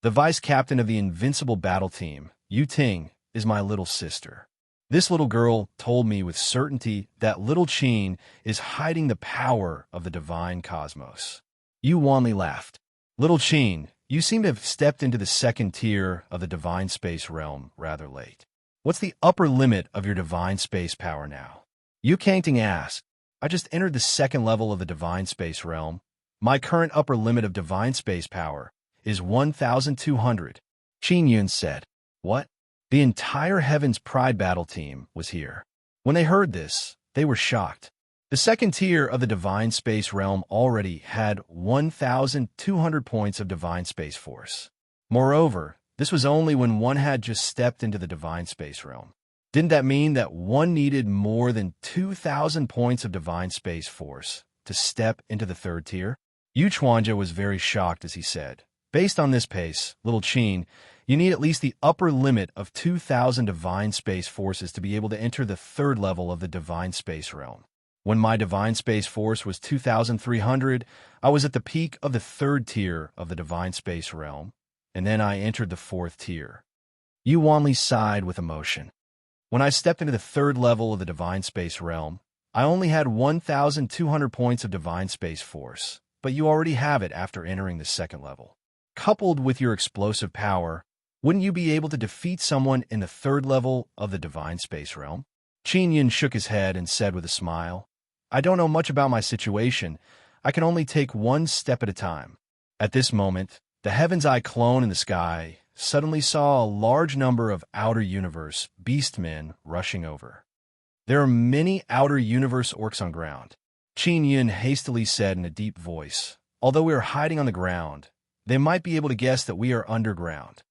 Speaker 1: The vice captain of the invincible battle team, Yu Ting, is my little sister. This little girl told me with certainty that little Qin is hiding the power of the divine cosmos. Yu Wanli laughed. Little Qin, you seem to have stepped into the 2nd tier of the divine space realm rather late. What's the upper limit of your divine space power now? Yu Kangting asked. I just entered the 2nd level of the divine space realm. My current upper limit of divine space power is 1,200. Qin Yun said. What? The entire Heaven's Pride battle team was here. When they heard this, they were shocked. The second tier of the Divine Space Realm already had 1,200 points of Divine Space Force. Moreover, this was only when one had just stepped into the Divine Space Realm. Didn't that mean that one needed more than 2,000 points of Divine Space Force to step into the third tier? Yu Chuanja was very shocked as he said, based on this pace, little Qin, you need at least the upper limit of 2,000 Divine Space Forces to be able to enter the third level of the Divine Space Realm. When my Divine Space Force was 2,300, I was at the peak of the third tier of the Divine Space Realm, and then I entered the fourth tier. Yu Wanli sighed with emotion. When I stepped into the third level of the Divine Space Realm, I only had 1,200 points of Divine Space Force, but you already have it after entering the second level. Coupled with your explosive power, wouldn't you be able to defeat someone in the third level of the Divine Space Realm? Qin Yun shook his head and said with a smile, I don't know much about my situation. I can only take one step at a time. At this moment, the Heaven's Eye clone in the sky suddenly saw a large number of outer universe beastmen rushing over. There are many outer universe orcs on ground. Qin Yun hastily said in a deep voice, although we are hiding on the ground, they might be able to guess that we are underground.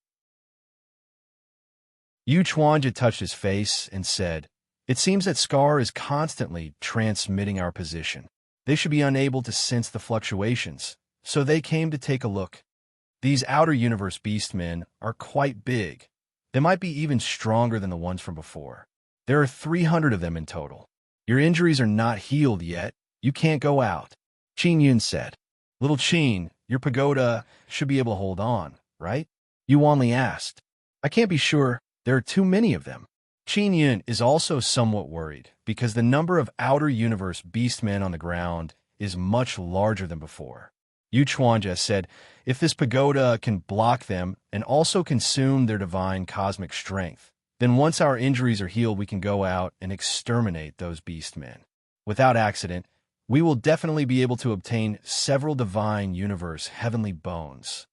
Speaker 1: Yu Chuanja touched his face and said, it seems that Scar is constantly transmitting our position. They should be unable to sense the fluctuations, so they came to take a look. These outer universe beastmen are quite big. They might be even stronger than the ones from before. There are 300 of them in total. Your injuries are not healed yet. You can't go out. Qin Yun said. Little Qin, your pagoda should be able to hold on, right? Yu Wanli asked. I can't be sure. There are too many of them. Qin Yun is also somewhat worried because the number of outer universe beastmen on the ground is much larger than before. Yu Chuanja said, if this pagoda can block them and also consume their divine cosmic strength, then once our injuries are healed, we can go out and exterminate those beastmen. Without accident, we will definitely be able to obtain several divine universe heavenly bones.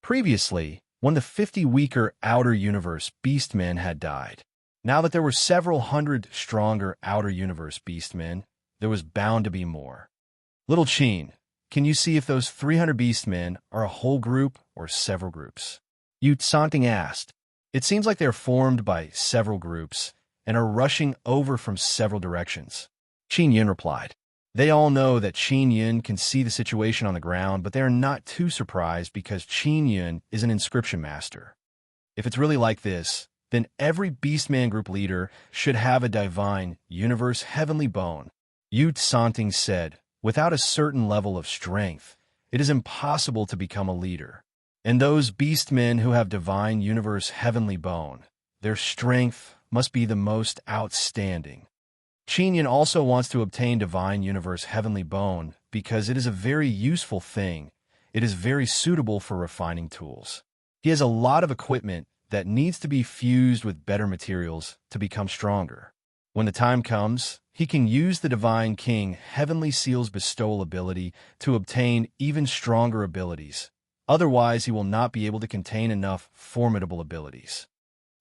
Speaker 1: Previously, when the 50 weaker outer universe beastmen had died, now that there were several hundred stronger outer universe beastmen, there was bound to be more. Little Qin, can you see if those 300 beastmen are a whole group or several groups? Yu Tsanting asked. It seems like they are formed by several groups and are rushing over from several directions. Qin Yun replied. They all know that Qin Yun can see the situation on the ground, but they are not too surprised because Qin Yun is an inscription master. If it's really like this, then every Beastman group leader should have a divine, universe, heavenly bone. Yu Tsanting said, without a certain level of strength, it is impossible to become a leader. And those Beastmen who have divine, universe, heavenly bone, their strength must be the most outstanding. Qin Yun also wants to obtain divine, universe, heavenly bone because it is a very useful thing. It is very suitable for refining tools. He has a lot of equipment that needs to be fused with better materials to become stronger. When the time comes, he can use the Divine King Heavenly Seal's bestowal ability to obtain even stronger abilities. Otherwise, he will not be able to contain enough formidable abilities.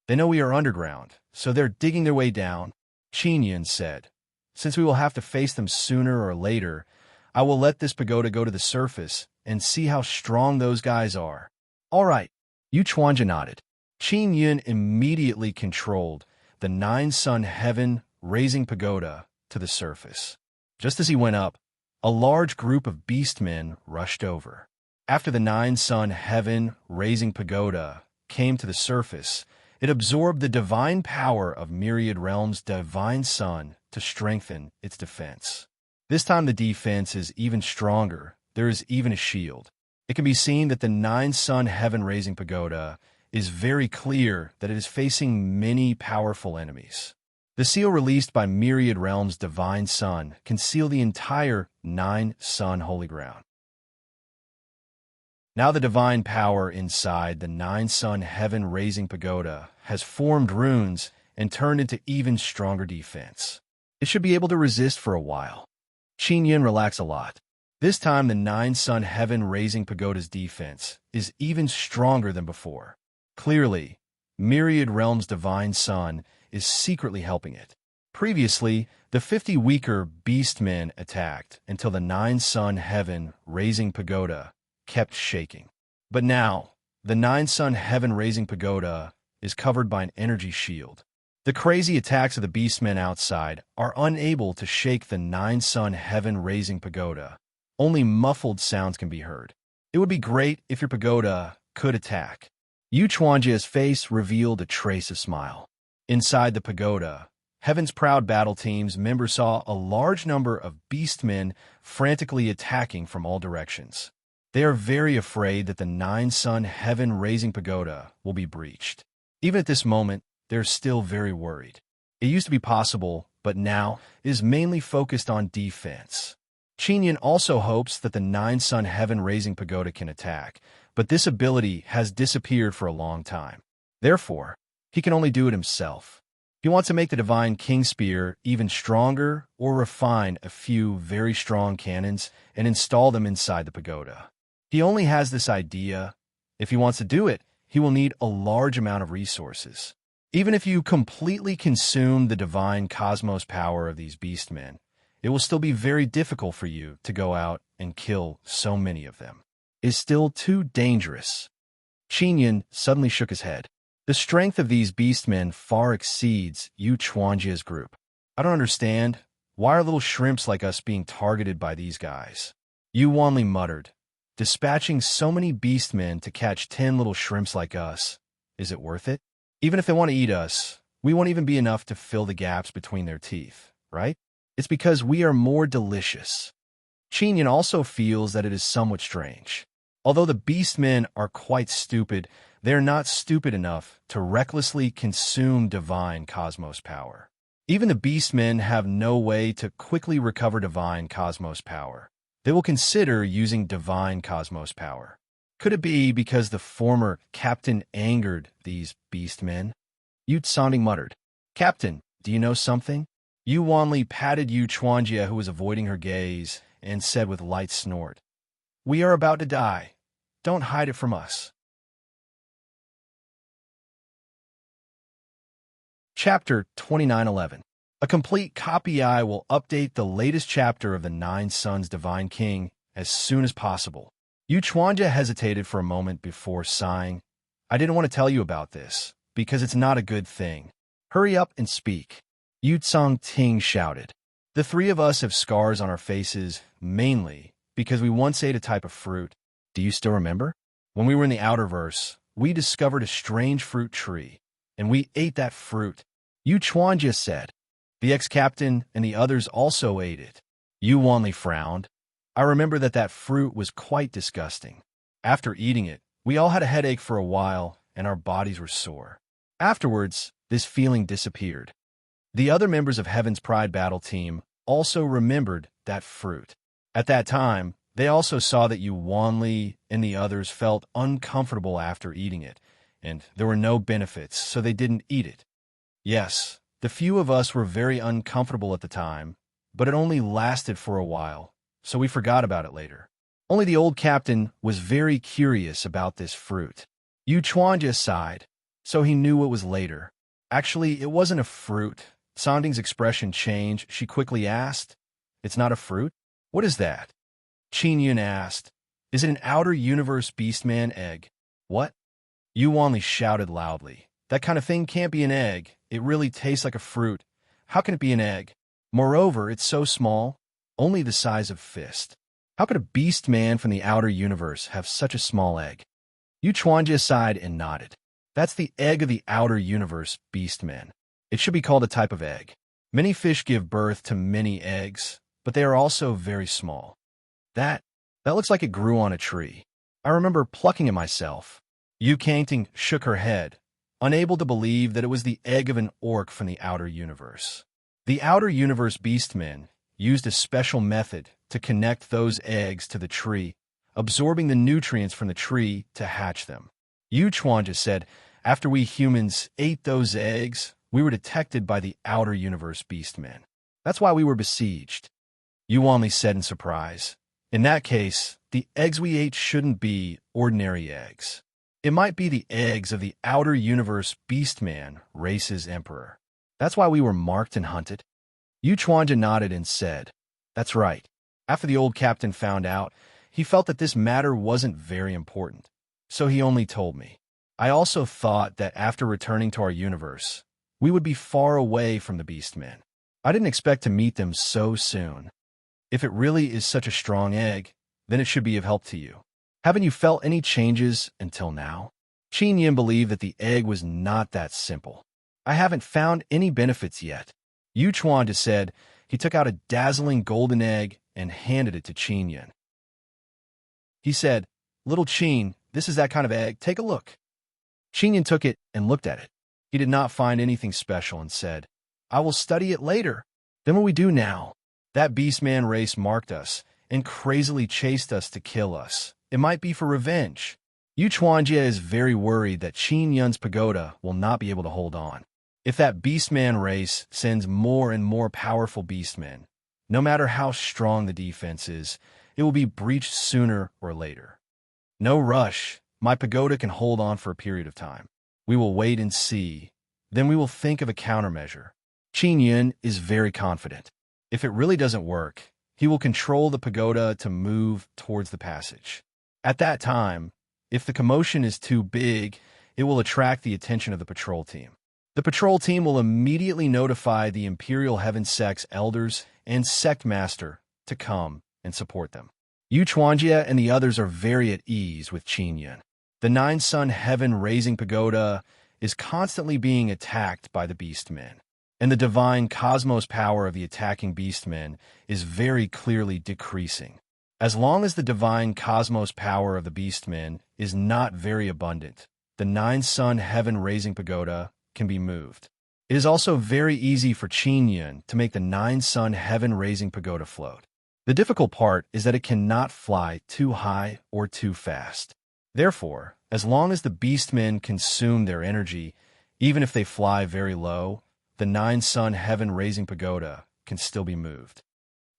Speaker 1: They know we are underground, so they're digging their way down. Qin Yun said, since we will have to face them sooner or later, I will let this pagoda go to the surface and see how strong those guys are. All right. Yu Chuanja nodded. Qin Yun immediately controlled the 9-sun heaven-raising pagoda to the surface. Just as he went up, a large group of beastmen rushed over. After the 9-sun heaven-raising pagoda came to the surface, it absorbed the divine power of Myriad Realm's divine sun to strengthen its defense. This time the defense is even stronger. There is even a shield. It can be seen that the 9-sun heaven-raising pagoda is very clear that it is facing many powerful enemies. The seal released by Myriad Realm's divine sun can seal the entire 9-sun holy ground. Now the divine power inside the 9-sun heaven-raising pagoda has formed runes and turned into even stronger defense. It should be able to resist for a while. Qin Yun relaxed a lot. This time, the nine-sun heaven-raising pagoda's defense is even stronger than before. Clearly, Myriad Realm's divine sun is secretly helping it. Previously, the 50 weaker beastmen attacked until the nine-sun heaven-raising pagoda kept shaking. But now, the nine-sun heaven-raising pagoda is covered by an energy shield. The crazy attacks of the beastmen outside are unable to shake the nine-sun heaven-raising pagoda. Only muffled sounds can be heard. It would be great if your pagoda could attack. Yu Chuanjia's face revealed a trace of smile. Inside the pagoda, Heaven's Proud Battle Team's members saw a large number of beastmen frantically attacking from all directions. They are very afraid that the nine-sun heaven-raising pagoda will be breached. Even at this moment, they're still very worried. It used to be possible, but now it is mainly focused on defense. Qinyan also hopes that the nine-sun heaven-raising pagoda can attack, but this ability has disappeared for a long time. Therefore, he can only do it himself. He wants to make the Divine King Spear even stronger or refine a few very strong cannons and install them inside the pagoda. He only has this idea. If he wants to do it, he will need a large amount of resources. Even if you completely consume the divine cosmos power of these beastmen, it will still be very difficult for you to go out and kill so many of them. It's still too dangerous. Qinyan suddenly shook his head. The strength of these beastmen far exceeds Yu Chuanjia's group. I don't understand. Why are little shrimps like us being targeted by these guys? Yu Wanli muttered. Dispatching so many beastmen to catch 10 little shrimps like us, is it worth it? Even if they want to eat us, we won't even be enough to fill the gaps between their teeth, right? It's because we are more delicious. Qinyan also feels that it is somewhat strange. Although the beastmen are quite stupid, they are not stupid enough to recklessly consume divine cosmos power. Even the beastmen have no way to quickly recover divine cosmos power. They will consider using divine cosmos power. Could it be because the former captain angered these beastmen? Yu Tsanding muttered. Captain, do you know something? Yu Wanli patted Yu Chuanjia, who was avoiding her gaze, and said with light snort, We are about to die. Don't hide it from us. Chapter 2911. A complete copy. I will update the latest chapter of the Nine Suns Divine King as soon as possible. Yu Chuanjia hesitated for a moment before sighing. I didn't want to tell you about this, because it's not a good thing. Hurry up and speak. Yu Tsangting shouted. The three of us have scars on our faces, mainly because we once ate a type of fruit. Do you still remember? When we were in the Outerverse, we discovered a strange fruit tree, and we ate that fruit. Yu Chuanjia said. The ex-captain and the others also ate it. Yu Wanli frowned. I remember that fruit was quite disgusting. After eating it, we all had a headache for a while, and our bodies were sore. Afterwards, this feeling disappeared. The other members of Heaven's Pride Battle Team also remembered that fruit. At that time, they also saw that Yu Wanli and the others felt uncomfortable after eating it, and there were no benefits, so they didn't eat it. Yes, the few of us were very uncomfortable at the time, but it only lasted for a while, so we forgot about it later. Only the old captain was very curious about this fruit. Yu Chuanjia sighed, so he knew it was later. Actually, it wasn't a fruit. Sanding's expression changed. She quickly asked, It's not a fruit? What is that? Qinyan asked, Is it an outer universe beastman egg? What? Yu Wanli shouted loudly. That kind of thing can't be an egg. It really tastes like a fruit. How can it be an egg? Moreover, it's so small, only the size of fist. How could a beast man from the outer universe have such a small egg? Yu Chuanjia sighed and nodded. That's the egg of the outer universe beast men. It should be called a type of egg. Many fish give birth to many eggs, but they are also very small. That looks like it grew on a tree. I remember plucking it myself. Yu Kangting shook her head, unable to believe that it was the egg of an orc from the outer universe. The outer universe beastmen used a special method to connect those eggs to the tree, absorbing the nutrients from the tree to hatch them. Yu Chuanjia said, after we humans ate those eggs, we were detected by the outer universe beastmen. That's why we were besieged. Yu Wanli said in surprise, In that case, the eggs we ate shouldn't be ordinary eggs. It might be the eggs of the outer universe beastman, race's emperor. That's why we were marked and hunted. Yu Chuanja nodded and said, "That's right." After the old captain found out, he felt that this matter wasn't very important, so he only told me. I also thought that after returning to our universe, we would be far away from the beastmen. I didn't expect to meet them so soon. If it really is such a strong egg, then it should be of help to you. Haven't you felt any changes until now? Qin Yin believed that the egg was not that simple. I haven't found any benefits yet. Yu Chuanja said. He took out a dazzling golden egg and handed it to Qin Yin. He said, "Little Qin, this is that kind of egg. Take a look." Qin Yin took it and looked at it. He did not find anything special and said, "I will study it later." Then what we do now? That beastman race marked us and crazily chased us to kill us. It might be for revenge. Yu Chuanjia is very worried that Qin Yun's pagoda will not be able to hold on. If that beastman race sends more and more powerful beastmen, no matter how strong the defense is, it will be breached sooner or later. No rush. My pagoda can hold on for a period of time. We will wait and see. Then we will think of a countermeasure. Qin Yun is very confident. If it really doesn't work, he will control the pagoda to move towards the passage. At that time, if the commotion is too big, it will attract the attention of the patrol team. The patrol team will immediately notify the Imperial Heaven Sect's elders and sect master to come and support them. Yu Chuanjia and the others are very at ease with Qin Yun. The Nine-Sun Heaven-raising pagoda is constantly being attacked by the beastmen, and the divine cosmos power of the attacking beastmen is very clearly decreasing. As long as the divine cosmos power of the beastmen is not very abundant, the Nine-Sun Heaven-raising pagoda can be moved. It is also very easy for Qin Yun to make the Nine-Sun Heaven-raising pagoda float. The difficult part is that it cannot fly too high or too fast. Therefore, as long as the beastmen consume their energy, even if they fly very low, the Nine-Sun Heaven-raising pagoda can still be moved.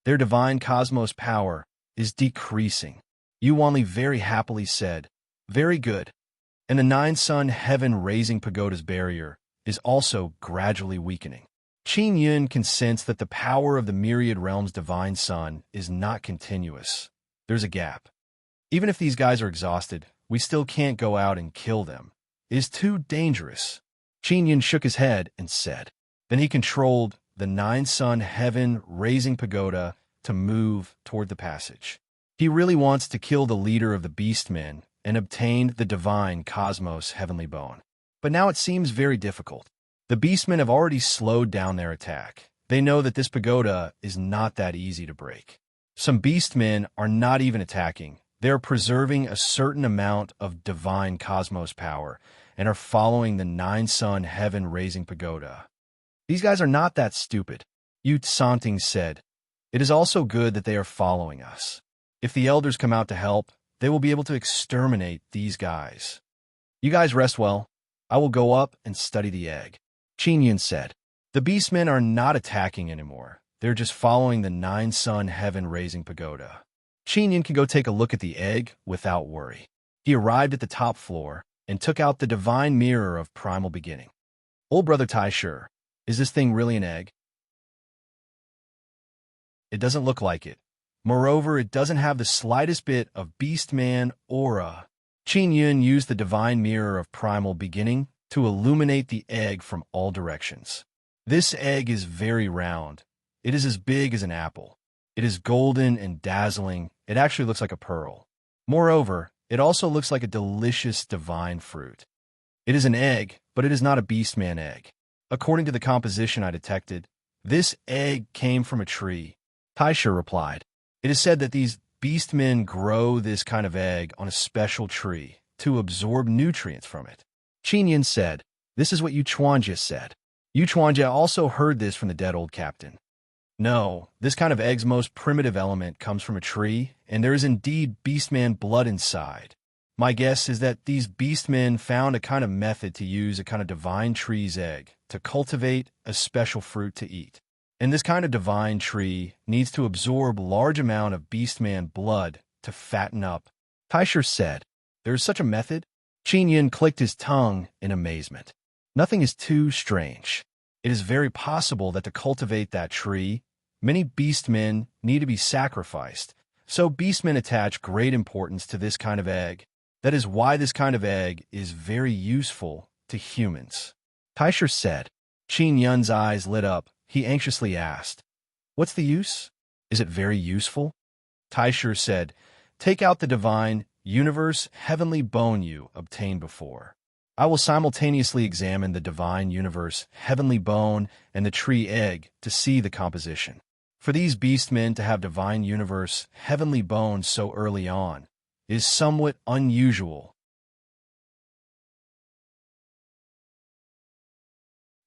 Speaker 1: Their divine cosmos power is decreasing. Yu Wanli very happily said, "Very good." And the Nine-Sun Heaven-raising pagoda's barrier is also gradually weakening. Qin Yun can sense that the power of the myriad realm's divine sun is not continuous. There's a gap. Even if these guys are exhausted, we still can't go out and kill them. It is too dangerous. Qin Yun shook his head and said. Then he controlled the Nine-Sun Heaven-raising pagoda to move toward the passage. He really wants to kill the leader of the beastmen and obtain the divine cosmos heavenly bone. But now it seems very difficult. The beastmen have already slowed down their attack. They know that this pagoda is not that easy to break. Some beastmen are not even attacking. They are preserving a certain amount of divine cosmos power and are following the Nine-Sun Heaven-raising pagoda. These guys are not that stupid. Yu Tsanting said. It is also good that they are following us. If the elders come out to help, they will be able to exterminate these guys. You guys rest well. I will go up and study the egg. Qin Yun said. The beastmen are not attacking anymore. They're just following the Nine-Sun Heaven-raising pagoda. Qin Yun can go take a look at the egg without worry. He arrived at the top floor and took out the divine mirror of primal beginning. Old brother Tai Shi, is this thing really an egg? It doesn't look like it. Moreover, it doesn't have the slightest bit of beastman aura. Qin Yun used the divine mirror of primal beginning to illuminate the egg from all directions. This egg is very round. It is as big as an apple. It is golden and dazzling. It actually looks like a pearl. Moreover, it also looks like a delicious divine fruit. It is an egg, but it is not a beastman egg. According to the composition I detected, this egg came from a tree. Tai Shi replied. It is said that these beastmen grow this kind of egg on a special tree to absorb nutrients from it. Qin Yun said, this is what Yu Chuanjia said. Yu Chuanjia also heard this from the dead old captain. No, this kind of egg's most primitive element comes from a tree, and there is indeed beastman blood inside. My guess is that these beastmen found a kind of method to use a kind of divine tree's egg to cultivate a special fruit to eat. And this kind of divine tree needs to absorb large amount of beastman blood to fatten up. Taisher said, "There's such a method?" Qin Yin clicked his tongue in amazement. Nothing is too strange. It is very possible that to cultivate that tree, many beastmen need to be sacrificed. So beastmen attach great importance to this kind of egg. That is why this kind of egg is very useful to humans. Taisher said. Qin Yun's eyes lit up. He anxiously asked, "What's the use? Is it very useful?" Taisher said, "Take out the divine, universe, heavenly bone you obtained before. I will simultaneously examine the divine universe, heavenly bone, and the tree egg to see the composition. For these beastmen to have divine universe, heavenly bone so early on is somewhat unusual."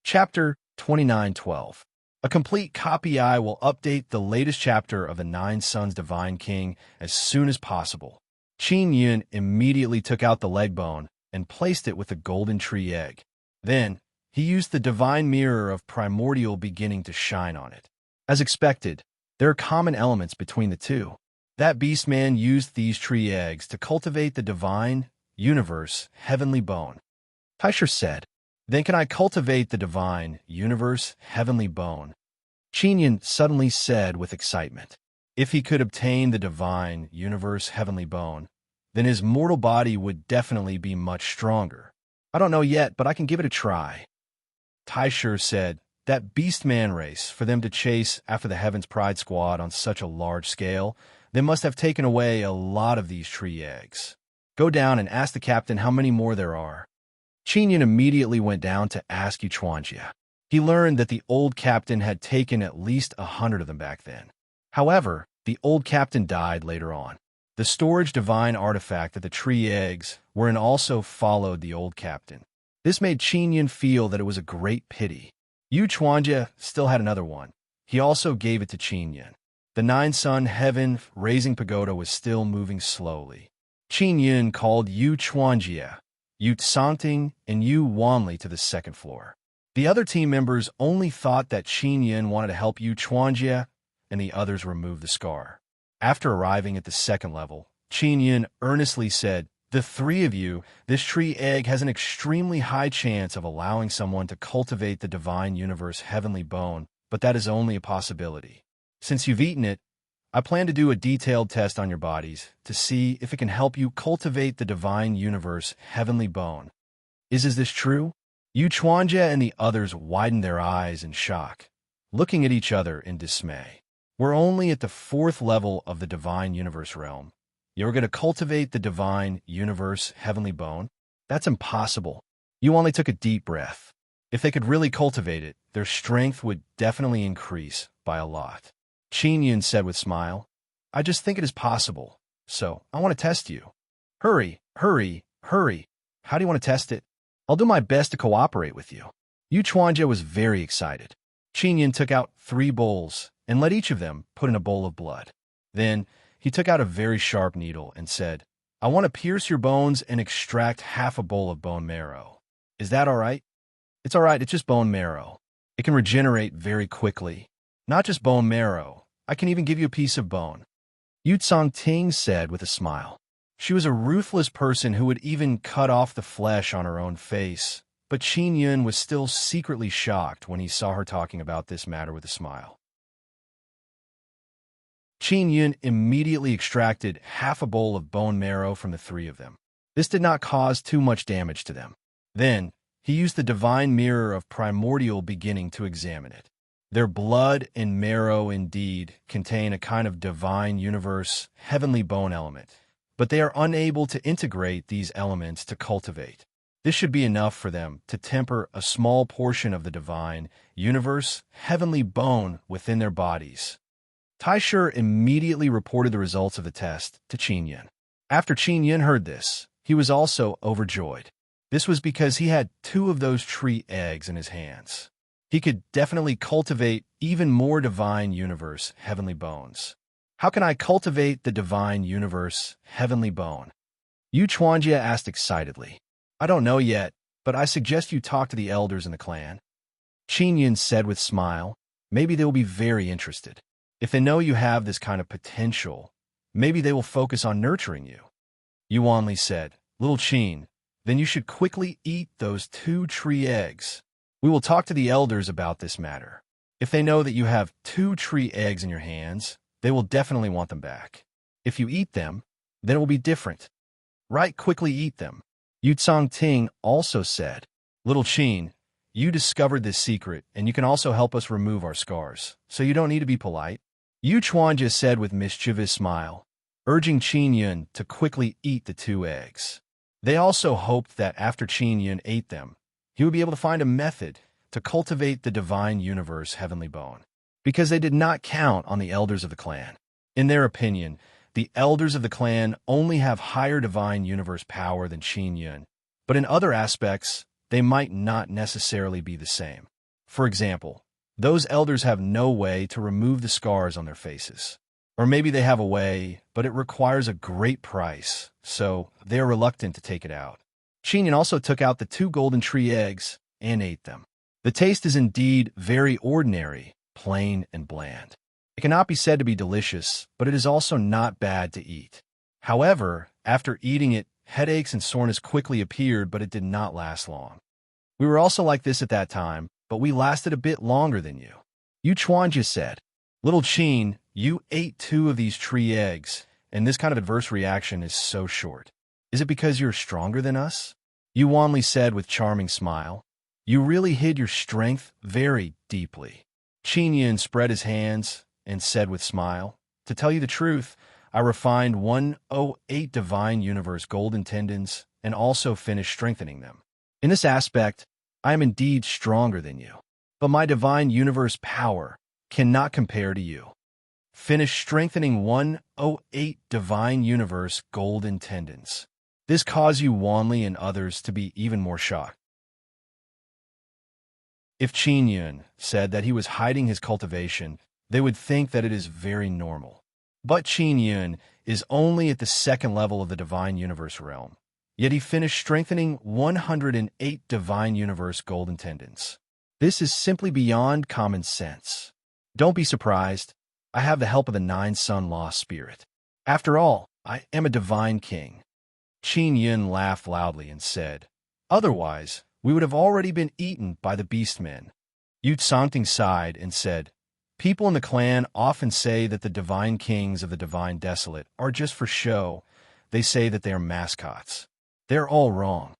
Speaker 1: Chapter 29:12. A complete copy. I will update the latest chapter of the Nine Sons Divine King as soon as possible. Qin Yun immediately took out the leg bone and placed it with the golden tree egg. Then, he used the divine mirror of primordial beginning to shine on it. As expected, there are common elements between the two. That beastman used these tree eggs to cultivate the divine, universe, heavenly bone. Taisher said, "Then can I cultivate the divine, universe, heavenly bone?" Qin Yin suddenly said with excitement, if he could obtain the divine, universe, heavenly bone, then his mortal body would definitely be much stronger. "I don't know yet, but I can give it a try." Taisher said, "That beastman race, for them to chase after the Heaven's Pride squad on such a large scale, they must have taken away a lot of these tree eggs. Go down and ask the captain how many more there are." Qin Yin immediately went down to ask Yuchuanjia. He learned that the old captain had taken at least 100 of them back then. However, the old captain died later on. The storage divine artifact that the tree eggs were in also followed the old captain. This made Qin Yin feel that it was a great pity. Yuchuanjia still had another one. He also gave it to Qin Yin. The nine-sun heaven-raising pagoda was still moving slowly. Qin Yin called Yuchuanjia, Yu Tsanting, and Yu Wanli to the second floor. The other team members only thought that Qin Yin wanted to help Yu Chuanjia, and the others remove the scar. After arriving at the second level, Qin Yin earnestly said, "The three of you, this tree egg has an extremely high chance of allowing someone to cultivate the divine universe heavenly bone, but that is only a possibility. Since you've eaten it, I plan to do a detailed test on your bodies to see if it can help you cultivate the divine universe heavenly bone. Is this true?" Yu Chuanjia and the others widened their eyes in shock, looking at each other in dismay. "We're only at the fourth level of the divine universe realm. You're going to cultivate the divine universe heavenly bone? That's impossible." You only took a deep breath. If they could really cultivate it, their strength would definitely increase by a lot. Qin Yin said with a smile, "I just think it is possible, so I want to test you." Hurry, hurry, hurry. How do you want to test it?" "I'll do my best to cooperate with you." Yu Chuanjia was very excited. Qin Yin took out 3 bowls and let each of them put in a bowl of blood. Then he took out a very sharp needle and said, "I want to pierce your bones and extract half a bowl of bone marrow. Is that all right?" "It's all right, it's just bone marrow. It can regenerate very quickly. Not just bone marrow, I can even give you a piece of bone." Yu Ting said with a smile. She was a ruthless person who would even cut off the flesh on her own face, but Qin Yin was still secretly shocked when he saw her talking about this matter with a smile. Qin Yin immediately extracted half a bowl of bone marrow from the 3 of them. This did not cause too much damage to them. Then, he used the divine mirror of primordial beginning to examine it. Their blood and marrow indeed contain a kind of divine universe, heavenly bone element, but they are unable to integrate these elements to cultivate. This should be enough for them to temper a small portion of the divine universe, heavenly bone within their bodies. Taisher immediately reported the results of the test to Qin Yin. After Qin Yin heard this, he was also overjoyed. This was because he had 2 of those tree eggs in his hands. He could definitely cultivate even more divine universe, heavenly bones. "How can I cultivate the divine universe, heavenly bone?" Yu Chuanjia asked excitedly. "I don't know yet, but I suggest you talk to the elders in the clan." Qin Yin said with a smile. maybe they will be very interested. If they know you have this kind of potential, maybe they will focus on nurturing you. Yuanli said, Little Qin, then you should quickly eat those 2 tree eggs. We will talk to the elders about this matter. If they know that you have 2 tree eggs in your hands, they will definitely want them back. If you eat them, then it will be different. Right, quickly eat them. Yu Ting also said, Little Qin, you discovered this secret, and you can also help us remove our scars, so you don't need to be polite. Yu Chuanjia said with mischievous smile, urging Qin Yun to quickly eat the 2 eggs. They also hoped that after Qin Yun ate them, he would be able to find a method to cultivate the divine universe heavenly bone, because they did not count on the elders of the clan. In their opinion, the elders of the clan only have higher divine universe power than Qin Yun, but in other aspects, they might not necessarily be the same. For example, those elders have no way to remove the scars on their faces. Or maybe they have a way, but it requires a great price, so they are reluctant to take it out. Qin Yun also took out the 2 golden tree eggs and ate them. The taste is indeed very ordinary, plain and bland. It cannot be said to be delicious, but it is also not bad to eat. However, after eating it, headaches and soreness quickly appeared, but it did not last long. We were also like this at that time, but we lasted a bit longer than you. Yu Chuanjia said, Little Qin, you ate 2 of these tree eggs, and this kind of adverse reaction is so short. Is it because you're stronger than us? Yu Wanli said with charming smile. You really hid your strength very deeply. Qin Yun spread his hands and said with smile, To tell you the truth, I refined 108 divine universe golden tendons and also finished strengthening them. In this aspect, I am indeed stronger than you, but my divine universe power cannot compare to you. Finish strengthening 108 divine universe golden tendons. This caused you Wanli and others to be even more shocked. If Qin Yun said that he was hiding his cultivation, they would think that it is very normal. But Qin Yun is only at the 2nd level of the divine universe realm, yet he finished strengthening 108 divine universe golden tendons. This is simply beyond common sense. Don't be surprised. I have the help of the 9 Sun Lost Spirit. After all, I am a divine king. Qin Yun laughed loudly and said, Otherwise, we would have already been eaten by the beastmen. Yu Tsangting sighed and said, People in the clan often say that the divine kings of the divine desolate are just for show. They say that they are mascots. They're all wrong.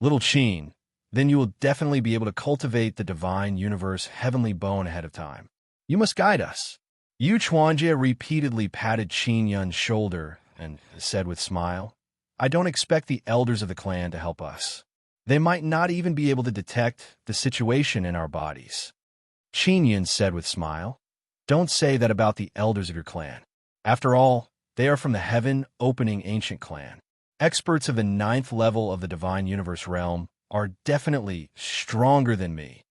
Speaker 1: Little Qin, then you will definitely be able to cultivate the divine universe heavenly bone ahead of time. You must guide us. Yu Chuanjia repeatedly patted Qin Yun's shoulder and said with smile, I don't expect the elders of the clan to help us. They might not even be able to detect the situation in our bodies. Qin Yun said with smile, Don't say that about the elders of your clan. After all, they are from the heaven-opening ancient clan. Experts of the 9th level of the divine universe realm are definitely stronger than me.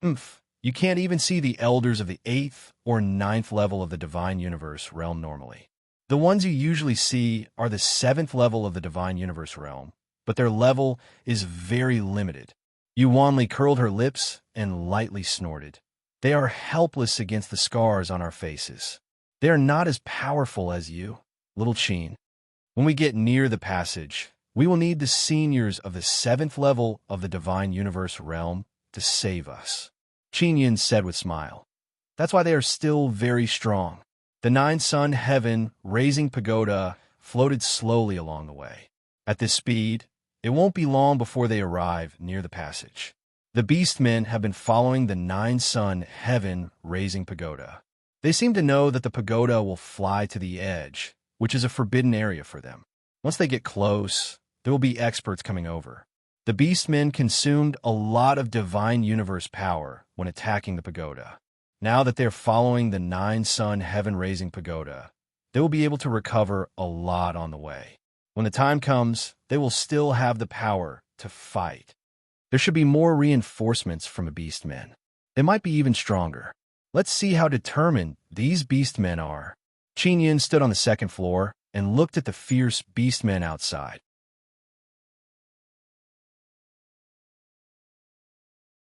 Speaker 1: You can't even see the elders of the 8th or 9th level of the divine universe realm normally. The ones you usually see are the 7th level of the divine universe realm, but their level is very limited. Yu Wanli curled her lips and lightly snorted. They are helpless against the scars on our faces. They are not as powerful as you, Little Qin. When we get near the passage, we will need the seniors of the 7th level of the divine universe realm to save us. Qin Yun said with smile. That's why they are still very strong. The 9 Sun Heaven Raising Pagoda floated slowly along the way. At this speed, it won't be long before they arrive near the passage. The beastmen have been following the 9 Sun Heaven Raising Pagoda. They seem to know that the pagoda will fly to the edge, which is a forbidden area for them. Once they get close, there will be experts coming over. The beastmen consumed a lot of divine universe power when attacking the pagoda. Now that they're following the 9 Sun Heaven Raising Pagoda, they will be able to recover a lot on the way. When the time comes, they will still have the power to fight. There should be more reinforcements from the beastmen. They might be even stronger. Let's see how determined these beastmen are. Qin Yun stood on the 2nd floor and looked at the fierce beastmen outside.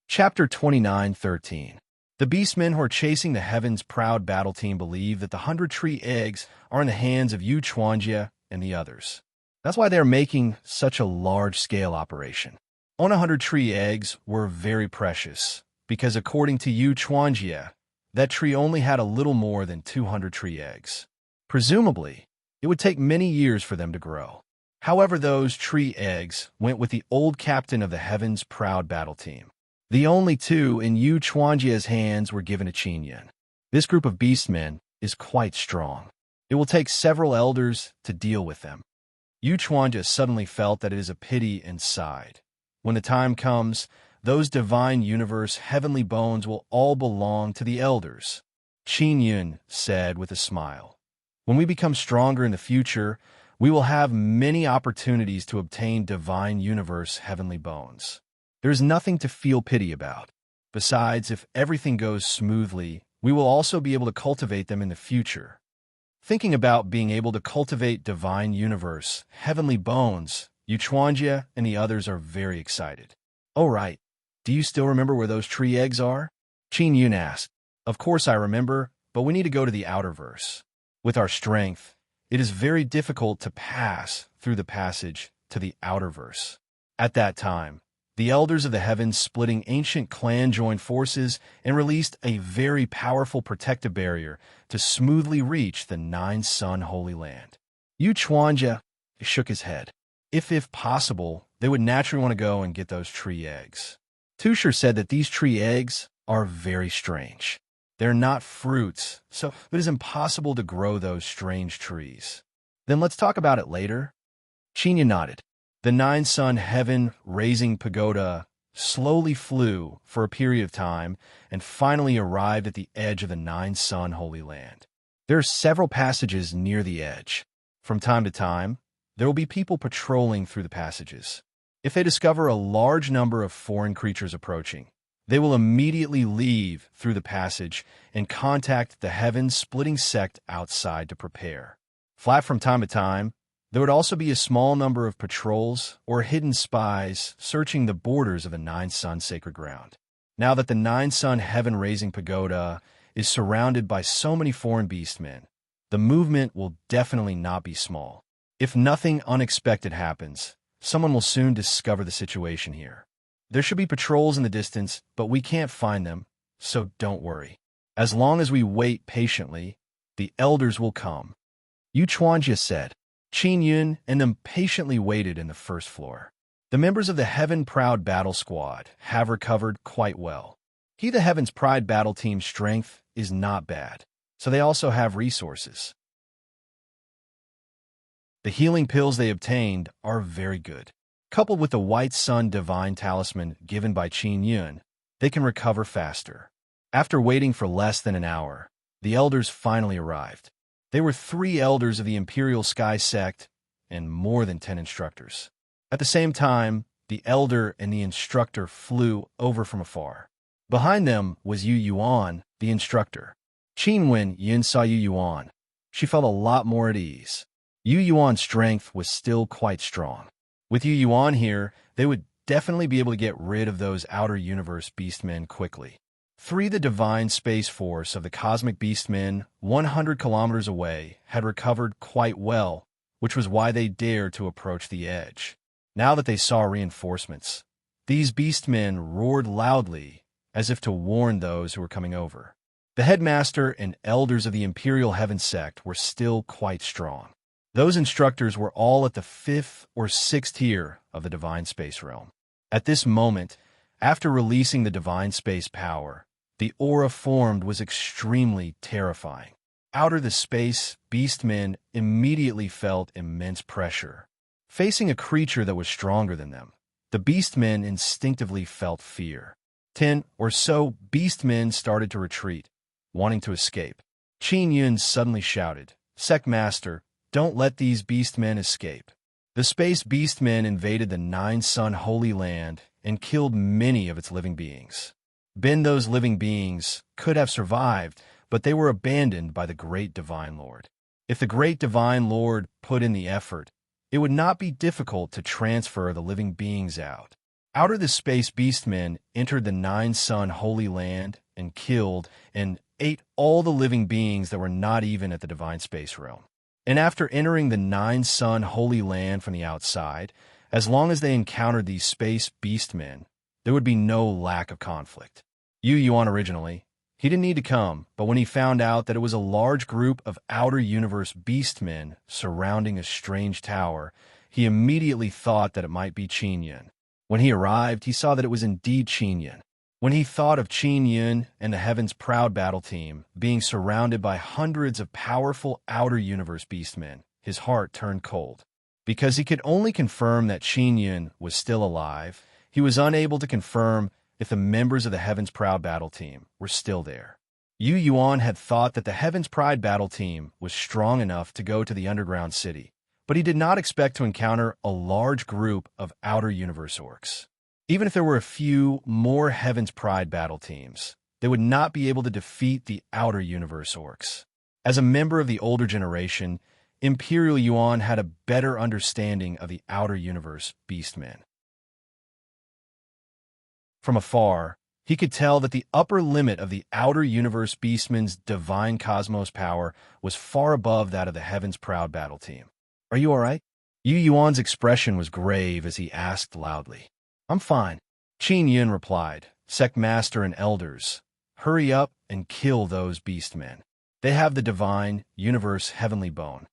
Speaker 1: Chapter 29:13. The beastmen who are chasing the heaven's proud battle team believe that the 100 tree eggs are in the hands of Yu Chuanjia and the others. That's why they are making such a large-scale operation. 100 tree eggs were very precious, because according to Yu Chuanjia, that tree only had a little more than 200 tree eggs. Presumably, it would take many years for them to grow. However, those tree eggs went with the old captain of the heaven's proud battle team. The only two in Yu Chuanjia's hands were given to Qin Yun. This group of beastmen is quite strong. It will take several elders to deal with them. Yu Chuanjia suddenly felt that it is a pity and sighed. When the time comes, those divine universe heavenly bones will all belong to the elders. Qin Yun said with a smile. When we become stronger in the future, we will have many opportunities to obtain divine universe heavenly bones. There is nothing to feel pity about. Besides, if everything goes smoothly, we will also be able to cultivate them in the future. Thinking about being able to cultivate divine universe heavenly bones, Yu Chuanjia and the others are very excited. Oh right, do you still remember where those tree eggs are? Qin Yun asked. Of course I remember, but we need to go to the outer verse. With our strength, it is very difficult to pass through the passage to the outer verse. At that time, the elders of the heavens splitting ancient clan joined forces and released a very powerful protective barrier to smoothly reach the nine-sun holy land. Yu Chuanjia shook his head. If possible, they would naturally want to go and get those tree eggs. Tusher said that these tree eggs are very strange. They're not fruits, so it is impossible to grow those strange trees. Then let's talk about it later. Qin Yun nodded. The nine-sun heaven-raising pagoda slowly flew for a period of time and finally arrived at the edge of the nine-sun holy land. There are several passages near the edge. From time to time, there will be people patrolling through the passages. If they discover a large number of foreign creatures approaching, they will immediately leave through the passage and contact the heaven-splitting sect outside to prepare. Flat from time to time, there would also be a small number of patrols or hidden spies searching the borders of the nine-sun sacred ground. Now that the nine-sun heaven-raising pagoda is surrounded by so many foreign beastmen, the movement will definitely not be small. If nothing unexpected happens, someone will soon discover the situation here. There should be patrols in the distance, but we can't find them, so don't worry. As long as we wait patiently, the elders will come. Yu Chuanjia said. Qin Yun and them patiently waited in the first floor. The members of the Heaven-Proud Battle Squad have recovered quite well. The Heaven's Pride battle team's strength is not bad, so they also have resources. The healing pills they obtained are very good. Coupled with the White Sun Divine Talisman given by Qin Yun, they can recover faster. After waiting for less than an hour, the elders finally arrived. They were 3 elders of the Imperial Sky Sect and more than 10 instructors. At the same time, the elder and the instructor flew over from afar. Behind them was Yu Yuan, the instructor. Qin Yun saw Yu Yuan. She felt a lot more at ease. Yu Yuan's strength was still quite strong. With Yu Yuan here, they would definitely be able to get rid of those outer universe beastmen quickly. 3 the Divine Space Force of the Cosmic Beastmen 100 kilometers away had recovered quite well, which was why they dared to approach the edge. Now that they saw reinforcements, these beastmen roared loudly as if to warn those who were coming over. The headmaster and elders of the Imperial Heaven Sect were still quite strong. Those instructors were all at the 5th or 6th tier of the Divine Space Realm. At this moment, after releasing the Divine Space Power, the aura formed was extremely terrifying. Outer the space, beastmen immediately felt immense pressure. Facing a creature that was stronger than them, the beastmen instinctively felt fear. 10 or so beastmen started to retreat, wanting to escape. Qin Yun suddenly shouted, "Sect Master, don't let these beastmen escape." The space beastmen invaded the Nine-Sun Holy Land and killed many of its living beings. Those living beings could have survived, but they were abandoned by the Great Divine Lord. If the Great Divine Lord put in the effort, it would not be difficult to transfer the living beings out. Out of the space beastmen entered the nine-sun holy land and killed and ate all the living beings that were not even at the divine space realm. And after entering the nine-sun holy land from the outside, as long as they encountered these space beastmen, there would be no lack of conflict. Yu Yuan originally, he didn't need to come, but when he found out that it was a large group of outer universe beastmen surrounding a strange tower, he immediately thought that it might be Qin Yun. When he arrived, he saw that it was indeed Qin Yun. When he thought of Qin Yun and the Heaven's Proud battle team being surrounded by hundreds of powerful outer universe beastmen, his heart turned cold. Because he could only confirm that Qin Yun was still alive, he was unable to confirm if the members of the Heaven's Proud battle team were still there. Yu Yuan had thought that the Heaven's Pride battle team was strong enough to go to the underground city, but he did not expect to encounter a large group of outer universe orcs. Even if there were a few more Heaven's Pride battle teams, they would not be able to defeat the outer universe orcs. As a member of the older generation, Imperial Yuan had a better understanding of the outer universe beastmen. From afar, he could tell that the upper limit of the outer universe beastmen's divine cosmos power was far above that of the Heaven's Proud battle team. "Are you all right?" Yu Yuan's expression was grave as he asked loudly. "I'm fine." Qin Yun replied, "Sect Master and Elders, hurry up and kill those beastmen. They have the divine, universe heavenly bone."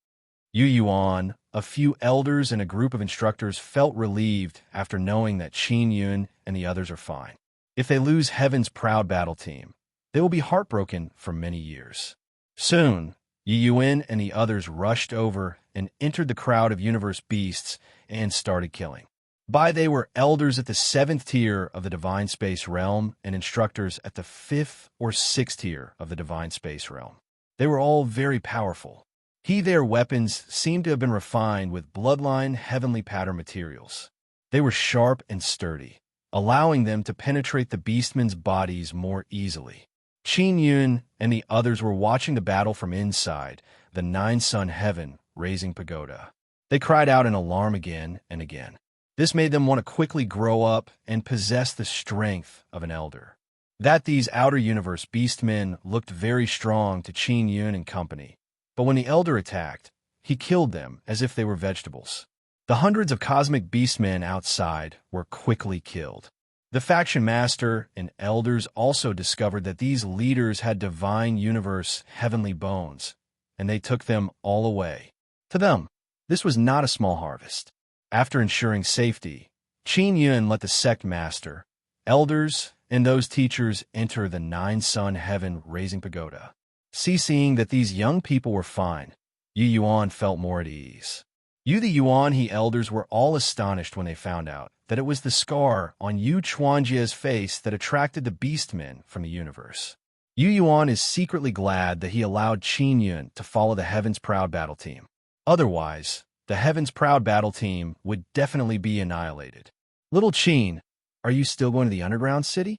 Speaker 1: Yu Yuan, a few elders, and a group of instructors felt relieved after knowing that Qin Yun and the others are fine. If they lose Heaven's Proud battle team, they will be heartbroken for many years. Soon, Yu Yuan and the others rushed over and entered the crowd of universe beasts and started killing. They were elders at the 7th tier of the divine space realm and instructors at the 5th or 6th tier of the divine space realm. They were all very powerful. Their weapons seemed to have been refined with bloodline heavenly pattern materials. They were sharp and sturdy, allowing them to penetrate the beastmen's bodies more easily. Qin Yun and the others were watching the battle from inside the nine-sun heaven raising pagoda. They cried out in alarm again and again. This made them want to quickly grow up and possess the strength of an elder. That these outer universe beastmen looked very strong to Qin Yun and company, but when the elder attacked, he killed them as if they were vegetables. The hundreds of cosmic beastmen outside were quickly killed. The faction master and elders also discovered that these leaders had divine universe heavenly bones, and they took them all away. To them, this was not a small harvest. After ensuring safety, Qin Yun let the sect master, elders, and those teachers enter the nine-sun heaven raising pagoda. Seeing that these young people were fine, Yu Yuan felt more at ease. Yu the Yuan he elders were all astonished when they found out that it was the scar on Yu Chuanjie's face that attracted the beastmen from the universe. Yu Yuan is secretly glad that he allowed Qin Yun to follow the Heaven's Proud battle team. Otherwise, the Heaven's Proud battle team would definitely be annihilated. "Little Qin, are you still going to the underground city?"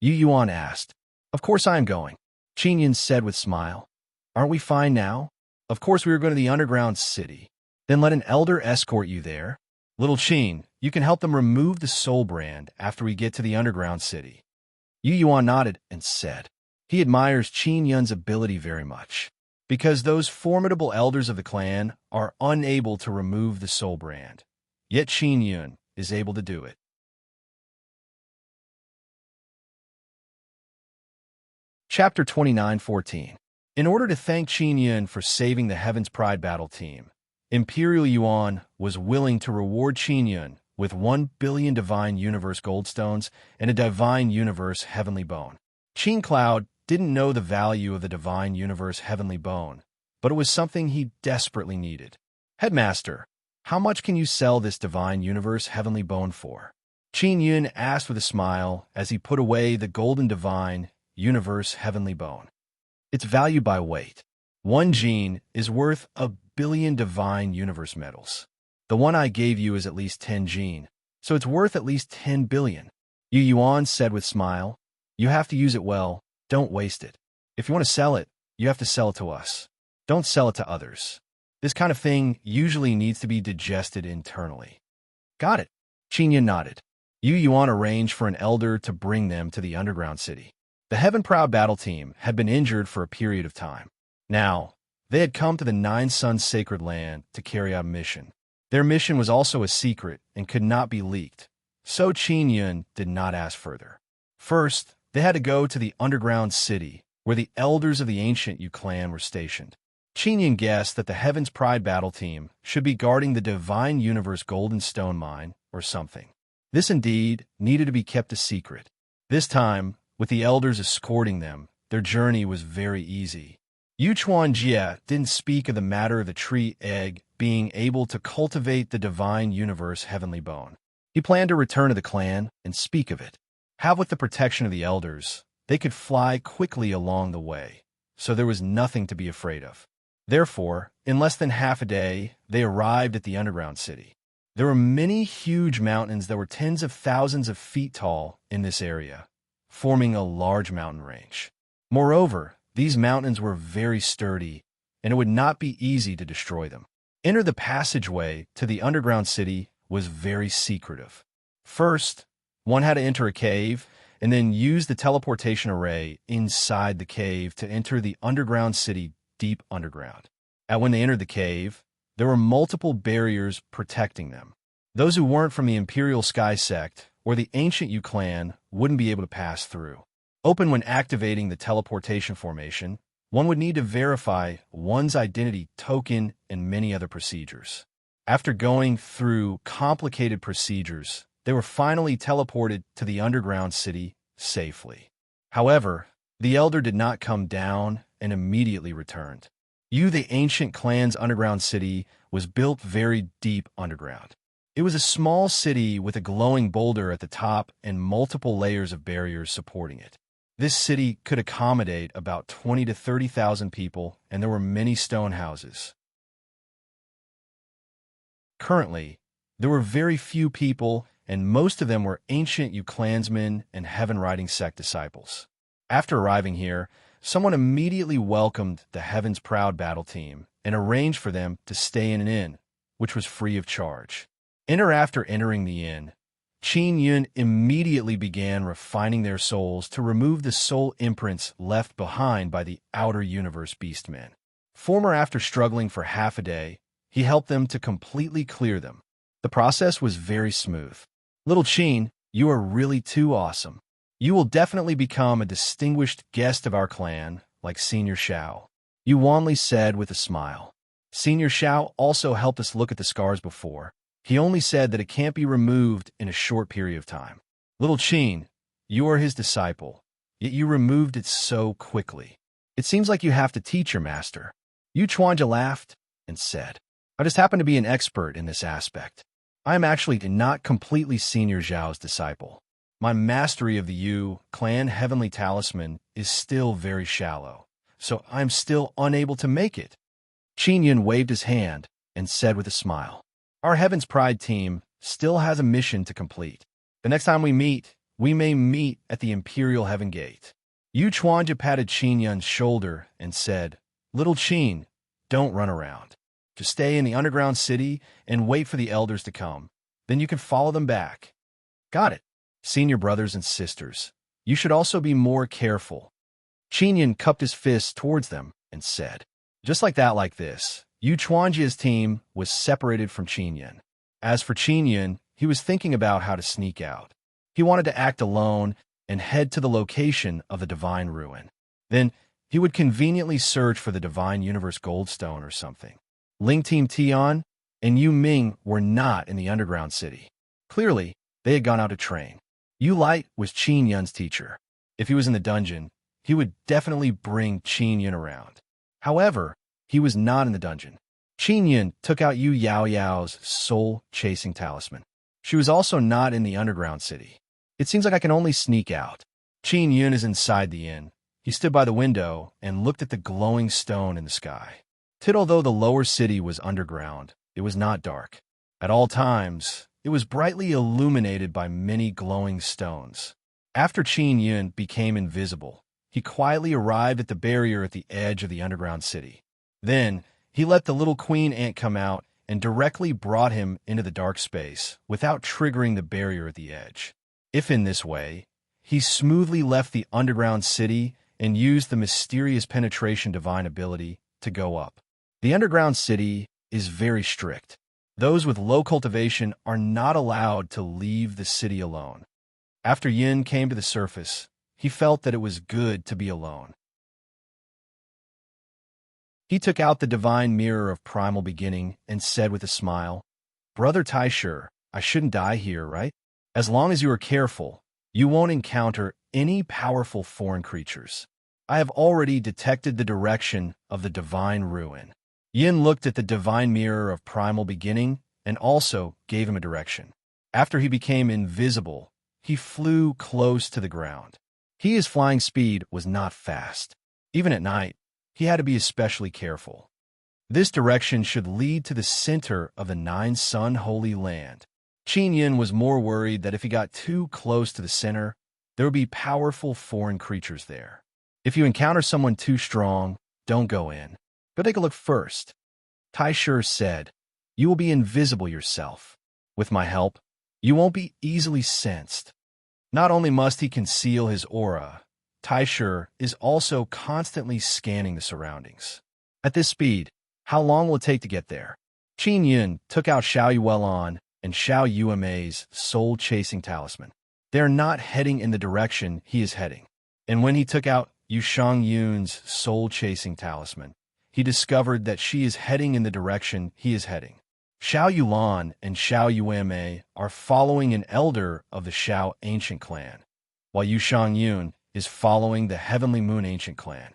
Speaker 1: Yu Yuan asked. "Of course I am going," Qin Yun said with a smile. "Aren't we fine now?" "Of course we are going to the underground city." "Then let an elder escort you there." "Little Qin, you can help them remove the soul brand after we get to the underground city." Yu Yuan nodded and said he admires Qin Yun's ability very much, because those formidable elders of the clan are unable to remove the soul brand. Yet Qin Yun is able to do it. Chapter 29:14. In order to thank Qin Yun for saving the Heaven's Pride battle team, Imperial Yuan was willing to reward Qin Yun with 1 billion Divine Universe Goldstones and a Divine Universe Heavenly Bone. Qin Cloud didn't know the value of the Divine Universe Heavenly Bone, but it was something he desperately needed. "Headmaster, how much can you sell this Divine Universe Heavenly Bone for?" Qin Yun asked with a smile as he put away the golden Divine Universe Heavenly Bone. "It's valued by weight. 1 gene is worth 1 billion Divine Universe medals. The one I gave you is at least 10 gene, so it's worth at least 10 billion. Yu Yuan said with a smile. "You have to use it well. Don't waste it. If you want to sell it, you have to sell it to us. Don't sell it to others. This kind of thing usually needs to be digested internally." "Got it." Qin Yun nodded. Yu Yuan arranged for an elder to bring them to the underground city. The Heaven-Proud battle team had been injured for a period of time. Now, they had come to the Nine Suns Sacred Land to carry out a mission. Their mission was also a secret and could not be leaked, so Qin Yun did not ask further. First, they had to go to the underground city, where the elders of the ancient Yu clan were stationed. Qin Yun guessed that the Heaven's Pride battle team should be guarding the Divine Universe Golden Stone Mine or something. This indeed needed to be kept a secret. This time, with the elders escorting them, their journey was very easy. Yu Chuanjie didn't speak of the matter of the tree egg being able to cultivate the Divine Universe Heavenly Bone. He planned to return to the clan and speak of it. Have with the protection of the elders, they could fly quickly along the way, so there was nothing to be afraid of. Therefore, in less than half a day, they arrived at the underground city. There were many huge mountains that were tens of thousands of feet tall in this area, forming a large mountain range. Moreover, these mountains were very sturdy, and it would not be easy to destroy them. Enter the passageway to the underground city was very secretive. First, one had to enter a cave and then use the teleportation array inside the cave to enter the underground city deep underground. And when they entered the cave, there were multiple barriers protecting them. Those who weren't from the Imperial Sky Sect or the ancient Yu clan wouldn't be able to pass through. Open when activating the teleportation formation, one would need to verify one's identity token and many other procedures. After going through complicated procedures, they were finally teleported to the underground city safely. However, the elder did not come down and immediately returned. Yu, the ancient clan's underground city, was built very deep underground. It was a small city with a glowing boulder at the top and multiple layers of barriers supporting it. This city could accommodate about 20 to 30,000 people, and there were many stone houses. Currently, there were very few people, and most of them were ancient Yu clansmen and Heaven Riding Sect disciples. After arriving here, someone immediately welcomed the Heaven's Proud battle team and arranged for them to stay in an inn, which was free of charge. After entering the inn, Qin Yun immediately began refining their souls to remove the soul imprints left behind by the outer universe beastmen. After struggling for half a day, he helped them to completely clear them. The process was very smooth. Little Qin, you are really too awesome. You will definitely become a distinguished guest of our clan, like Senior Shao, Yu Wanli said with a smile. Senior Shao also helped us look at the scars before. He only said that it can't be removed in a short period of time. Little Qin, you are his disciple, yet you removed it so quickly. It seems like you have to teach your master. Yu Chuanja laughed and said, I just happen to be an expert in this aspect. I am actually not completely Senior Zhao's disciple. My mastery of the Yu clan heavenly talisman is still very shallow, so I'm still unable to make it. Qin Yun waved his hand and said with a smile, Our Heaven's Pride team still has a mission to complete. The next time we may meet at the Imperial Heaven Gate. Yu Chuanja patted Qin Yun's shoulder and said, Little Qin, don't run around. Just stay in the underground city and wait for the elders to come. Then you can follow them back. Got it. Senior brothers and sisters, you should also be more careful. Qin Yun cupped his fist towards them and said, Just like that, like this. Yu Chuanjia's team was separated from Qin Yun. As for Qin Yun, he was thinking about how to sneak out. He wanted to act alone and head to the location of the Divine Ruin. Then he would conveniently search for the Divine Universe Goldstone or something. Ling Team Tian and Yu Ming were not in the underground city. Clearly, they had gone out to train. Yu Light was Qin Yun's teacher. If he was in the dungeon, he would definitely bring Qin Yun around. However, he was not in the dungeon. Qin Yun took out Yu Yao Yao's soul-chasing talisman. She was also not in the underground city. It seems like I can only sneak out. Qin Yun is inside the inn. He stood by the window and looked at the glowing stone in the sky. Although the lower city was underground, it was not dark. At all times, it was brightly illuminated by many glowing stones. After Qin Yun became invisible, he quietly arrived at the barrier at the edge of the underground city. Then, he let the little queen ant come out and directly brought him into the dark space without triggering the barrier at the edge. If in this way, he smoothly left the underground city and used the mysterious penetration divine ability to go up. The underground city is very strict. Those with low cultivation are not allowed to leave the city alone. After Yin came to the surface, he felt that it was good to be alone. He took out the divine mirror of primal beginning and said with a smile, "Brother Taisher, I shouldn't die here, right? As long as you are careful, you won't encounter any powerful foreign creatures. I have already detected the direction of the divine ruin." Yin looked at the divine mirror of primal beginning and also gave him a direction. After he became invisible, he flew close to the ground. His flying speed was not fast. Even at night, he had to be especially careful. This direction should lead to the center of the nine-sun holy land. Qin Yin was more worried that if he got too close to the center, there would be powerful foreign creatures there. If you encounter someone too strong, don't go in. Go take a look first. Taisher said, "You will be invisible yourself. With my help, you won't be easily sensed." Not only must he conceal his aura, Taisher is also constantly scanning the surroundings. At this speed, how long will it take to get there? Qin Yin took out Xiao Yuelon and Xiao Yuemei's soul-chasing talisman. They are not heading in the direction he is heading. And when he took out Yu Yun's soul-chasing talisman, he discovered that she is heading in the direction he is heading. Xiao Yulan and Xiao Yuemei are following an elder of the Xiao ancient clan, while Yu Yun is following the Heavenly Moon ancient clan.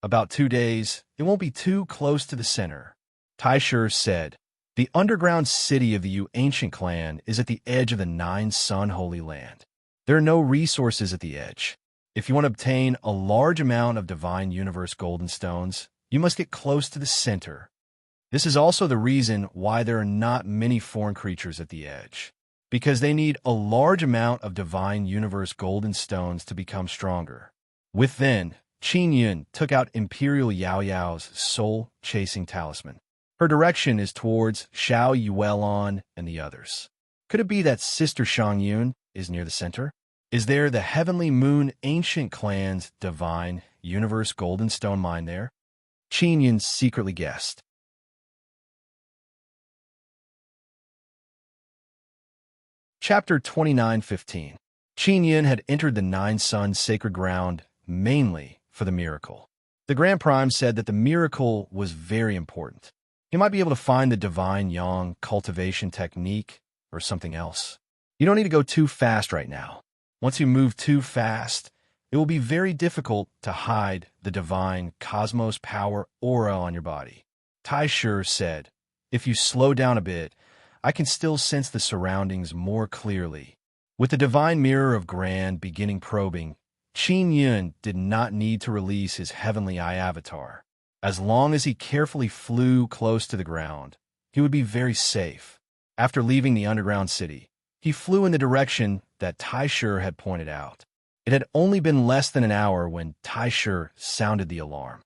Speaker 1: About 2 days, it won't be too close to the center. Taisher said, "The underground city of the Yu ancient clan is at the edge of the nine-sun holy land. There are no resources at the edge. If you want to obtain a large amount of divine universe golden stones, you must get close to the center. This is also the reason why there are not many foreign creatures at the edge, because they need a large amount of divine universe golden stones to become stronger." Within, Qin Yin took out Imperial Yao Yao's soul-chasing talisman. Her direction is towards Xiao Yuelon and the others. Could it be that Sister Shang Yun is near the center? Is there the Heavenly Moon ancient clan's divine universe golden stone mine there? Qin Yin secretly guessed. Chapter 29:15. Qin Yin had entered the nine-sun sacred ground mainly for the miracle. The Grand Prime said that the miracle was very important. He might be able to find the divine yang cultivation technique or something else. You don't need to go too fast right now. Once you move too fast, it will be very difficult to hide the divine cosmos power aura on your body. Taisher said, "If you slow down a bit, I can still sense the surroundings more clearly." With the divine mirror of grand beginning probing, Qin Yin did not need to release his heavenly eye avatar. As long as he carefully flew close to the ground, he would be very safe. After leaving the underground city, he flew in the direction that Taisher had pointed out. It had only been less than an hour when Taisher sounded the alarm.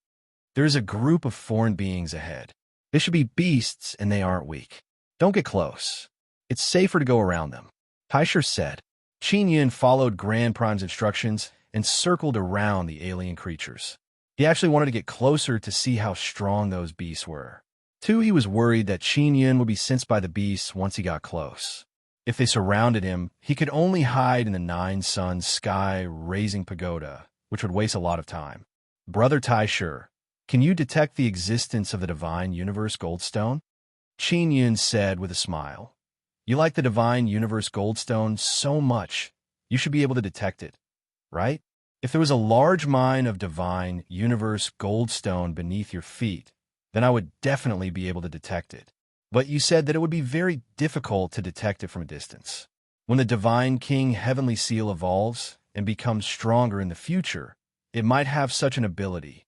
Speaker 1: There is a group of foreign beings ahead. They should be beasts and they aren't weak. Don't get close. It's safer to go around them, Taisher said. Qin Yin followed Grand Prime's instructions and circled around the alien creatures. He actually wanted to get closer to see how strong those beasts were. Too, he was worried that Qin Yin would be sensed by the beasts once he got close. If they surrounded him, he could only hide in the nine-sun sky-raising pagoda, which would waste a lot of time. "Brother Taisher, can you detect the existence of the divine universe goldstone?" Qin Yin said with a smile. "You like the divine universe goldstone so much, you should be able to detect it, right? If there was a large mine of divine universe goldstone beneath your feet, then I would definitely be able to detect it. But you said that it would be very difficult to detect it from a distance. When the divine king heavenly seal evolves and becomes stronger in the future, it might have such an ability."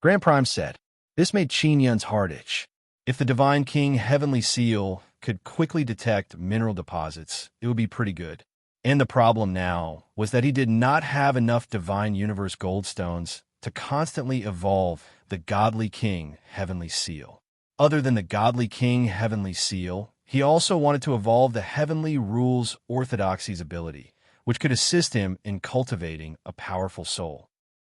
Speaker 1: Grand Prime said. This made Qin Yin's heart itch. If the divine king heavenly seal could quickly detect mineral deposits, it would be pretty good. And the problem now was that he did not have enough divine universe goldstones to constantly evolve the godly king heavenly seal. Other than the godly king heavenly seal, he also wanted to evolve the heavenly rules orthodoxy's ability, which could assist him in cultivating a powerful soul.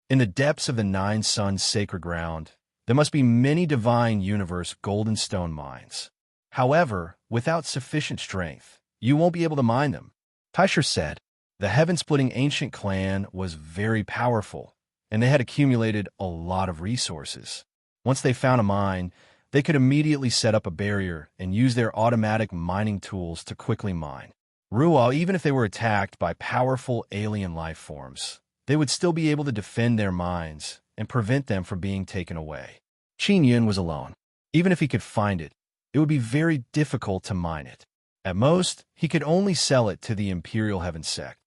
Speaker 1: In the depths of the nine suns' sacred ground, there must be many divine universe golden stone mines. However, without sufficient strength, you won't be able to mine them. Teicher said, the heaven-splitting ancient clan was very powerful, and they had accumulated a lot of resources. Once they found a mine, they could immediately set up a barrier and use their automatic mining tools to quickly mine. Ruo, even if they were attacked by powerful alien life forms, they would still be able to defend their mines and prevent them from being taken away. Qin Yun was alone. Even if he could find it, it would be very difficult to mine it. At most, he could only sell it to the Imperial Heaven sect.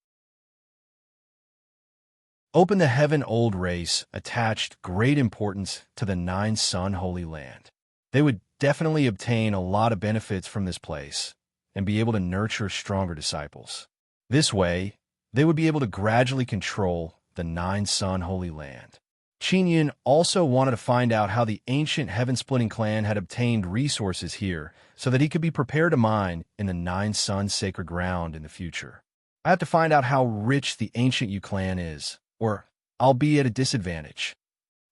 Speaker 1: Open the Heaven Old race attached great importance to the Nine Sun Holy Land. They would definitely obtain a lot of benefits from this place and be able to nurture stronger disciples. This way, they would be able to gradually control the Nine Sun Holy Land. Qin Yun also wanted to find out how the ancient heaven-splitting clan had obtained resources here so that he could be prepared to mine in the Nine Sun sacred ground in the future. I have to find out how rich the ancient Yu clan is, or I'll be at a disadvantage.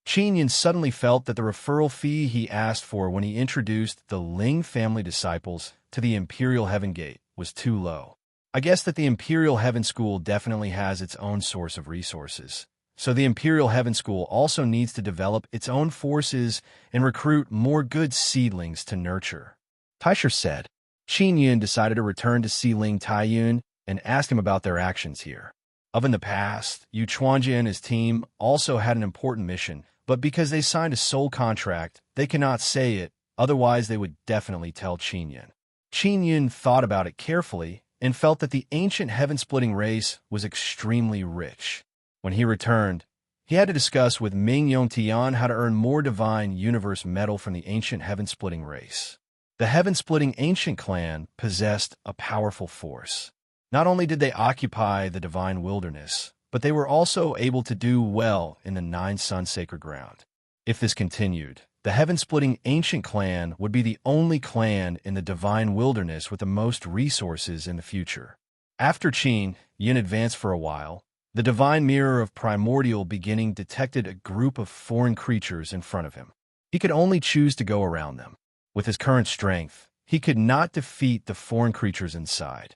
Speaker 1: Qin Yun suddenly felt that the referral fee he asked for when he introduced the Ling family disciples to the Imperial Heaven Gate was too low. I guess that the Imperial Heaven School definitely has its own source of resources. So the Imperial Heaven School also needs to develop its own forces and recruit more good seedlings to nurture. Teicher said. Qin Yun decided to return to Sealing Taiyun and ask him about their actions here. In the past, Yu Chuanjie and his team also had an important mission, but because they signed a soul contract, they cannot say it, otherwise they would definitely tell Qin Yun. Qin Yun thought about it carefully and felt that the ancient heaven-splitting race was extremely rich. When he returned, he had to discuss with Ming Yongtian how to earn more divine universe metal from the ancient heaven-splitting race. The heaven-splitting ancient clan possessed a powerful force. Not only did they occupy the divine wilderness, but they were also able to do well in the Nine Sun sacred ground. If this continued, the heaven-splitting ancient clan would be the only clan in the divine wilderness with the most resources in the future. After Qin Yun advanced for a while, the divine mirror of primordial beginning detected a group of foreign creatures in front of him. He could only choose to go around them. With his current strength, he could not defeat the foreign creatures inside.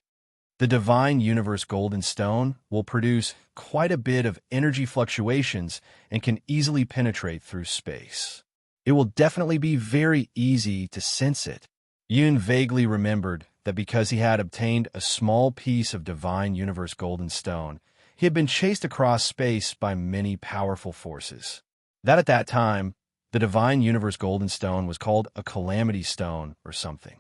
Speaker 1: The divine universe golden stone will produce quite a bit of energy fluctuations and can easily penetrate through space. It will definitely be very easy to sense it. Yun vaguely remembered that because he had obtained a small piece of divine universe golden stone, he had been chased across space by many powerful forces. That at that time, the divine universe golden stone was called a calamity stone or something.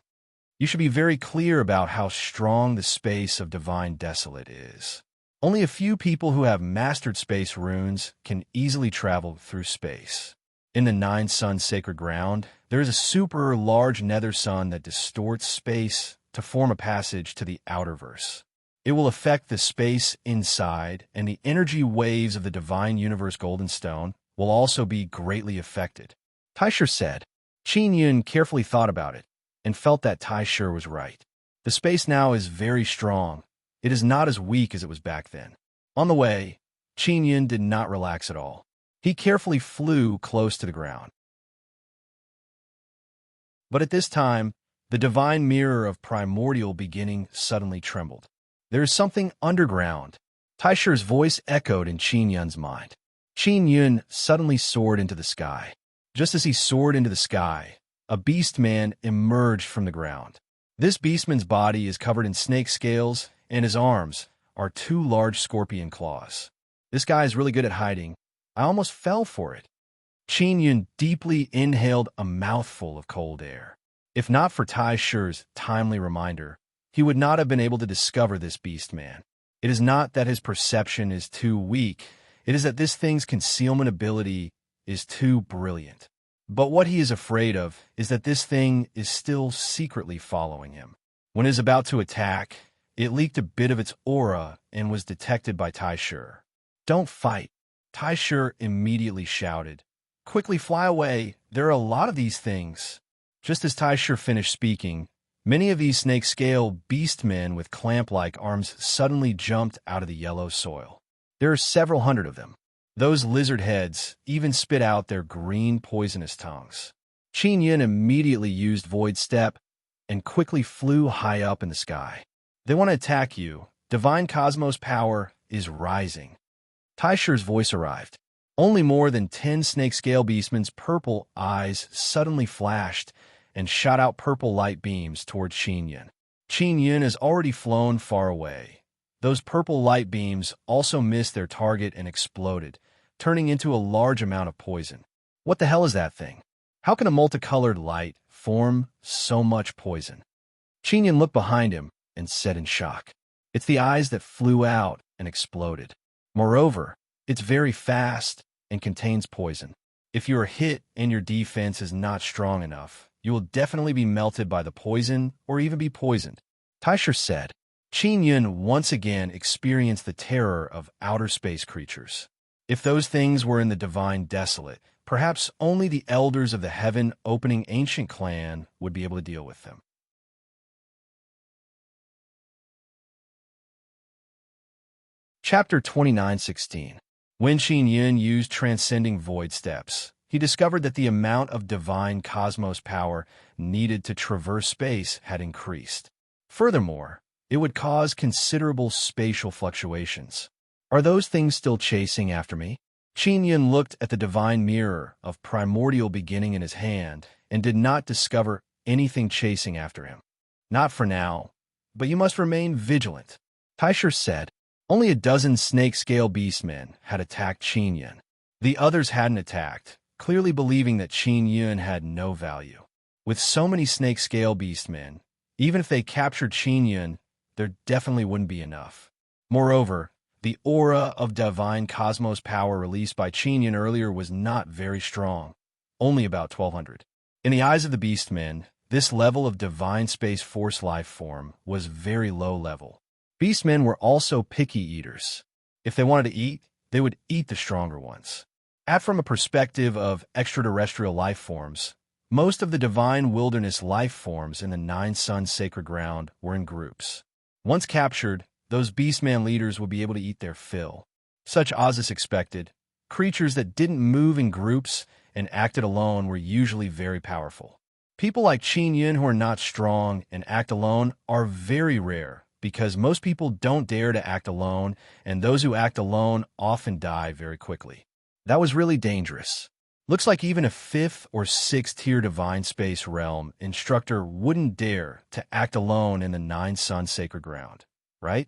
Speaker 1: You should be very clear about how strong the space of divine desolate is. Only a few people who have mastered space runes can easily travel through space. In the Nine Sun sacred ground, there is a super large nether sun that distorts space to form a passage to the outerverse. It will affect the space inside, and the energy waves of the divine universe golden stone will also be greatly affected. Teicher said. Qin Yun carefully thought about it and felt that Teicher was right. The space now is very strong. It is not as weak as it was back then. On the way, Qin Yun did not relax at all. He carefully flew close to the ground. But at this time, the divine mirror of primordial beginning suddenly trembled. There is something underground. Teicher's voice echoed in Qin Yun's mind. Qin Yun suddenly soared into the sky. Just as he soared into the sky, a beast-man emerged from the ground. This beastman's body is covered in snake scales, and his arms are two large scorpion claws. This guy is really good at hiding. I almost fell for it. Qin Yun deeply inhaled a mouthful of cold air. If not for Teicher's timely reminder, he would not have been able to discover this beast-man. It is not that his perception is too weak. It is that this thing's concealment ability is too brilliant. But what he is afraid of is that this thing is still secretly following him. When it is about to attack, it leaked a bit of its aura and was detected by Teicher. Don't fight. Teicher immediately shouted. Quickly fly away. There are a lot of these things. Just as Tysher finished speaking, many of these snake-scale beast-men with clamp-like arms suddenly jumped out of the yellow soil. There are several hundred of them. Those lizard heads even spit out their green poisonous tongues. Qin Yin immediately used Void Step and quickly flew high up in the sky. They want to attack you. Divine Cosmos power is rising. Tysher's voice arrived. Only more than 10 snake-scale beastmen's purple eyes suddenly flashed and shot out purple light beams towards Qin Yin. Qin Yin has already flown far away. Those purple light beams also missed their target and exploded, turning into a large amount of poison. What the hell is that thing? How can a multicolored light form so much poison? Qin Yin looked behind him and said in shock, "It's the eyes that flew out and exploded. Moreover, it's very fast and contains poison. If you are hit and your defense is not strong enough, you will definitely be melted by the poison or even be poisoned." Tysher said. Qin Yin once again experienced the terror of outer space creatures. If those things were in the divine desolate, perhaps only the elders of the heaven-opening ancient clan would be able to deal with them. Chapter 29:16. When Qin Yin used transcending void steps, he discovered that the amount of divine cosmos power needed to traverse space had increased. Furthermore, it would cause considerable spatial fluctuations. Are those things still chasing after me? Qin Yin looked at the divine mirror of primordial beginning in his hand and did not discover anything chasing after him. Not for now, but you must remain vigilant. Tysher said. Only a dozen snake-scale beastmen had attacked Qin Yin. The others hadn't attacked, clearly believing that Qin Yin had no value. With so many snake-scale beastmen, even if they captured Qin Yin, there definitely wouldn't be enough. Moreover, the aura of divine cosmos power released by Qin Yin earlier was not very strong, only about 1,200. In the eyes of the beastmen, this level of divine space force life form was very low level. Beastmen were also picky eaters. If they wanted to eat, they would eat the stronger ones. From a perspective of extraterrestrial life forms, most of the divine wilderness life forms in the Nine Suns sacred ground were in groups. Once captured, those beastman leaders would be able to eat their fill. Such Ozus expected, creatures that didn't move in groups and acted alone were usually very powerful. People like Qin Yin who are not strong and act alone are very rare because most people don't dare to act alone, and those who act alone often die very quickly. That was really dangerous. Looks like even a 5th or 6th tier divine space realm instructor wouldn't dare to act alone in the Nine Suns sacred ground, right?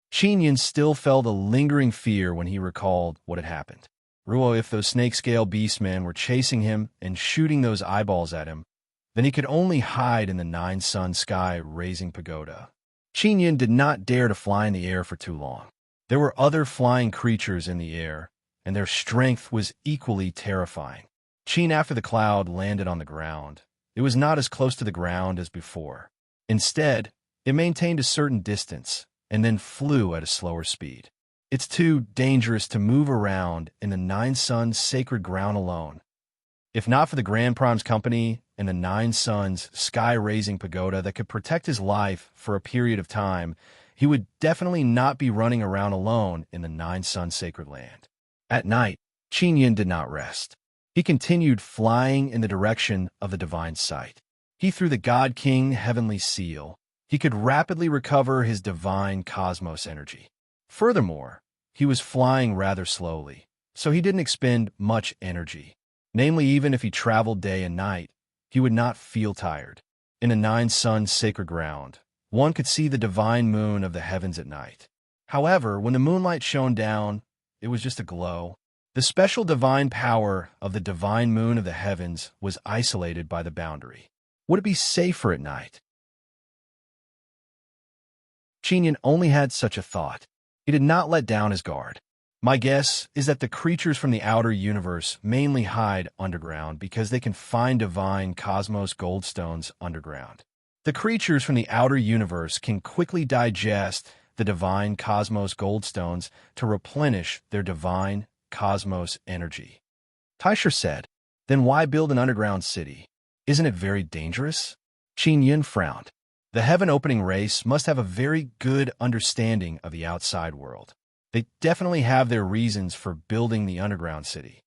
Speaker 1: Qin Yin still felt a lingering fear when he recalled what had happened. Ruo, if those snake-scale beastmen were chasing him and shooting those eyeballs at him, then he could only hide in the Nine Suns sky-raising pagoda. Qin Yin did not dare to fly in the air for too long. There were other flying creatures in the air, and their strength was equally terrifying. Qin, after the cloud landed on the ground, it was not as close to the ground as before. Instead, it maintained a certain distance and then flew at a slower speed. It's too dangerous to move around in the Nine Suns sacred ground alone. If not for the Grand Prime's company and the Nine Suns sky-raising pagoda that could protect his life for a period of time, he would definitely not be running around alone in the Nine Suns sacred land. At night, Qin Yin did not rest. He continued flying in the direction of the divine sight. He threw the God King heavenly seal. He could rapidly recover his divine cosmos energy. Furthermore, he was flying rather slowly, so he didn't expend much energy. Namely, even if he traveled day and night, he would not feel tired. In the Nine Suns sacred ground, one could see the divine moon of the heavens at night. However, when the moonlight shone down, it was just a glow. The special divine power of the divine moon of the heavens was isolated by the boundary. Would it be safer at night? Qin Yin only had such a thought. He did not let down his guard. My guess is that the creatures from the outer universe mainly hide underground because they can find divine cosmos goldstones underground. The creatures from the outer universe can quickly digest the divine cosmos goldstones to replenish their divine cosmos energy. Tysher said, then why build an underground city? Isn't it very dangerous? Qin Yun frowned. The heaven-opening race must have a very good understanding of the outside world. They definitely have their reasons for building the underground city.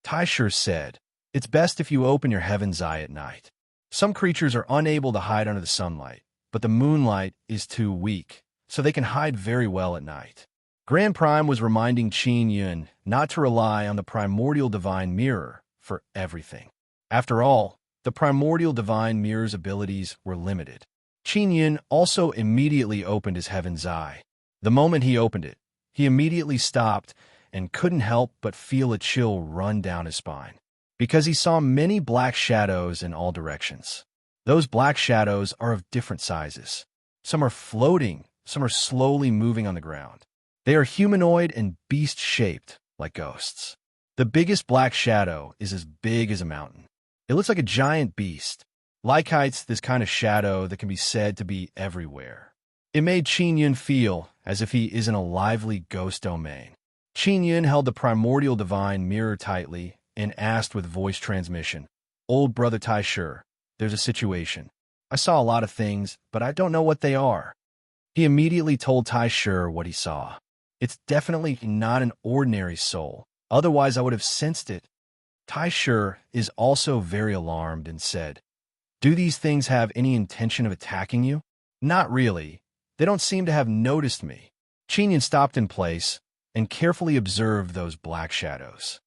Speaker 1: Taisher said, "It's best if you open your heaven's eye at night. Some creatures are unable to hide under the sunlight, but the moonlight is too weak, so they can hide very well at night." Grand Prime was reminding Qin Yun not to rely on the primordial divine mirror for everything. After all, the primordial divine mirror's abilities were limited. Qin Yun also immediately opened his heaven's eye. The moment he opened it, he immediately stopped and couldn't help but feel a chill run down his spine, because he saw many black shadows in all directions. Those black shadows are of different sizes. Some are floating, some are slowly moving on the ground. They are humanoid and beast-shaped, like ghosts. The biggest black shadow is as big as a mountain. It looks like a giant beast. Likewise, this kind of shadow that can be said to be everywhere. It made Qin Yun feel as if he is in a lively ghost domain. Qin Yun held the primordial divine mirror tightly and asked with voice transmission, "Old brother Taisher, there's a situation. I saw a lot of things, but I don't know what they are." He immediately told Taisher what he saw. "It's definitely not an ordinary soul, otherwise I would have sensed it." Taisher is also very alarmed and said, "Do these things have any intention of attacking you?" "Not really. They don't seem to have noticed me." Qin Yun stopped in place and carefully observed those black shadows.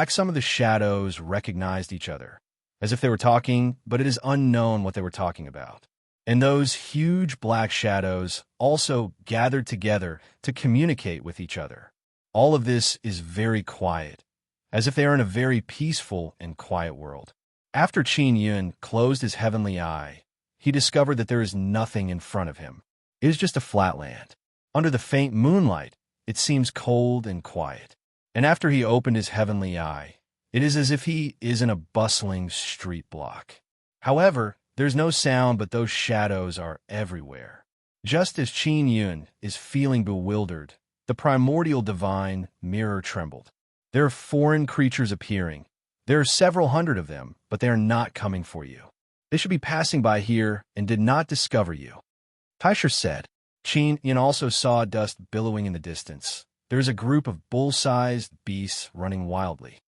Speaker 1: Some of the shadows recognized each other, as if they were talking, but it is unknown what they were talking about. And those huge black shadows also gathered together to communicate with each other. All of this is very quiet, as if they are in a very peaceful and quiet world. After Qin Yun closed his heavenly eye, he discovered that there is nothing in front of him. It is just a flat land. Under the faint moonlight, it seems cold and quiet. And after he opened his heavenly eye, it is as if he is in a bustling street block. However, there's no sound, but those shadows are everywhere. Just as Qin Yun is feeling bewildered, the primordial divine mirror trembled. There are foreign creatures appearing. There are several hundred of them, but they are not coming for you. They should be passing by here and did not discover you. Taisher said. Qin Yun also saw dust billowing in the distance. There is a group of bull-sized beasts running wildly.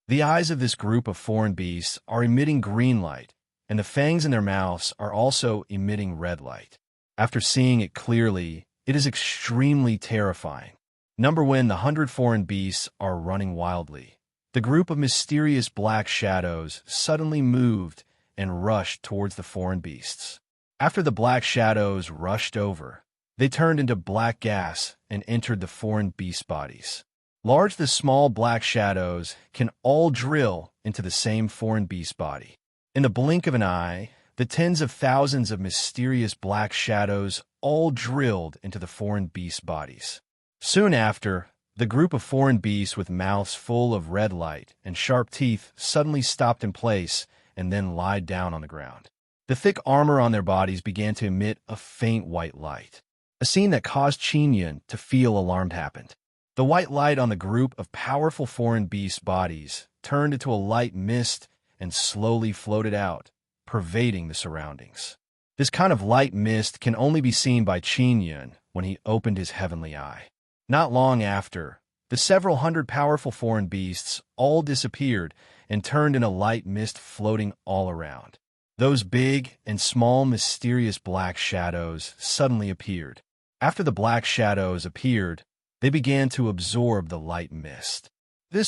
Speaker 1: The eyes of this group of foreign beasts are emitting green light, and the fangs in their mouths are also emitting red light. After seeing it clearly, it is extremely terrifying. Number 1, the 100 foreign beasts are running wildly. The group of mysterious black shadows suddenly moved and rushed towards the foreign beasts. After the black shadows rushed over, they turned into black gas and entered the foreign beast bodies. Large the small black shadows can all drill into the same foreign beast body. In the blink of an eye, the tens of thousands of mysterious black shadows all drilled into the foreign beast bodies. Soon after, the group of foreign beasts with mouths full of red light and sharp teeth suddenly stopped in place and then lied down on the ground. The thick armor on their bodies began to emit a faint white light. A scene that caused Qin Yun to feel alarmed happened. The white light on the group of powerful foreign beast bodies turned into a light mist and slowly floated out, pervading the surroundings. This kind of light mist can only be seen by Qin Yun when he opened his heavenly eye. Not long after, the several hundred powerful foreign beasts all disappeared and turned in a light mist floating all around. Those big and small mysterious black shadows suddenly appeared. After the black shadows appeared, they began to absorb the light mist.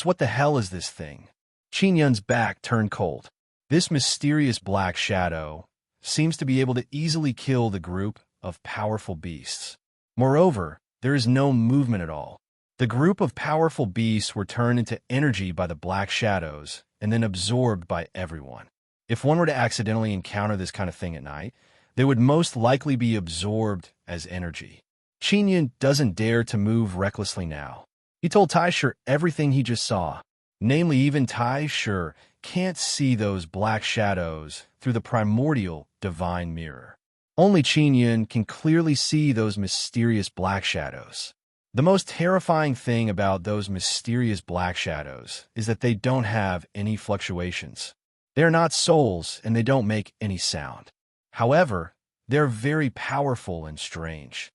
Speaker 1: What the hell is this thing? Qin Yun's back turned cold. This mysterious black shadow seems to be able to easily kill the group of powerful beasts. Moreover, there is no movement at all. The group of powerful beasts were turned into energy by the black shadows and then absorbed by everyone. If one were to accidentally encounter this kind of thing at night, they would most likely be absorbed as energy. Qin Yun doesn't dare to move recklessly now. He told Taisher everything he just saw. Namely, even Taisher can't see those black shadows through the primordial divine mirror. Only Qin Yun can clearly see those mysterious black shadows. The most terrifying thing about those mysterious black shadows is that they don't have any fluctuations. They're not souls, and they don't make any sound. However, they're very powerful and strange.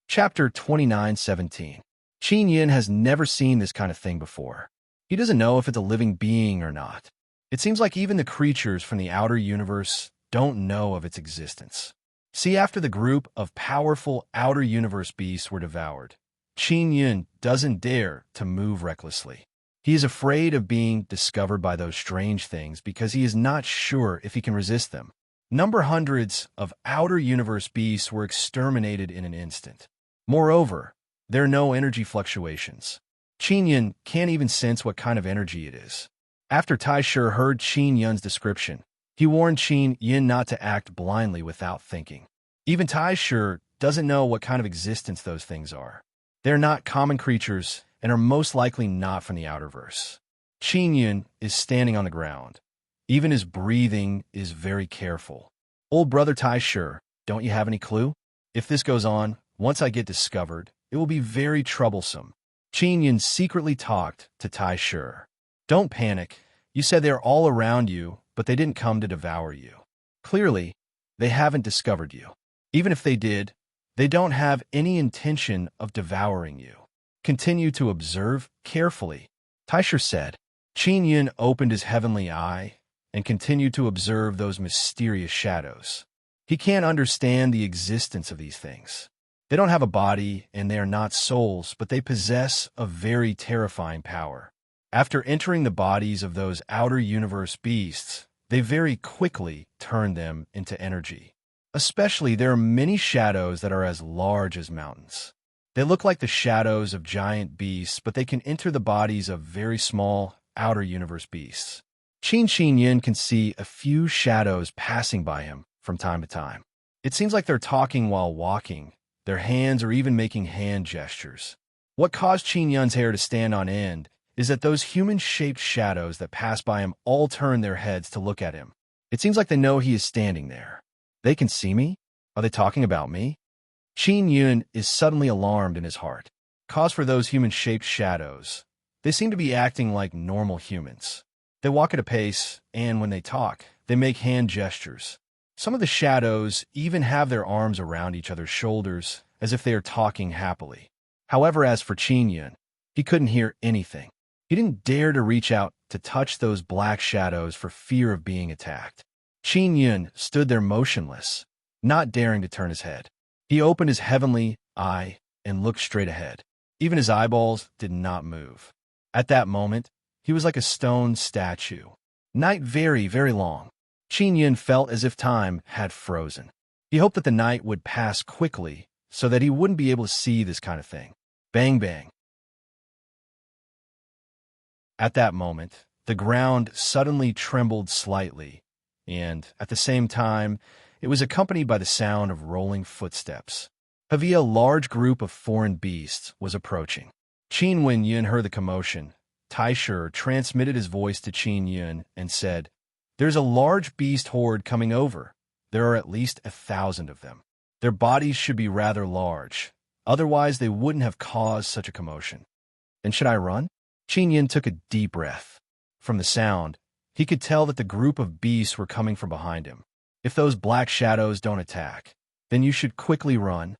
Speaker 1: Chapter 29:17. Qin Yin has never seen this kind of thing before. He doesn't know if it's a living being or not. It seems like even the creatures from the outer universe don't know of its existence. See, after the group of powerful outer universe beasts were devoured, Qin Yin doesn't dare to move recklessly. He is afraid of being discovered by those strange things because he is not sure if he can resist them. Hundreds of outer universe beasts were exterminated in an instant. Moreover, there are no energy fluctuations. Qin Yin can't even sense what kind of energy it is. After Tai Shi heard Qin Yun's description, he warned Qin Yin not to act blindly without thinking. Even Tai Shi doesn't know what kind of existence those things are. They're not common creatures and are most likely not from the outerverse. Qin Yin is standing on the ground. Even his breathing is very careful. Old brother Tai Shi, don't you have any clue? If this goes on, once I get discovered, it will be very troublesome. Qin Yin secretly talked to Tai Shi. Don't panic. You said they're all around you, but they didn't come to devour you. Clearly, they haven't discovered you. Even if they did, they don't have any intention of devouring you. Continue to observe carefully, Tai Shi said. Qin Yin opened his heavenly eye and continued to observe those mysterious shadows. He can't understand the existence of these things. They don't have a body, and they are not souls, but they possess a very terrifying power. After entering the bodies of those outer universe beasts, they very quickly turn them into energy. Especially, there are many shadows that are as large as mountains. They look like the shadows of giant beasts, but they can enter the bodies of very small outer universe beasts. Qin Yin can see a few shadows passing by him from time to time. It seems like they're talking while walking. Their hands are even making hand gestures. What caused Qin Yun's hair to stand on end is that those human-shaped shadows that pass by him all turn their heads to look at him. It seems like they know he is standing there. They can see me? Are they talking about me? Qin Yun is suddenly alarmed in his heart. Cause for those human-shaped shadows. They seem to be acting like normal humans. They walk at a pace, and when they talk, they make hand gestures. Some of the shadows even have their arms around each other's shoulders, as if they are talking happily. However, as for Qin Yun, he couldn't hear anything. He didn't dare to reach out to touch those black shadows for fear of being attacked. Qin Yun stood there motionless, not daring to turn his head. He opened his heavenly eye and looked straight ahead. Even his eyeballs did not move. At that moment, he was like a stone statue. Night very, very long. Qin Yin felt as if time had frozen. He hoped that the night would pass quickly so that he wouldn't be able to see this kind of thing. Bang, bang. At that moment, the ground suddenly trembled slightly, and at the same time, it was accompanied by the sound of rolling footsteps. A large group of foreign beasts was approaching. Qin Yin heard the commotion. Tai Shi transmitted his voice to Qin Yin and said, "There's a large beast horde coming over. There are at least 1,000 of them. Their bodies should be rather large. Otherwise, they wouldn't have caused such a commotion." "Then should I run?" Qin Yin took a deep breath. From the sound, he could tell that the group of beasts were coming from behind him. "If those black shadows don't attack, then you should quickly run,"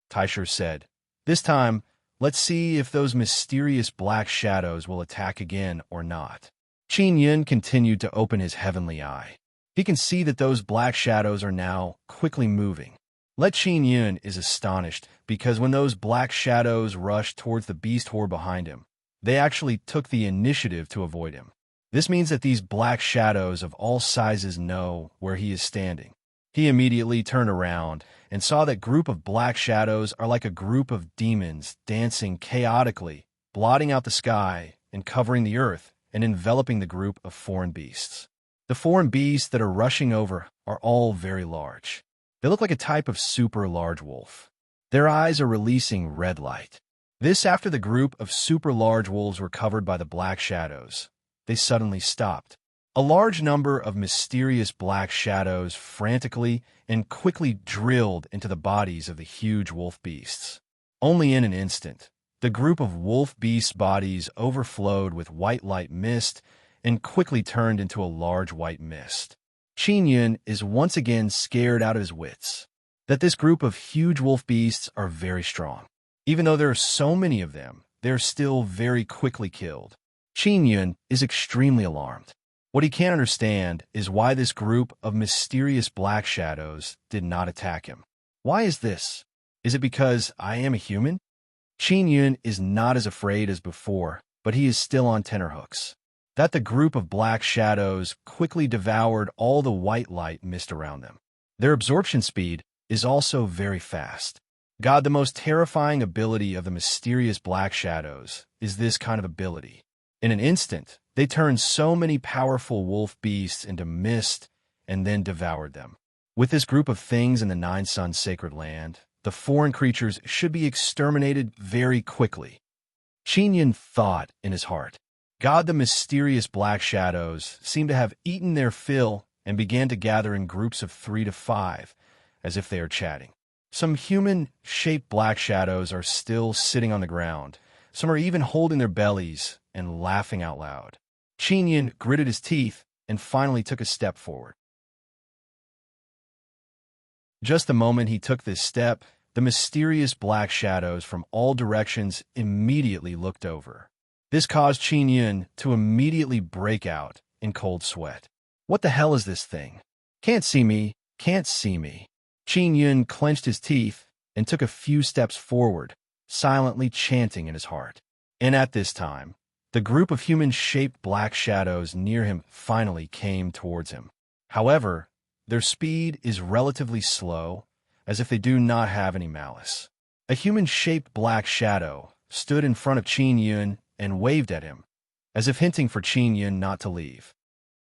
Speaker 1: Tai Shi said. "This time, let's see if those mysterious black shadows will attack again or not." Qin Yin continued to open his heavenly eye. He can see that those black shadows are now quickly moving. Qin Yin is astonished because when those black shadows rushed towards the beast horde behind him, they actually took the initiative to avoid him. This means that these black shadows of all sizes know where he is standing. He immediately turned around and saw that group of black shadows are like a group of demons dancing chaotically, blotting out the sky and covering the earth and enveloping the group of foreign beasts. The foreign beasts that are rushing over are all very large. They look like a type of super large wolf. Their eyes are releasing red light. This after the group of super large wolves were covered by the black shadows. They suddenly stopped. A large number of mysterious black shadows frantically and quickly drilled into the bodies of the huge wolf beasts. Only in an instant, the group of wolf beast bodies overflowed with white light mist and quickly turned into a large white mist. Qin Yun is once again scared out of his wits that this group of huge wolf beasts are very strong. Even though there are so many of them, they're still very quickly killed. Qin Yun is extremely alarmed. What he can't understand is why this group of mysterious black shadows did not attack him. Why is this? Is it because I am a human? Qin Yun is not as afraid as before, but he is still on tenterhooks. That the group of black shadows quickly devoured all the white light mist around them. Their absorption speed is also very fast. God, the most terrifying ability of the mysterious black shadows is this kind of ability. In an instant, they turned so many powerful wolf beasts into mist and then devoured them. With this group of things in the Nine Suns sacred land, the foreign creatures should be exterminated very quickly. Qin Yun thought in his heart. God, the mysterious black shadows seem to have eaten their fill and began to gather in groups of 3 to 5, as if they are chatting. Some human-shaped black shadows are still sitting on the ground. Some are even holding their bellies and laughing out loud. Qin Yun gritted his teeth and finally took a step forward. Just the moment he took this step, the mysterious black shadows from all directions immediately looked over. This caused Qin Yun to immediately break out in cold sweat. What the hell is this thing? Can't see me, can't see me. Qin Yun clenched his teeth and took a few steps forward, silently chanting in his heart. And at this time, the group of human-shaped black shadows near him finally came towards him. However, their speed is relatively slow, as if they do not have any malice. A human-shaped black shadow stood in front of Qin Yun and waved at him, as if hinting for Qin Yun not to leave.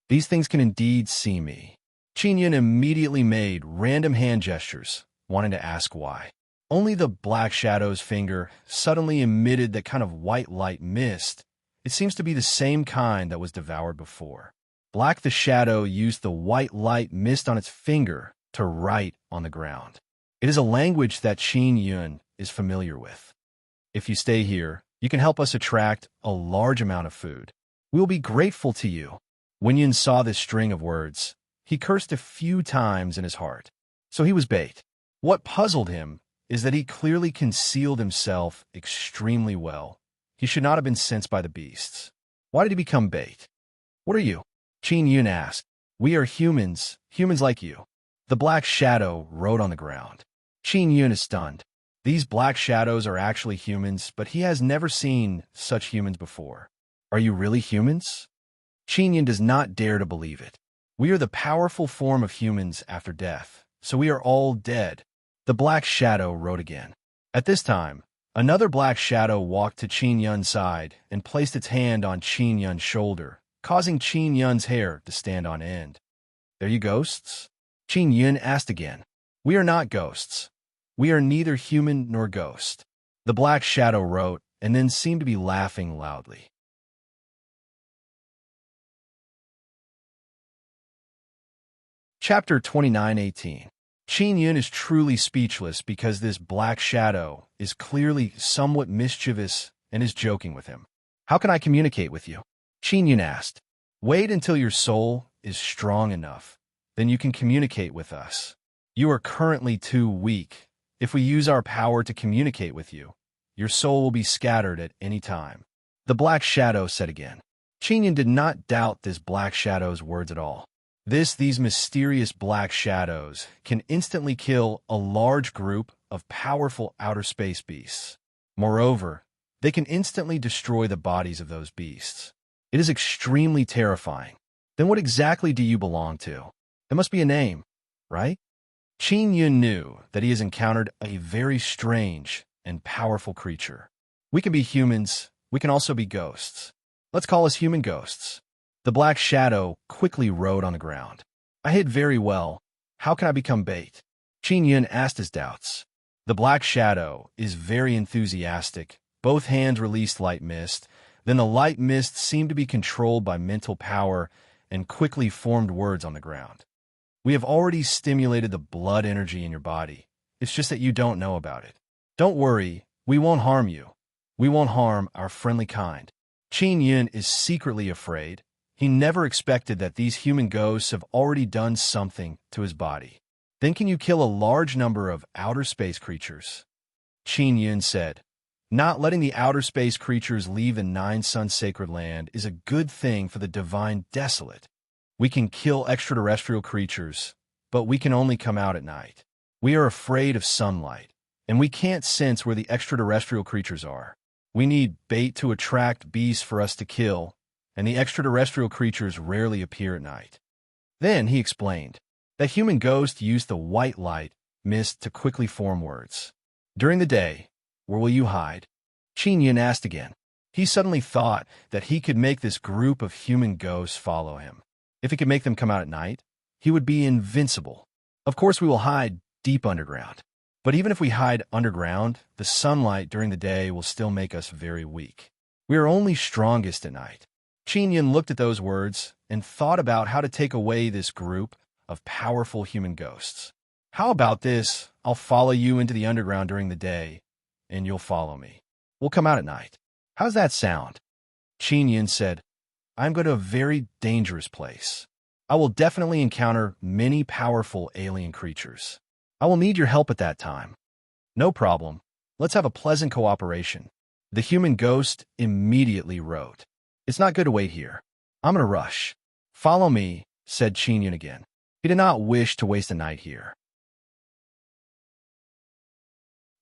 Speaker 1: These things can indeed see me. Qin Yun immediately made random hand gestures, wanting to ask why. Only the black shadow's finger suddenly emitted that kind of white light mist. It seems to be the same kind that was devoured before. Black the shadow used the white light mist on its finger to write on the ground. It is a language that Qin Yun is familiar with. If you stay here, you can help us attract a large amount of food. We will be grateful to you. When Yun saw this string of words, he cursed a few times in his heart. So he was bait. What puzzled him is that he clearly concealed himself extremely well. He should not have been sensed by the beasts. Why did he become bait? What are you? Qin Yun asked. We are humans, humans like you. The black shadow wrote on the ground. Qin Yun is stunned. These black shadows are actually humans, but he has never seen such humans before. Are you really humans? Qin Yun does not dare to believe it. We are the powerful form of humans after death, so we are all dead. The black shadow wrote again. At this time, another black shadow walked to Qin Yun's side and placed its hand on Qin Yun's shoulder, causing Qin Yun's hair to stand on end. Are you ghosts? Qin Yun asked again. We are not ghosts. We are neither human nor ghost. The black shadow wrote and then seemed to be laughing loudly. Chapter 29:18. Qin Yun is truly speechless because this black shadow is clearly somewhat mischievous and is joking with him. How can I communicate with you? Qin Yun asked. Wait until your soul is strong enough. Then you can communicate with us. You are currently too weak. If we use our power to communicate with you, your soul will be scattered at any time. The black shadow said again. Qin Yun did not doubt this black shadow's words at all. These mysterious black shadows can instantly kill a large group of powerful outer space beasts. Moreover, they can instantly destroy the bodies of those beasts. It is extremely terrifying. Then what exactly do you belong to? There must be a name, right? Qin Yun knew that he has encountered a very strange and powerful creature. We can be humans, we can also be ghosts. Let's call us human ghosts. The black shadow quickly wrote on the ground. I hid very well. How can I become bait? Qin Yun asked his doubts. The black shadow is very enthusiastic. Both hands released light mist. Then the light mist seemed to be controlled by mental power, and quickly formed words on the ground. We have already stimulated the blood energy in your body. It's just that you don't know about it. Don't worry, we won't harm you. We won't harm our friendly kind. Qin Yun is secretly afraid. He never expected that these human ghosts have already done something to his body. Then can you kill a large number of outer space creatures? Qin Yun said, not letting the outer space creatures leave the Nine Sun Sacred Land is a good thing for the divine desolate. We can kill extraterrestrial creatures, but we can only come out at night. We are afraid of sunlight, and we can't sense where the extraterrestrial creatures are. We need bait to attract beasts for us to kill, and the extraterrestrial creatures rarely appear at night. Then he explained that human ghosts use the white light, mist, to quickly form words. During the day, where will you hide? Qin Yun asked again. He suddenly thought that he could make this group of human ghosts follow him. If he could make them come out at night, he would be invincible. Of course, we will hide deep underground. But even if we hide underground, the sunlight during the day will still make us very weak. We are only strongest at night. Qin Yun looked at those words and thought about how to take away this group of powerful human ghosts. How about this? I'll follow you into the underground during the day, and you'll follow me. We'll come out at night. How's that sound? Qin Yun said, I'm going to a very dangerous place. I will definitely encounter many powerful alien creatures. I will need your help at that time. No problem. Let's have a pleasant cooperation. The human ghost immediately wrote, It's not good to wait here. I'm going to rush. Follow me, said Qin Yun again. He did not wish to waste a night here.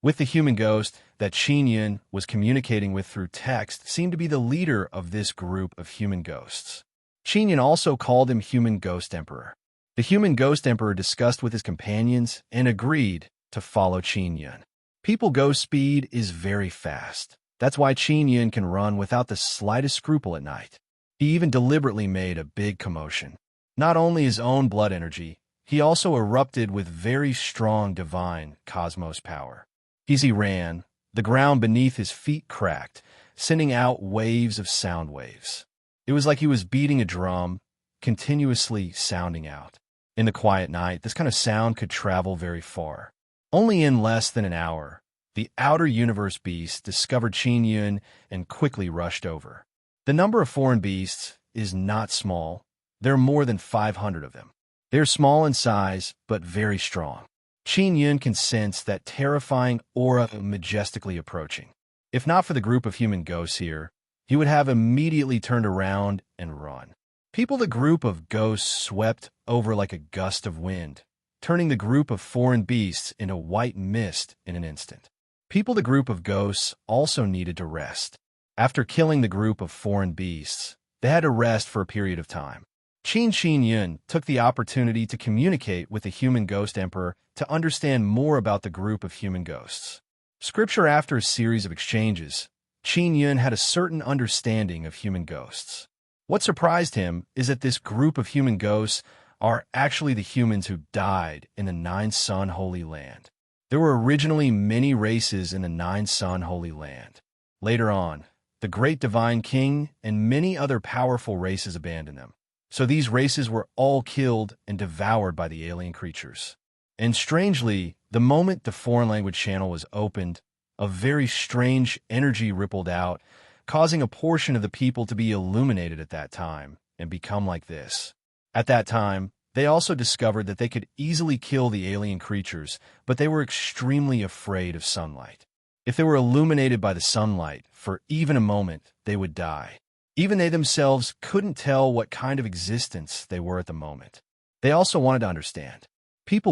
Speaker 1: With the human ghost that Qin Yun was communicating with through text seemed to be the leader of this group of human ghosts. Qin Yun also called him Human Ghost Emperor. The Human Ghost Emperor discussed with his companions and agreed to follow Qin Yun. People ghost speed is very fast. That's why Qin Yun can run without the slightest scruple at night. He even deliberately made a big commotion. Not only his own blood energy, he also erupted with very strong divine cosmos power. As he ran, the ground beneath his feet cracked, sending out waves of sound waves. It was like he was beating a drum, continuously sounding out. In the quiet night, this kind of sound could travel very far. Only in less than an hour, the outer universe beasts discovered Qin Yun and quickly rushed over. The number of foreign beasts is not small. There are more than 500 of them. They are small in size, but very strong. Qin Yun can sense that terrifying aura majestically approaching. If not for the group of human ghosts here, he would have immediately turned around and run. The group of ghosts swept over like a gust of wind, turning the group of foreign beasts into white mist in an instant. The group of ghosts also needed to rest. After killing the group of foreign beasts, they had to rest for a period of time. Qin Yun took the opportunity to communicate with the Human Ghost Emperor to understand more about the group of human ghosts. Scripture after a series of exchanges, Qin Yun had a certain understanding of human ghosts. What surprised him is that this group of human ghosts are actually the humans who died in the Nine Sun Holy Land. There were originally many races in the Nine Sun Holy Land. Later on, the Great Divine King and many other powerful races abandoned them. So these races were all killed and devoured by the alien creatures. And strangely, the moment the foreign language channel was opened, a very strange energy rippled out, causing a portion of the people to be illuminated at that time and become like this. At that time, they also discovered that they could easily kill the alien creatures, but they were extremely afraid of sunlight. If they were illuminated by the sunlight for even a moment, they would die. Even they themselves couldn't tell what kind of existence they were at the moment. They also wanted to understand.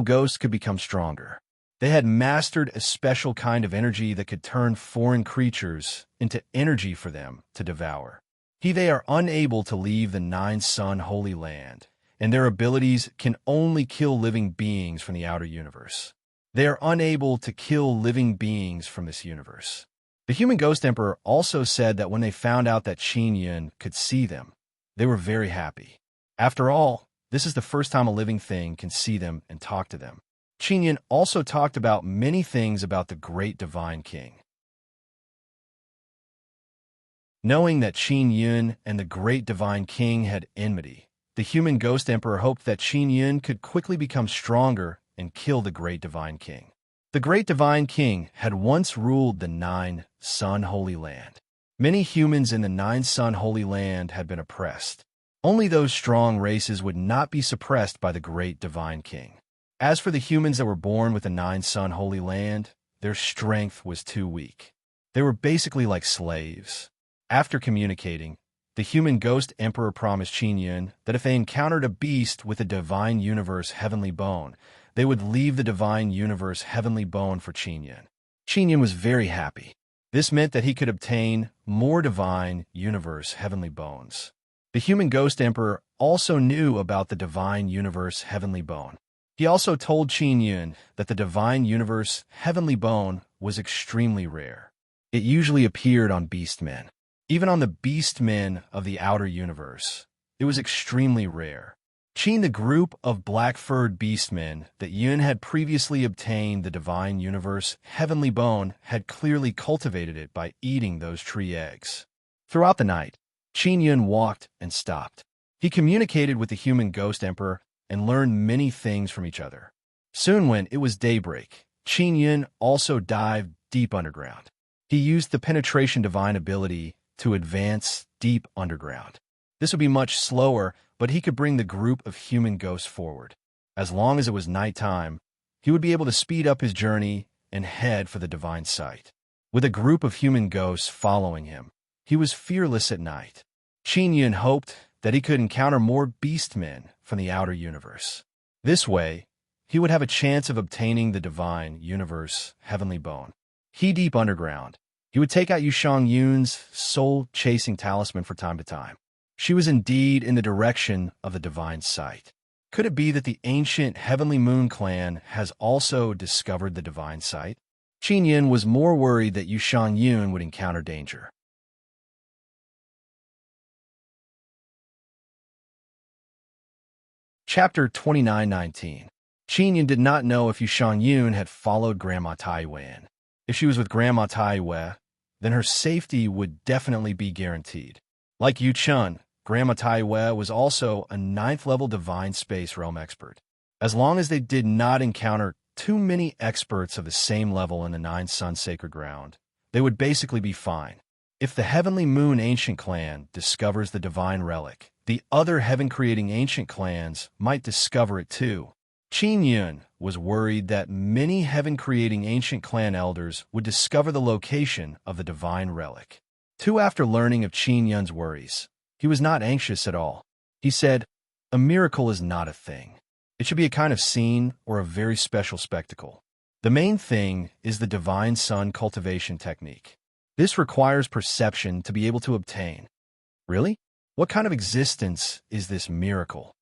Speaker 1: Ghosts could become stronger. They had mastered a special kind of energy that could turn foreign creatures into energy for them to devour. They are unable to leave the Nine Sun Holy Land, and their abilities can only kill living beings from the outer universe. They are unable to kill living beings from this universe. The Human Ghost Emperor also said that when they found out that Qin Yun could see them, they were very happy. After all, this is the first time a living thing can see them and talk to them. Qin Yun also talked about many things about the Great Divine King. Knowing that Qin Yun and the Great Divine King had enmity, the human ghost emperor hoped that Qin Yun could quickly become stronger and kill the great divine king. The great divine king had once ruled the Nine-Sun Holy Land. Many humans in the Nine-Sun Holy Land had been oppressed. Only those strong races would not be suppressed by the great divine king. As for the humans that were born with the Nine-Sun Holy Land, their strength was too weak. They were basically like slaves. After communicating, the human ghost emperor promised Qin Yun that if they encountered a beast with a divine universe heavenly bone, they would leave the divine universe heavenly bone for Qin Yun. Qin Yun was very happy. This meant that he could obtain more divine universe heavenly bones. The human ghost emperor also knew about the divine universe heavenly bone. He also told Qin Yun that the divine universe heavenly bone was extremely rare. It usually appeared on beastmen. Even on the beastmen of the outer universe, it was extremely rare. Qin, the group of black-furred beastmen that Yun had previously obtained the divine universe heavenly bone, had clearly cultivated it by eating those tree eggs. Throughout the night, Qin Yun walked and stopped. He communicated with the human ghost emperor and learned many things from each other. Soon when it was daybreak, Qin Yun also dived deep underground. He used the penetration divine ability to advance deep underground. This would be much slower, but he could bring the group of human ghosts forward. As long as it was nighttime, he would be able to speed up his journey and head for the divine site. With a group of human ghosts following him, he was fearless at night. Qin Yun hoped that he could encounter more beastmen from the outer universe. This way, he would have a chance of obtaining the divine universe heavenly bone. Deep underground, he would take out Yushang Yun's soul-chasing talisman for time to time. She was indeed in the direction of the divine site. Could it be that the ancient Heavenly Moon clan has also discovered the divine site? Qin Yun was more worried that Yushang Yun would encounter danger. Chapter 29:19. Qin Yun did not know if Yushang Yun had followed Grandma Taiwan. If she was with Grandma Taiwan, then her safety would definitely be guaranteed. Like Yu Chun, Grandma Taiwan was also a 9th-level divine space realm expert. As long as they did not encounter too many experts of the same level in the Nine-Sun Sacred Ground, they would basically be fine. If the Heavenly Moon Ancient Clan discovers the divine relic, the other heaven-creating ancient clans might discover it too. Qin Yun was worried that many heaven-creating ancient clan elders would discover the location of the divine relic. After learning of Qin Yun's worries, he was not anxious at all. He said, "A miracle is not a thing. It should be a kind of scene or a very special spectacle. The main thing is the divine sun cultivation technique. This requires perception to be able to obtain." Really? What kind of existence is this miracle?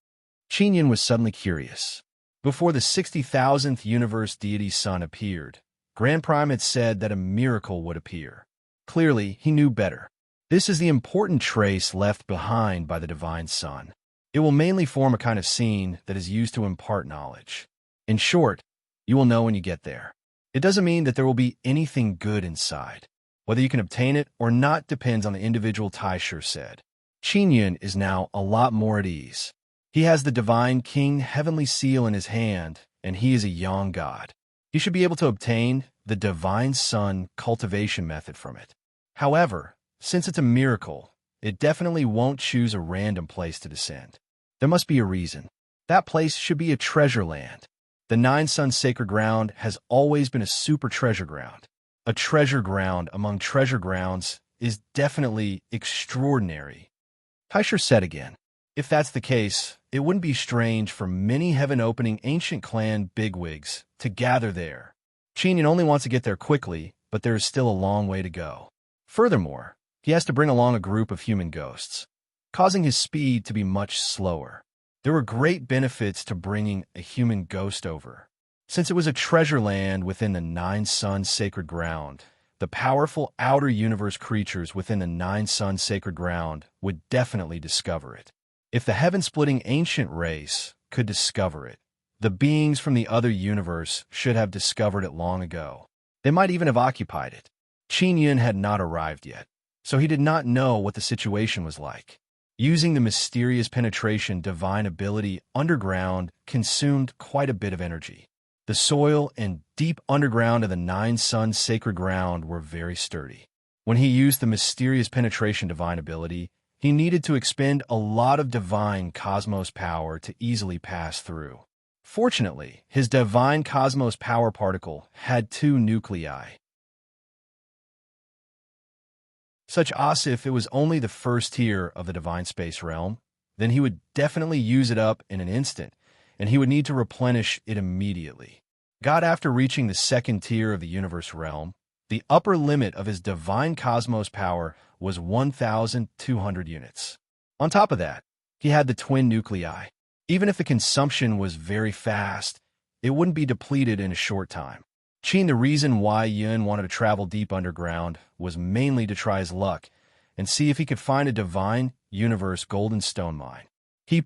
Speaker 1: Qin Yun was suddenly curious. Before the 60,000th universe deity sun appeared, Grand Prime had said that a miracle would appear. Clearly, he knew better. This is the important trace left behind by the divine sun. It will mainly form a kind of scene that is used to impart knowledge. In short, you will know when you get there. It doesn't mean that there will be anything good inside. Whether you can obtain it or not depends on the individual, Taisher said. Qin Yun is now a lot more at ease. He has the divine king heavenly seal in his hand, and he is a young god. He should be able to obtain the divine sun cultivation method from it. However, since it's a miracle, it definitely won't choose a random place to descend. There must be a reason. That place should be a treasure land. The Nine-Sun Sacred Ground has always been a super treasure ground. A treasure ground among treasure grounds is definitely extraordinary. Taisher said again, if that's the case, it wouldn't be strange for many heaven-opening ancient clan bigwigs to gather there. Qin Yun only wants to get there quickly, but there is still a long way to go. Furthermore, he has to bring along a group of human ghosts, causing his speed to be much slower. There were great benefits to bringing a human ghost over. Since it was a treasure land within the Nine-Sun Sacred Ground, the powerful outer universe creatures within the Nine-Sun Sacred Ground would definitely discover it. If the heaven-splitting ancient race could discover it, the beings from the other universe should have discovered it long ago. They might even have occupied it. Qin Yun had not arrived yet, so he did not know what the situation was like. Using the mysterious penetration divine ability underground consumed quite a bit of energy. The soil and deep underground of the Nine Suns' sacred ground were very sturdy. When he used the mysterious penetration divine ability, he needed to expend a lot of divine cosmos power to easily pass through. Fortunately, his divine cosmos power particle had two nuclei. Such as if it was only the first tier of the divine space realm, then he would definitely use it up in an instant, and he would need to replenish it immediately. God, after reaching the second tier of the universe realm, the upper limit of his divine cosmos power was 1,200 units. On top of that, he had the twin nuclei. Even if the consumption was very fast, it wouldn't be depleted in a short time. The reason why Yun wanted to travel deep underground was mainly to try his luck and see if he could find a divine universe golden stone mine. He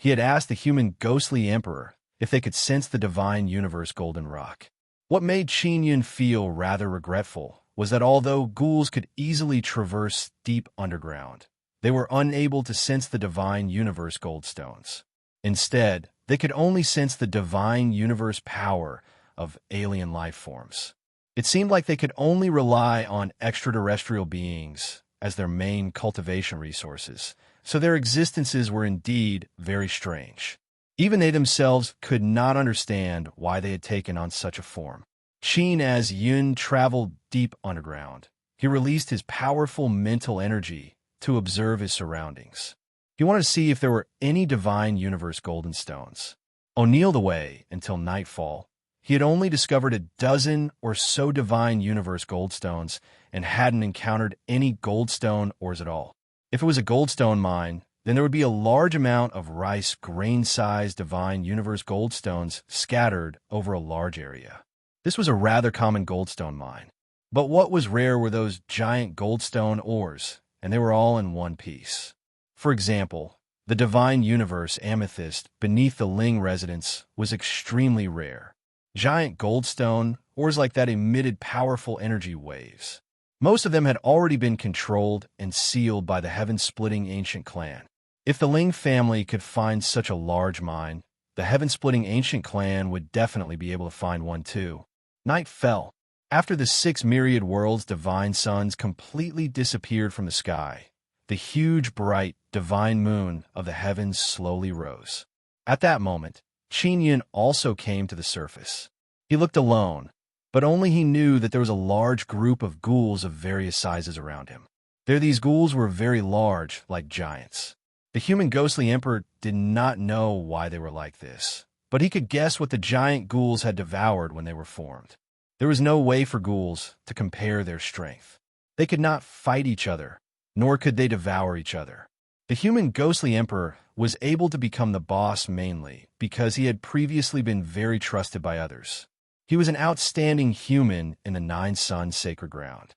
Speaker 1: had asked the human ghostly emperor if they could sense the divine universe golden rock. What made Yun feel rather regretful was that although ghouls could easily traverse deep underground, they were unable to sense the divine universe goldstones. Instead, they could only sense the divine universe power of alien life forms. It seemed like they could only rely on extraterrestrial beings as their main cultivation resources, so their existences were indeed very strange. Even they themselves could not understand why they had taken on such a form. As Yun traveled deep underground, he released his powerful mental energy to observe his surroundings. He wanted to see if there were any divine universe golden stones. O'Neill the way until nightfall, he had only discovered a dozen or so divine universe goldstones and hadn't encountered any goldstone ores at all. If it was a goldstone mine, then there would be a large amount of rice grain-sized divine universe goldstones scattered over a large area. This was a rather common goldstone mine. But what was rare were those giant goldstone ores, and they were all in one piece. For example, the divine universe amethyst beneath the Ling residence was extremely rare. Giant goldstone ores like that emitted powerful energy waves. Most of them had already been controlled and sealed by the heaven-splitting ancient clan. If the Ling family could find such a large mine, the heaven-splitting ancient clan would definitely be able to find one too. Night fell. After the 6 myriad worlds' divine suns completely disappeared from the sky, the huge, bright, divine moon of the heavens slowly rose. At that moment, Yun also came to the surface. He looked alone, but only he knew that there was a large group of ghouls of various sizes around him. These ghouls were very large, like giants. The human ghostly emperor did not know why they were like this, but he could guess what the giant ghouls had devoured when they were formed. There was no way for ghouls to compare their strength. They could not fight each other, nor could they devour each other. The human ghostly emperor was able to become the boss mainly because he had previously been very trusted by others. He was an outstanding human in the Nine Suns' sacred ground.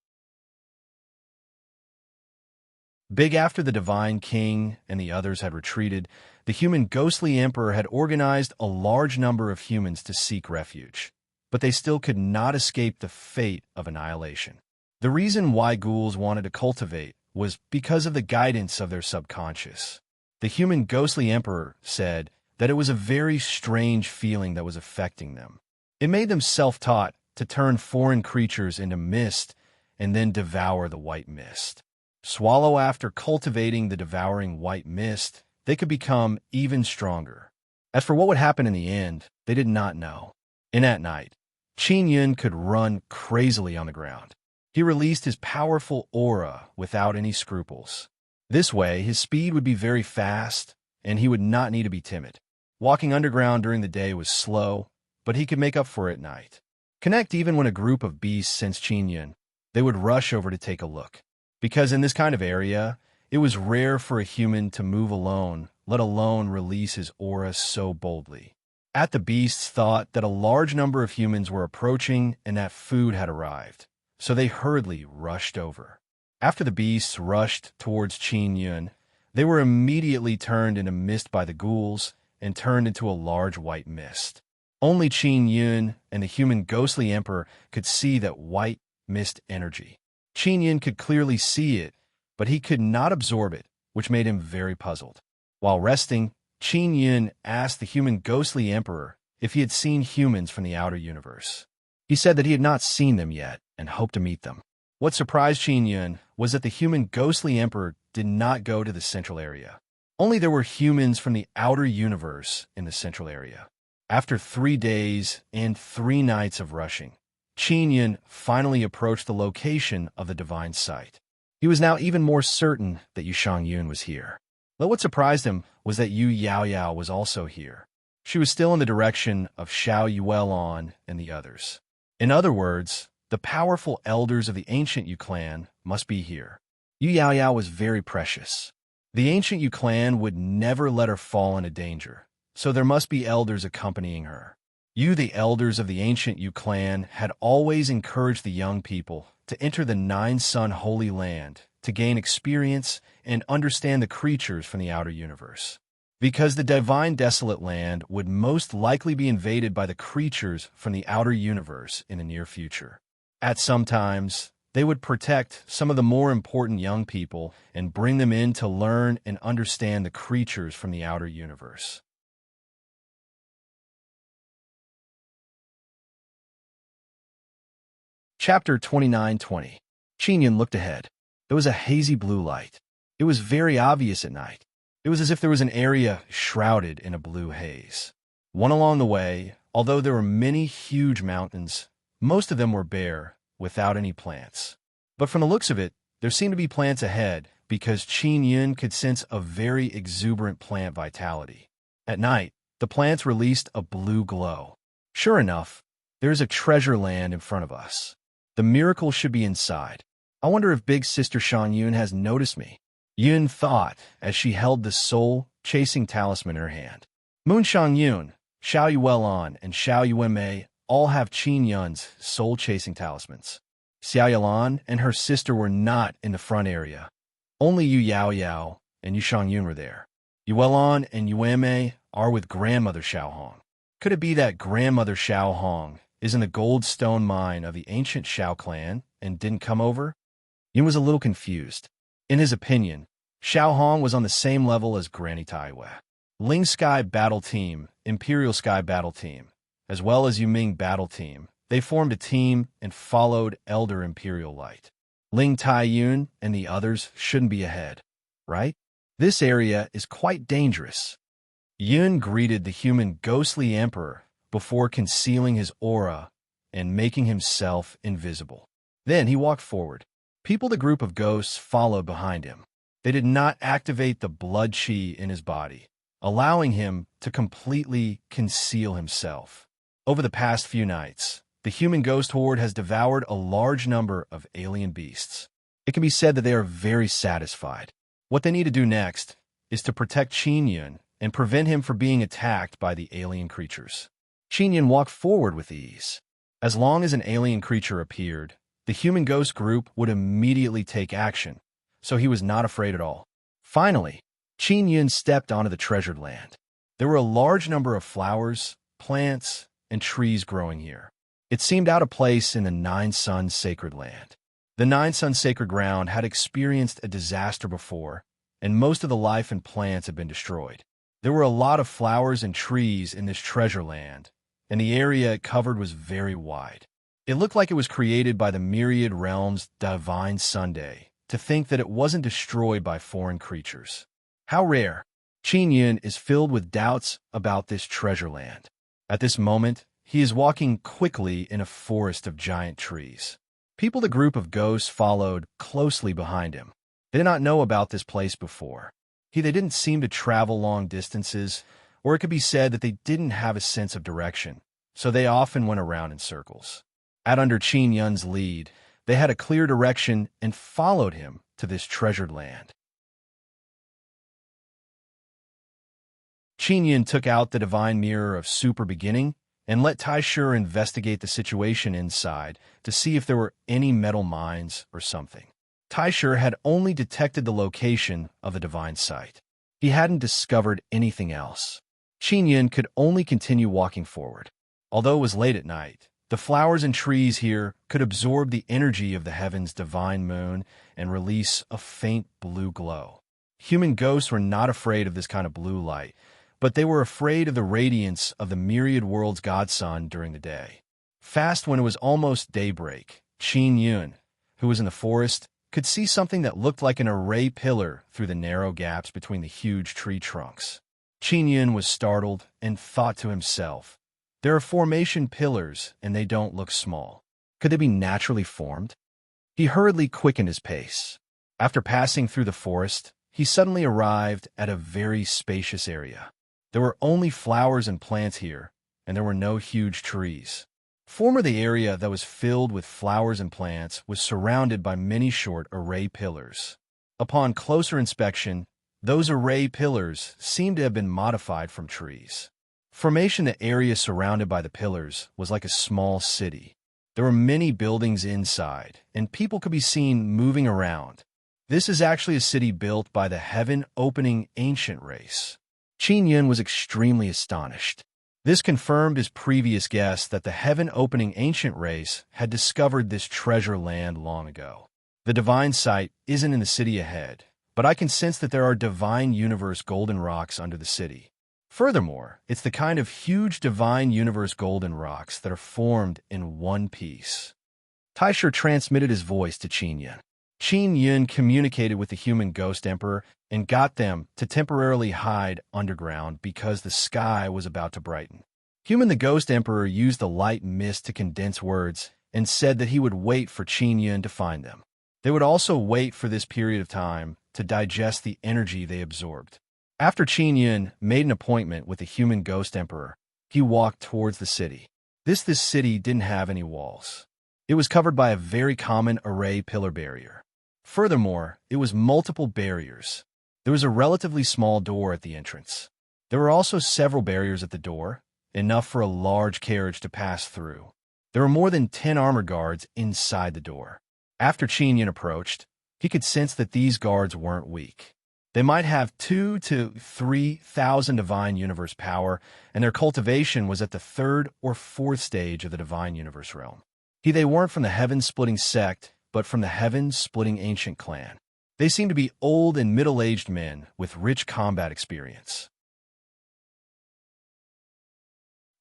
Speaker 1: Big after the divine king and the others had retreated, the human ghostly emperor had organized a large number of humans to seek refuge, but they still could not escape the fate of annihilation. The reason why ghouls wanted to cultivate was because of the guidance of their subconscious. The human ghostly emperor said that it was a very strange feeling that was affecting them. It made them self-taught to turn foreign creatures into mist and then devour the white mist. Swallow after cultivating the devouring white mist, they could become even stronger. As for what would happen in the end, they did not know. And at night, Yun could run crazily on the ground. He released his powerful aura without any scruples. This way, his speed would be very fast, and he would not need to be timid. Walking underground during the day was slow, but he could make up for it at night. Connect even when a group of beasts sensed Yun, they would rush over to take a look. Because in this kind of area, it was rare for a human to move alone, let alone release his aura so boldly. The beasts thought that a large number of humans were approaching and that food had arrived, so they hurriedly rushed over. After the beasts rushed towards Yun, they were immediately turned into mist by the ghouls and turned into a large white mist. Only Yun and the human ghostly emperor could see that white mist energy. Yun could clearly see it, but he could not absorb it which made him very puzzled. While resting, Qin Yun asked the human ghostly emperor if he had seen humans from the outer universe. He said that he had not seen them yet and hoped to meet them. What surprised Qin Yun was that the human ghostly emperor did not go to the central area. Only there were humans from the outer universe in the central area. After 3 days and 3 nights of rushing, Qin Yun finally approached the location of the divine site. He was now even more certain that Yu Shangyun was here. But what surprised him was that Yu Yaoyao was also here. She was still in the direction of Xiao Yuelon and the others. In other words, the powerful elders of the ancient Yu clan must be here. Yu Yaoyao was very precious. The ancient Yu clan would never let her fall into danger, so there must be elders accompanying her. The elders of the ancient Yu clan, had always encouraged the young people to enter the Nine-Sun Holy Land to gain experience and understand the creatures from the outer universe. Because the divine desolate land would most likely be invaded by the creatures from the outer universe in the near future. At some times, they would protect some of the more important young people and bring them in to learn and understand the creatures from the outer universe. Chapter 29:20. Qin Yun looked ahead. There was a hazy blue light. It was very obvious at night. It was as if there was an area shrouded in a blue haze. One along the way, although there were many huge mountains, most of them were bare, without any plants. But from the looks of it, there seemed to be plants ahead, because Qin Yun could sense a very exuberant plant vitality. At night, the plants released a blue glow. Sure enough, there is a treasure land in front of us. The miracle should be inside. I wonder if Big Sister Shangyun has noticed me. Yun thought as she held the soul-chasing talisman in her hand. Moon Shangyun, Xiao Yuelon, and Xiao Yuanmei all have Qin Yun's soul-chasing talismans. Xiao Yulan and her sister were not in the front area. Only Yu Yaoyao and Yu Shangyun were there. Yuelon and Yuanmei are with Grandmother Xiaohong. Could it be that Grandmother Xiaohong is in the gold stone mine of the ancient Xiao clan and didn't come over? Yun was a little confused. In his opinion, Xiao Hong was on the same level as Granny Taiwei. Ling Sky Battle Team, Imperial Sky Battle Team, as well as Yuming Battle Team, they formed a team and followed Elder Imperial Light. Ling Tai-yun and the others shouldn't be ahead, right? This area is quite dangerous. Yun greeted the human ghostly emperor before concealing his aura and making himself invisible. Then he walked forward. The group of ghosts followed behind him. They did not activate the blood chi in his body, allowing him to completely conceal himself. Over the past few nights, the human ghost horde has devoured a large number of alien beasts. It can be said that they are very satisfied. What they need to do next is to protect Qin Yun and prevent him from being attacked by the alien creatures. Qin Yun walked forward with ease. As long as an alien creature appeared, the human ghost group would immediately take action, so he was not afraid at all. Finally, Qin Yun stepped onto the treasured land. There were a large number of flowers, plants, and trees growing here. It seemed out of place in the Nine-Sun Sacred Land. The Nine-Sun Sacred Ground had experienced a disaster before, and most of the life and plants had been destroyed. There were a lot of flowers and trees in this treasure land, and the area it covered was very wide. It looked like it was created by the myriad realms' divine Sunday, to think that it wasn't destroyed by foreign creatures. How rare! Qin Yun is filled with doubts about this treasure land. At this moment, he is walking quickly in a forest of giant trees. The group of ghosts followed closely behind him. They did not know about this place before. They didn't seem to travel long distances, or it could be said that they didn't have a sense of direction, so they often went around in circles. Under Qin Yun's lead, they had a clear direction and followed him to this treasured land. Qin Yun took out the divine mirror of super beginning and let Taishur investigate the situation inside to see if there were any metal mines or something. Taishur had only detected the location of the divine site. He hadn't discovered anything else. Qin Yun could only continue walking forward. Although it was late at night, the flowers and trees here could absorb the energy of the heaven's divine moon and release a faint blue glow. Human ghosts were not afraid of this kind of blue light, but they were afraid of the radiance of the myriad worlds godson during the day. Fast when it was almost daybreak, Qin Yun, who was in the forest, could see something that looked like an array pillar through the narrow gaps between the huge tree trunks. Qin Yun was startled and thought to himself, "There are formation pillars, and they don't look small. Could they be naturally formed?" He hurriedly quickened his pace. After passing through the forest, he suddenly arrived at a very spacious area. There were only flowers and plants here, and there were no huge trees. The area that was filled with flowers and plants was surrounded by many short array pillars. Upon closer inspection, those array pillars seemed to have been modified from trees. Formation, the area surrounded by the pillars was like a small city. There were many buildings inside, and people could be seen moving around. This is actually a city built by the heaven-opening ancient race. Qin Yun was extremely astonished. This confirmed his previous guess that the heaven-opening ancient race had discovered this treasure land long ago. The divine site isn't in the city ahead, but I can sense that there are divine universe golden rocks under the city. Furthermore, it's the kind of huge divine universe golden rocks that are formed in one piece. Taisher transmitted his voice to Qin Yun. Qin Yun communicated with the human ghost emperor and got them to temporarily hide underground because the sky was about to brighten. Human the ghost emperor used the light mist to condense words and said that he would wait for Qin Yun to find them. They would also wait for this period of time to digest the energy they absorbed. After Qin Yun made an appointment with the human ghost emperor, he walked towards the city. This city didn't have any walls. It was covered by a very common array pillar barrier. Furthermore, it was multiple barriers. There was a relatively small door at the entrance. There were also several barriers at the door, enough for a large carriage to pass through. There were more than 10 armor guards inside the door. After Qin Yun approached, he could sense that these guards weren't weak. They might have 2,000 to 3,000 divine universe power, and their cultivation was at the 3rd or 4th stage of the divine universe realm. They weren't from the heaven-splitting sect, but from the heaven-splitting ancient clan. They seemed to be old and middle-aged men with rich combat experience.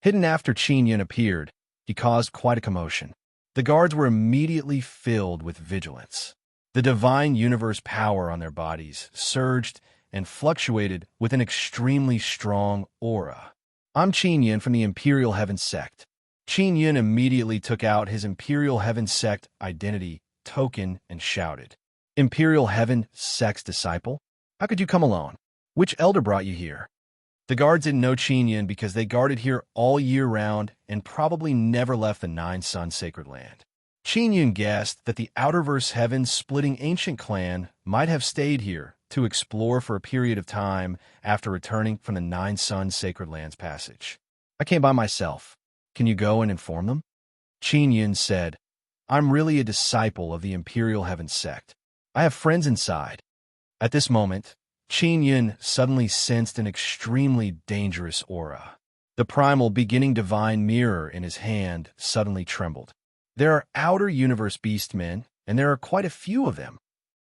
Speaker 1: Hidden after Qin Yun appeared, he caused quite a commotion. The guards were immediately filled with vigilance. The divine universe power on their bodies surged and fluctuated with an extremely strong aura. "I'm Qin Yun from the Imperial Heaven Sect." Qin Yun immediately took out his Imperial Heaven Sect identity token and shouted, "Imperial Heaven Sect's disciple? How could you come alone? Which elder brought you here?" The guards didn't know Qin Yun because they guarded here all year round and probably never left the Nine Sun Sacred Land. Qin Yun guessed that the Outerverse Heaven-splitting ancient clan might have stayed here to explore for a period of time after returning from the Nine Sun Sacred Land's passage. "I came by myself. Can you go and inform them?" Qin Yun said, "I'm really a disciple of the Imperial Heaven Sect. I have friends inside." At this moment, Qin Yun suddenly sensed an extremely dangerous aura. The primal beginning divine mirror in his hand suddenly trembled. There are outer universe beastmen, and there are quite a few of them.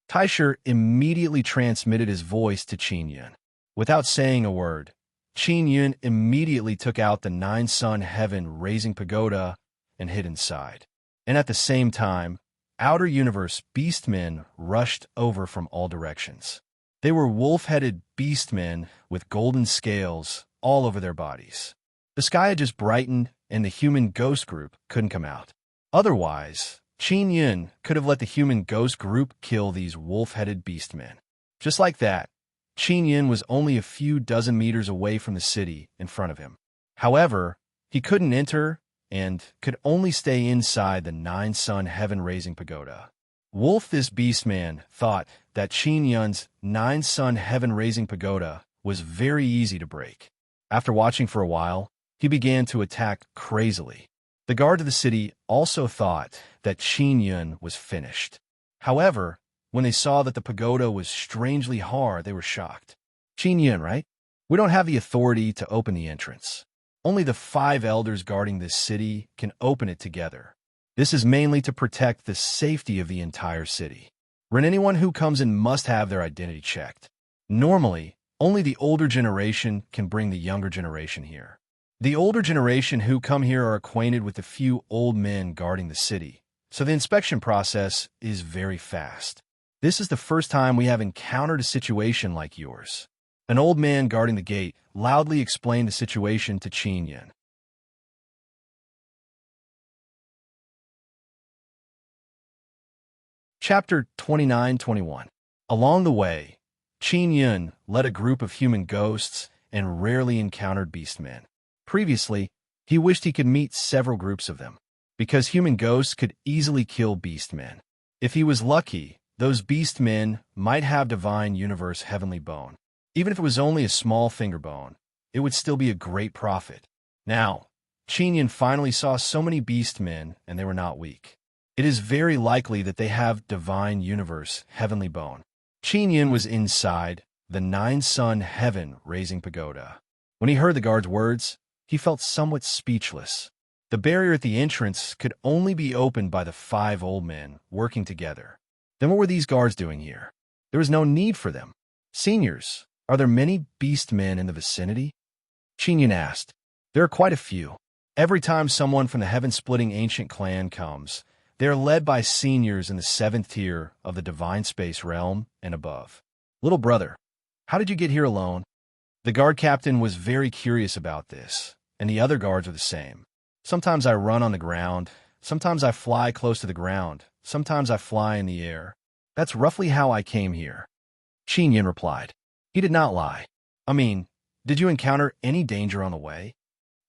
Speaker 1: Taisher immediately transmitted his voice to Qin Yun. Without saying a word, Qin Yun immediately took out the Nine Sun Heaven Raising Pagoda and hid inside. And at the same time, outer universe beastmen rushed over from all directions. They were wolf-headed beastmen with golden scales all over their bodies. The sky had just brightened, and the human ghost group couldn't come out. Otherwise, Qin Yun could have let the human ghost group kill these wolf-headed beastmen. Just like that, Qin Yun was only a few dozen meters away from the city in front of him. However, he couldn't enter and could only stay inside the Nine Sun Heaven-Raising Pagoda. Wolf, this beastman, thought that Qin Yun's Nine Sun Heaven-Raising Pagoda was very easy to break. After watching for a while, he began to attack crazily. The guard of the city also thought that Qin Yun was finished. However, when they saw that the pagoda was strangely hard, they were shocked. "Qin Yun, right? We don't have the authority to open the entrance. Only the 5 elders guarding this city can open it together. This is mainly to protect the safety of the entire city. When anyone who comes in must have their identity checked. Normally, only the older generation can bring the younger generation here. The older generation who come here are acquainted with the few old men guarding the city, so the inspection process is very fast. This is the first time we have encountered a situation like yours. An old man guarding the gate loudly explained the situation to Qin Yin. Chapter 29-21. Along the way, Qin Yin led a group of human ghosts and rarely encountered beastmen. Previously, he wished he could meet several groups of them, because human ghosts could easily kill beastmen. If he was lucky, those beastmen might have divine universe heavenly bone. Even if it was only a small finger bone, it would still be a great profit. Now, Qin Yin finally saw so many beastmen, and they were not weak. It is very likely that they have divine universe heavenly bone. Qin Yin was inside the nine-sun heaven raising pagoda. When he heard the guard's words, he felt somewhat speechless. The barrier at the entrance could only be opened by the 5 old men working together. Then what were these guards doing here? There was no need for them. Seniors, are there many beastmen in the vicinity? Qin Yin asked. There are quite a few. Every time someone from the heaven-splitting ancient clan comes, they are led by seniors in the 7th tier of the divine space realm and above. Little brother, how did you get here alone? The guard captain was very curious about this, and the other guards are the same. Sometimes I run on the ground, sometimes I fly close to the ground, sometimes I fly in the air. That's roughly how I came here. Qin Yin replied. He did not lie. I mean, did you encounter any danger on the way?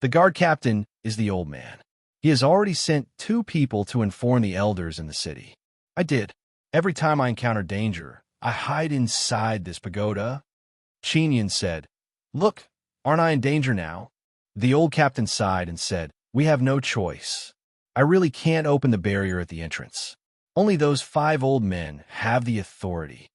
Speaker 1: The guard captain is the old man. He has already sent 2 people to inform the elders in the city. I did. Every time I encounter danger, I hide inside this pagoda. Qin Yin said, Look, aren't I in danger now? The old captain sighed and said, We have no choice. I really can't open the barrier at the entrance. Only those 5 old men have the authority.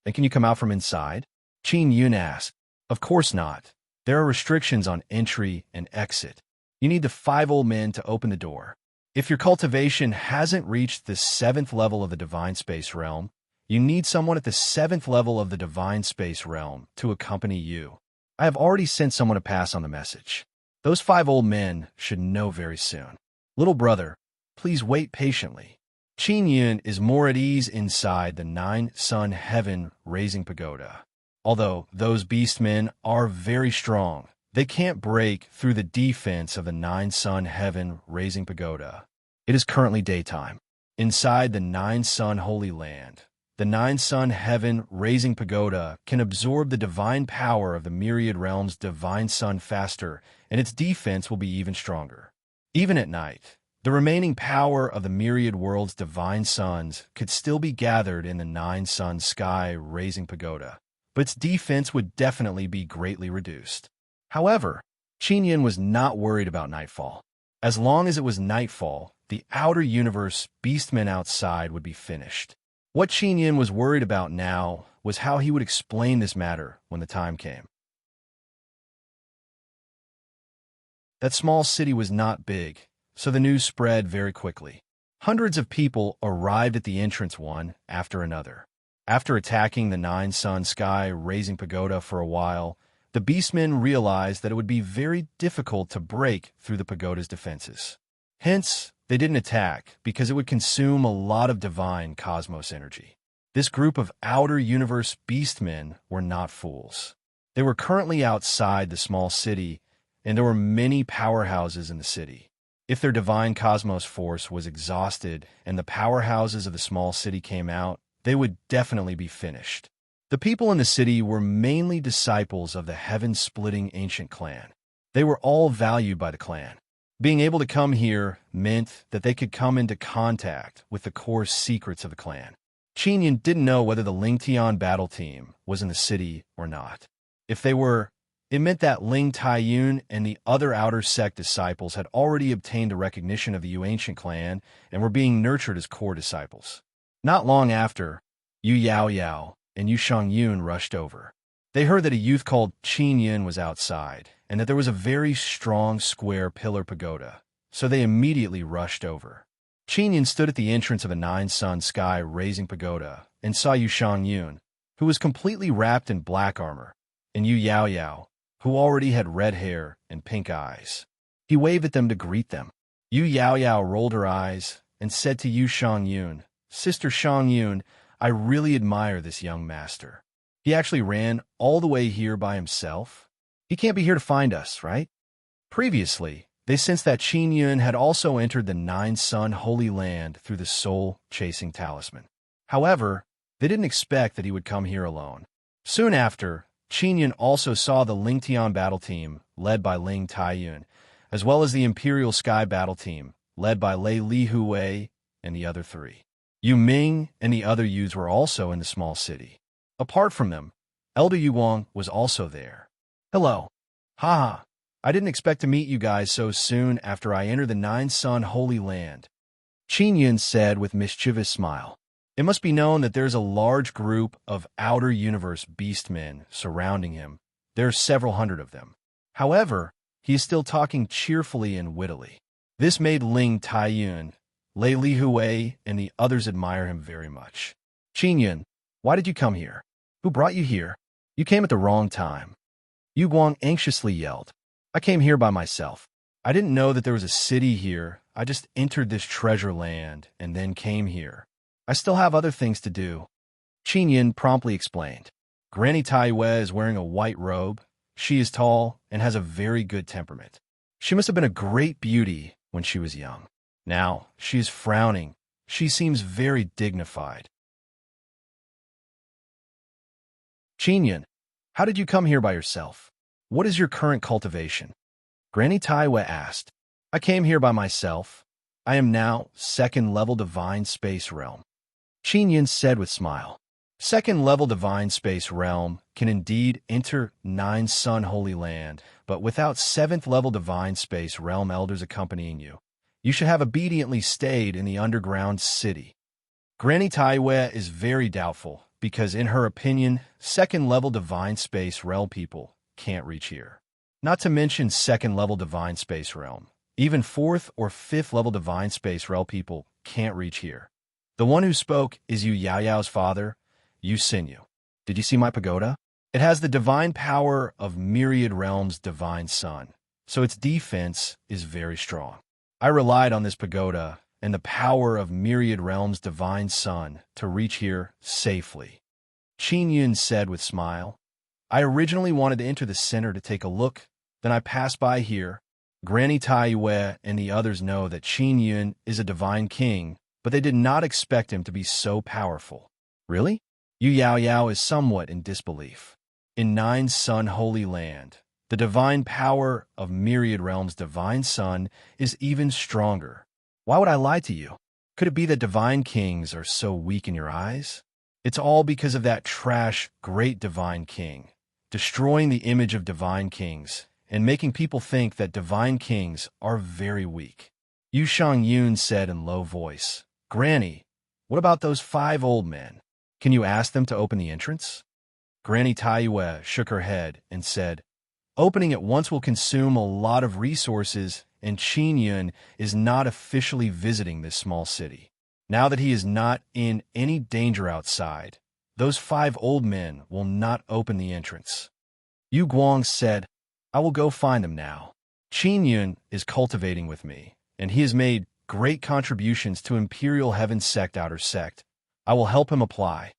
Speaker 1: Then can you come out from inside? Qin Yin asked. Of course not. There are restrictions on entry and exit. You need the 5 old men to open the door. If your cultivation hasn't reached the 7th level of the divine space realm, you need someone at the 7th level of the divine space realm to accompany you. I have already sent someone to pass on the message. Those 5 old men should know very soon. Little brother, please wait patiently. Qin Yin is more at ease inside the 9-sun heaven raising pagoda. Although those beastmen are very strong, they can't break through the defense of the 9-sun heaven raising pagoda. It is currently daytime. Inside the 9-sun holy land, the 9-sun heaven raising pagoda can absorb the divine power of the myriad realms' divine sun faster, and its defense will be even stronger. Even at night, the remaining power of the myriad worlds' divine suns could still be gathered in the 9-sun sky raising pagoda, but its defense would definitely be greatly reduced. However, Qin Yin was not worried about nightfall. As long as it was nightfall, the outer universe beastmen outside would be finished. What Qin Yin was worried about now was how he would explain this matter when the time came. That small city was not big, so the news spread very quickly. Hundreds of people arrived at the entrance one after another. After attacking the 9-sun sky raising pagoda for a while, the beastmen realized that it would be very difficult to break through the pagoda's defenses. Hence, they didn't attack because it would consume a lot of divine cosmos energy. This group of outer universe beastmen were not fools. They were currently outside the small city, and there were many powerhouses in the city. If their divine cosmos force was exhausted and the powerhouses of the small city came out, they would definitely be finished. The people in the city were mainly disciples of the heaven-splitting ancient clan. They were all valued by the clan. Being able to come here meant that they could come into contact with the core secrets of the clan. Qin Yin didn't know whether the Ling Tian battle team was in the city or not. If they were, it meant that Ling Taiyun and the other outer sect disciples had already obtained the recognition of the Yu ancient clan and were being nurtured as core disciples. Not long after, Yu Yao Yao and Yu Shangyun rushed over. They heard that a youth called Qin Yin was outside, and that there was a very strong square pillar pagoda, so they immediately rushed over. Qin Yin stood at the entrance of the 9-sun sky raising pagoda and saw Yu Shangyun, who was completely wrapped in black armor, and Yu Yao Yao, who already had red hair and pink eyes. He waved at them to greet them. Yu Yao Yao rolled her eyes and said to Yu Shangyun, "Sister Shangyun, I really admire this young master. He actually ran all the way here by himself. He can't be here to find us, right?" Previously, they sensed that Qin Yun had also entered the Nine-Sun Holy Land through the soul-chasing talisman. However, they didn't expect that he would come here alone. Soon after, Qin Yun also saw the Lingtian battle team, led by Ling Taiyun, as well as the Imperial Sky battle team, led by Lei Li Huwei and the other three. Yu Ming and the other Yus were also in the small city. Apart from them, Elder Yu Wang was also there. "Hello. Haha. I didn't expect to meet you guys so soon after I entered the Nine-Sun Holy Land," Qin Yun said with mischievous smile. It must be known that there's a large group of outer universe beastmen surrounding him. There are several hundred of them. However, he is still talking cheerfully and wittily. This made Ling Taiyun, Lei Li Huwei, and the others admire him very much. "Qin Yun, why did you come here? Who brought you here? You came at the wrong time." Yu Guang anxiously yelled. "I came here by myself. I didn't know that there was a city here. I just entered this treasure land and then came here. I still have other things to do," Qin Yun promptly explained. Granny Taiwei is wearing a white robe. She is tall and has a very good temperament. She must have been a great beauty when she was young. Now, she is frowning. She seems very dignified. "Qin Yun, how did you come here by yourself? What is your current cultivation?" Granny Taiwei asked. "I came here by myself. I am now second-level divine space realm," Qin Yun said with smile. Second-level divine space realm can indeed enter Nine-Sun Holy Land, but without seventh-level divine space realm elders accompanying you, you should have obediently stayed in the underground city. Granny Taiwei is very doubtful because, in her opinion, second-level divine space realm people can't reach here. Not to mention second-level divine space realm. Even fourth or fifth-level divine space realm people can't reach here. The one who spoke is Yu Yao Yao's father, Yu Xinyu. Did you see my pagoda? It has the divine power of myriad realms' divine sun, so its defense is very strong. I relied on this pagoda and the power of myriad realms' divine sun to reach here safely, Qin Yun said with smile. I originally wanted to enter the center to take a look, then I passed by here. Granny Taiwei and the others know that Qin Yun is a divine king, but they did not expect him to be so powerful. Really? Yu Yao Yao is somewhat in disbelief. In Nine-Sun Holy Land, the divine power of myriad realms' divine sun is even stronger. Why would I lie to you? Could it be that divine kings are so weak in your eyes? It's all because of that trash great divine king, destroying the image of divine kings and making people think that divine kings are very weak. Yu Shangyun said in low voice, Granny, what about those 5 old men? Can you ask them to open the entrance? Granny Taiwei shook her head and said, opening it once will consume a lot of resources, and Qin Yun is not officially visiting this small city. Now that he is not in any danger outside, those 5 old men will not open the entrance. Yu Guang said, I will go find them now. Qin Yun is cultivating with me, and he has made great contributions to Imperial Heaven Sect Outer Sect. I will help him apply.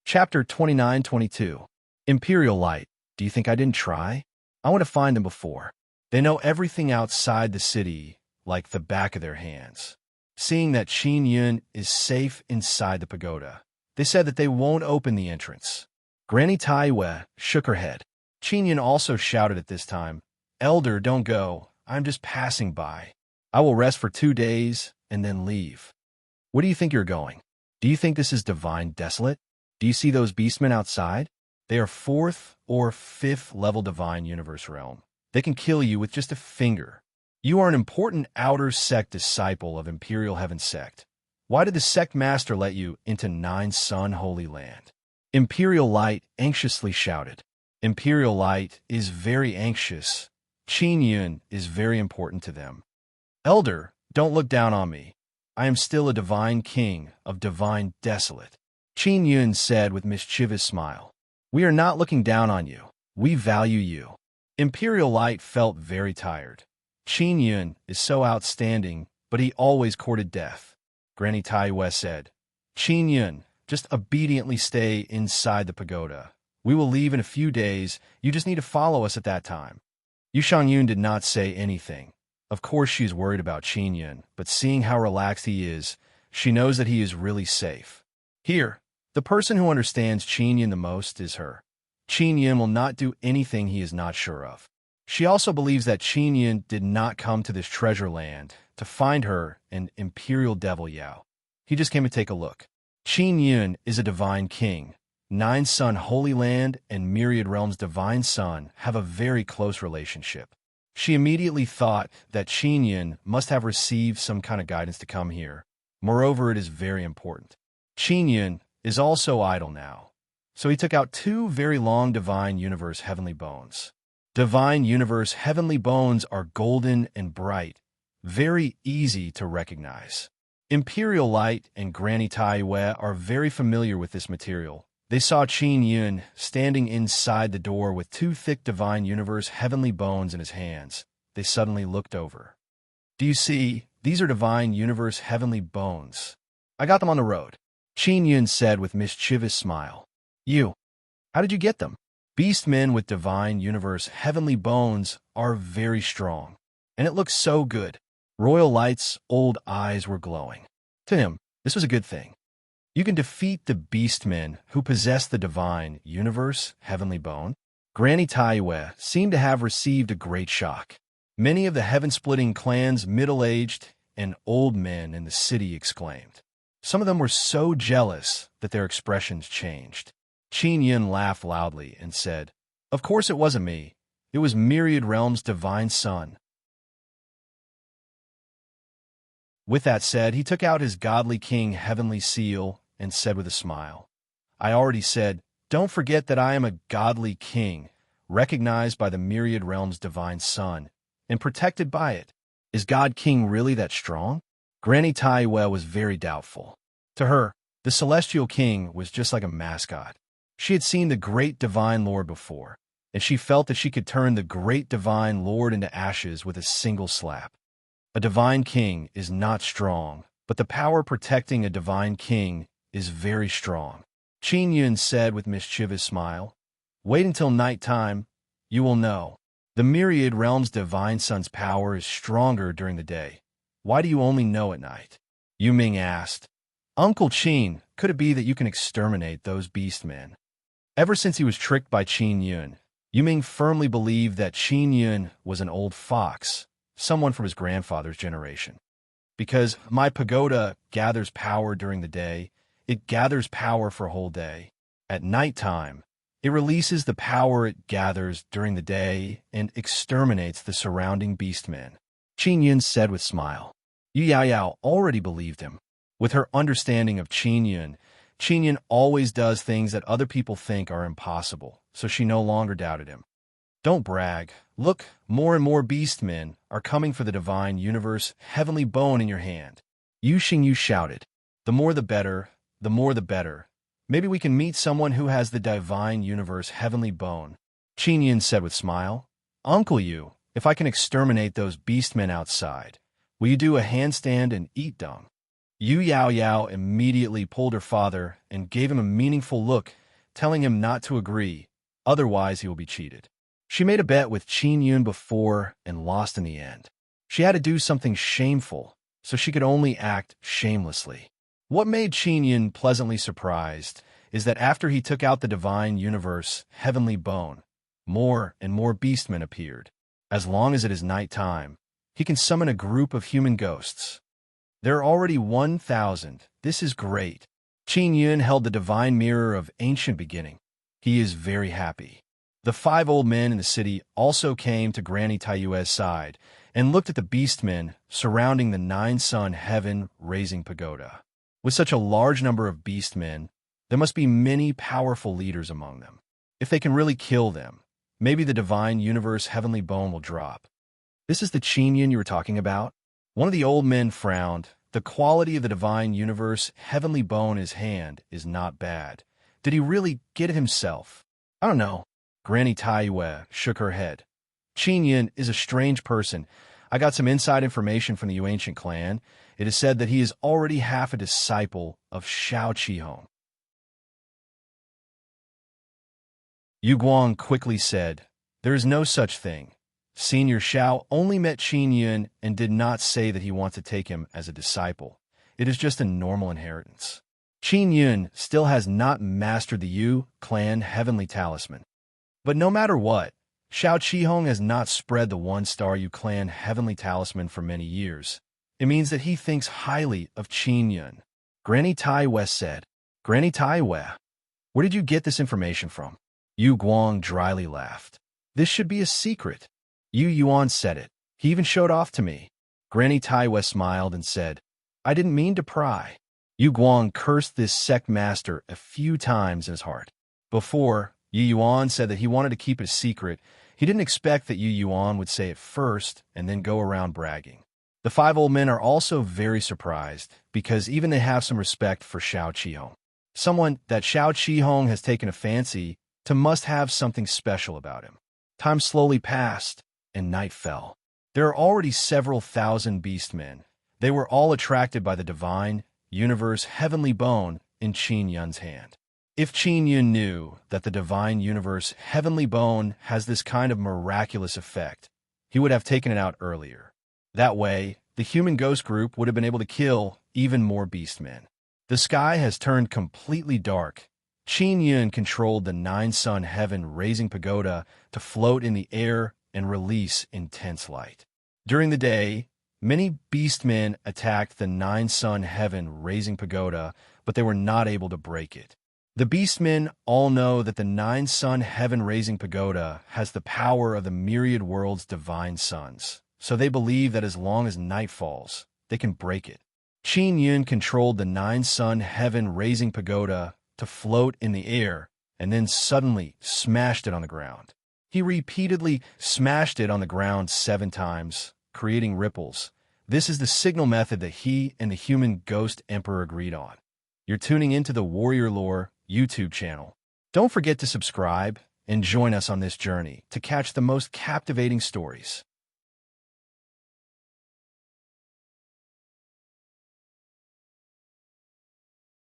Speaker 1: Chapter 29-22. Imperial Light. Do you think I didn't try? I want to find them before. They know everything outside the city like the back of their hands. Seeing that Qin Yun is safe inside the pagoda, they said that they won't open the entrance. Granny Taiwei shook her head. Qin Yun also shouted at this time, Elder, don't go. I'm just passing by. I will rest for 2 days and then leave. Where do you think you're going? Do you think this is divine desolate? Do you see those beastmen outside? They are 4th or 5th level divine universe realm. They can kill you with just a finger. You are an important outer sect disciple of Imperial Heaven Sect. Why did the sect master let you into Nine-Sun Holy Land? Imperial Light anxiously shouted. Imperial Light is very anxious. Qin Yun is very important to them. Elder, Don't look down on me. I am still a divine king of divine desolate. Qin Yun said with mischievous smile. We are not looking down on you. We value you. Imperial Light felt very tired. Qin Yun is so outstanding, but he always courted death. Granny Taiwei said, Qin Yun, just obediently stay inside the pagoda. We will leave in a few days. You just need to follow us at that time. Yu Shangyun did not say anything. Of course she is worried about Qin Yun, but seeing how relaxed he is, she knows that he is really safe. Here, the person who understands Qin Yun the most is her. Qin Yun will not do anything he is not sure of. She also believes that Qin Yun did not come to this treasure land to find her an imperial devil Yao. He just came to take a look. Qin Yun is a divine king. Nine Sun Holy Land and Myriad Realms Divine Sun have a very close relationship. She immediately thought that Qin Yun must have received some kind of guidance to come here. Moreover, it is very important. Qin Yun is also idle now, so he took out two very long Divine Universe Heavenly Bones. Divine Universe Heavenly Bones are golden and bright, very easy to recognize. Imperial Light and Granny Taiwei are very familiar with this material. They saw Qin Yun standing inside the door with two thick Divine Universe Heavenly Bones in his hands. They suddenly looked over. Do you see? These are Divine Universe Heavenly Bones. I got them on the road. Qin Yun said with mischievous smile. You, how did you get them? Beastmen with Divine Universe Heavenly Bones are very strong, and it looks so good. Royal Light's old eyes were glowing. To him, this was a good thing. You can defeat the Beastmen who possess the Divine Universe Heavenly Bone. Granny Taiwei seemed to have received a great shock. Many of the heaven-splitting clan's middle-aged and old men in the city exclaimed. Some of them were so jealous that their expressions changed. Qin Yun laughed loudly and said, Of course it wasn't me. It was Myriad Realms' Divine Sun. With that said, he took out his Godly King Heavenly Seal and said with a smile, I already said, don't forget that I am a godly king, recognized by the Myriad Realms' Divine Sun, and protected by it. Is God King really that strong? Granny Taiwei was very doubtful. To her, the Celestial King was just like a mascot. She had seen the Great Divine Lord before, and she felt that she could turn the Great Divine Lord into ashes with a single slap. A Divine King is not strong, but the power protecting a Divine King is very strong. Qin Yun said with mischievous smile, Wait until night time, you will know. The Myriad Realms' Divine Sun's power is stronger during the day. Why do you only know at night? Yu Ming asked. Uncle Qin, could it be that you can exterminate those beastmen? Ever since he was tricked by Qin Yun, Yu Ming firmly believed that Qin Yun was an old fox, someone from his grandfather's generation. Because my pagoda gathers power during the day, it gathers power for a whole day. At nighttime, it releases the power it gathers during the day and exterminates the surrounding beastmen. Qin Yun said with a smile. Yu Yaoyao already believed him. With her understanding of Qin Yun always does things that other people think are impossible, so she no longer doubted him. Don't brag. Look, more and more beastmen are coming for the Divine Universe Heavenly Bone in your hand. Yu Xingyu shouted. The more the better, the more the better. Maybe we can meet someone who has the Divine Universe Heavenly Bone. Qin Yun said with a smile. Uncle Yu, if I can exterminate those beastmen outside, will you do a handstand and eat dung? Yu Yaoyao immediately pulled her father and gave him a meaningful look, telling him not to agree, otherwise he will be cheated. She made a bet with Qin Yun before and lost in the end. She had to do something shameful, so she could only act shamelessly. What made Qin Yun pleasantly surprised is that after he took out the Divine Universe Heavenly Bone, more and more beastmen appeared. As long as it is night time, he can summon a group of human ghosts. There are already 1,000. This is great. Qin Yun held the Divine Mirror of Ancient Beginning. He is very happy. The 5 old men in the city also came to Granny Taiwei's side and looked at the beastmen surrounding the 9 Sun Heaven-raising pagoda. With such a large number of beastmen, there must be many powerful leaders among them. If they can really kill them, maybe the Divine Universe Heavenly Bone will drop. This is the Qin Yun you were talking about? One of the old men frowned. The quality of the divine universe heavenly bow in his hand is not bad. Did he really get it himself? I don't know. Granny Taiwe shook her head. Qin Yun is a strange person. I got some inside information from the ancient clan. It is said that he is already half a disciple of Shao Qihong. Yu Guang quickly said, "There is no such thing. Senior Shao only met Qin Yun and did not say that he wants to take him as a disciple. It is just a normal inheritance. Qin Yun still has not mastered the Yu clan heavenly talisman. But no matter what, Shao Qihong has not spread the one-star Yu clan heavenly talisman for many years. It means that he thinks highly of Qin Yun." Granny Taiwe said. "Granny Taiwe, where did you get this information from?" Yu Guang dryly laughed. "This should be a secret. Yu Yuan said it. He even showed off to me." Granny Taiwe smiled and said, "I didn't mean to pry." Yu Guang cursed this sect master a few times in his heart. Before, Yu Yuan said that he wanted to keep it a secret. He didn't expect that Yu Yuan would say it first and then go around bragging. The five old men are also very surprised because even they have some respect for Shao Qihong. Someone that Shao Qihong has taken a fancy to must have something special about him. Time slowly passed, and night fell. There are already several thousand beastmen. They were all attracted by the divine, universe heavenly bone in Qin Yun's hand. If Qin Yun knew that the divine universe heavenly bone has this kind of miraculous effect, he would have taken it out earlier. That way, the human ghost group would have been able to kill even more beastmen. The sky has turned completely dark. Qin Yun controlled the nine-sun heaven-raising pagoda to float in the air and release intense light. During the day, many beastmen attacked the nine-sun heaven-raising pagoda, but they were not able to break it. The beastmen all know that the nine-sun heaven-raising pagoda has the power of the myriad world's divine suns, so they believe that as long as night falls, they can break it. Qin Yun controlled the nine-sun heaven-raising pagoda to float in the air, and then suddenly smashed it on the ground. He repeatedly smashed it on the ground 7 times, creating ripples. This is the signal method that he and the human ghost emperor agreed on. You're tuning into the Warrior Lore YouTube channel. Don't forget to subscribe and join us on this journey to catch the most captivating stories.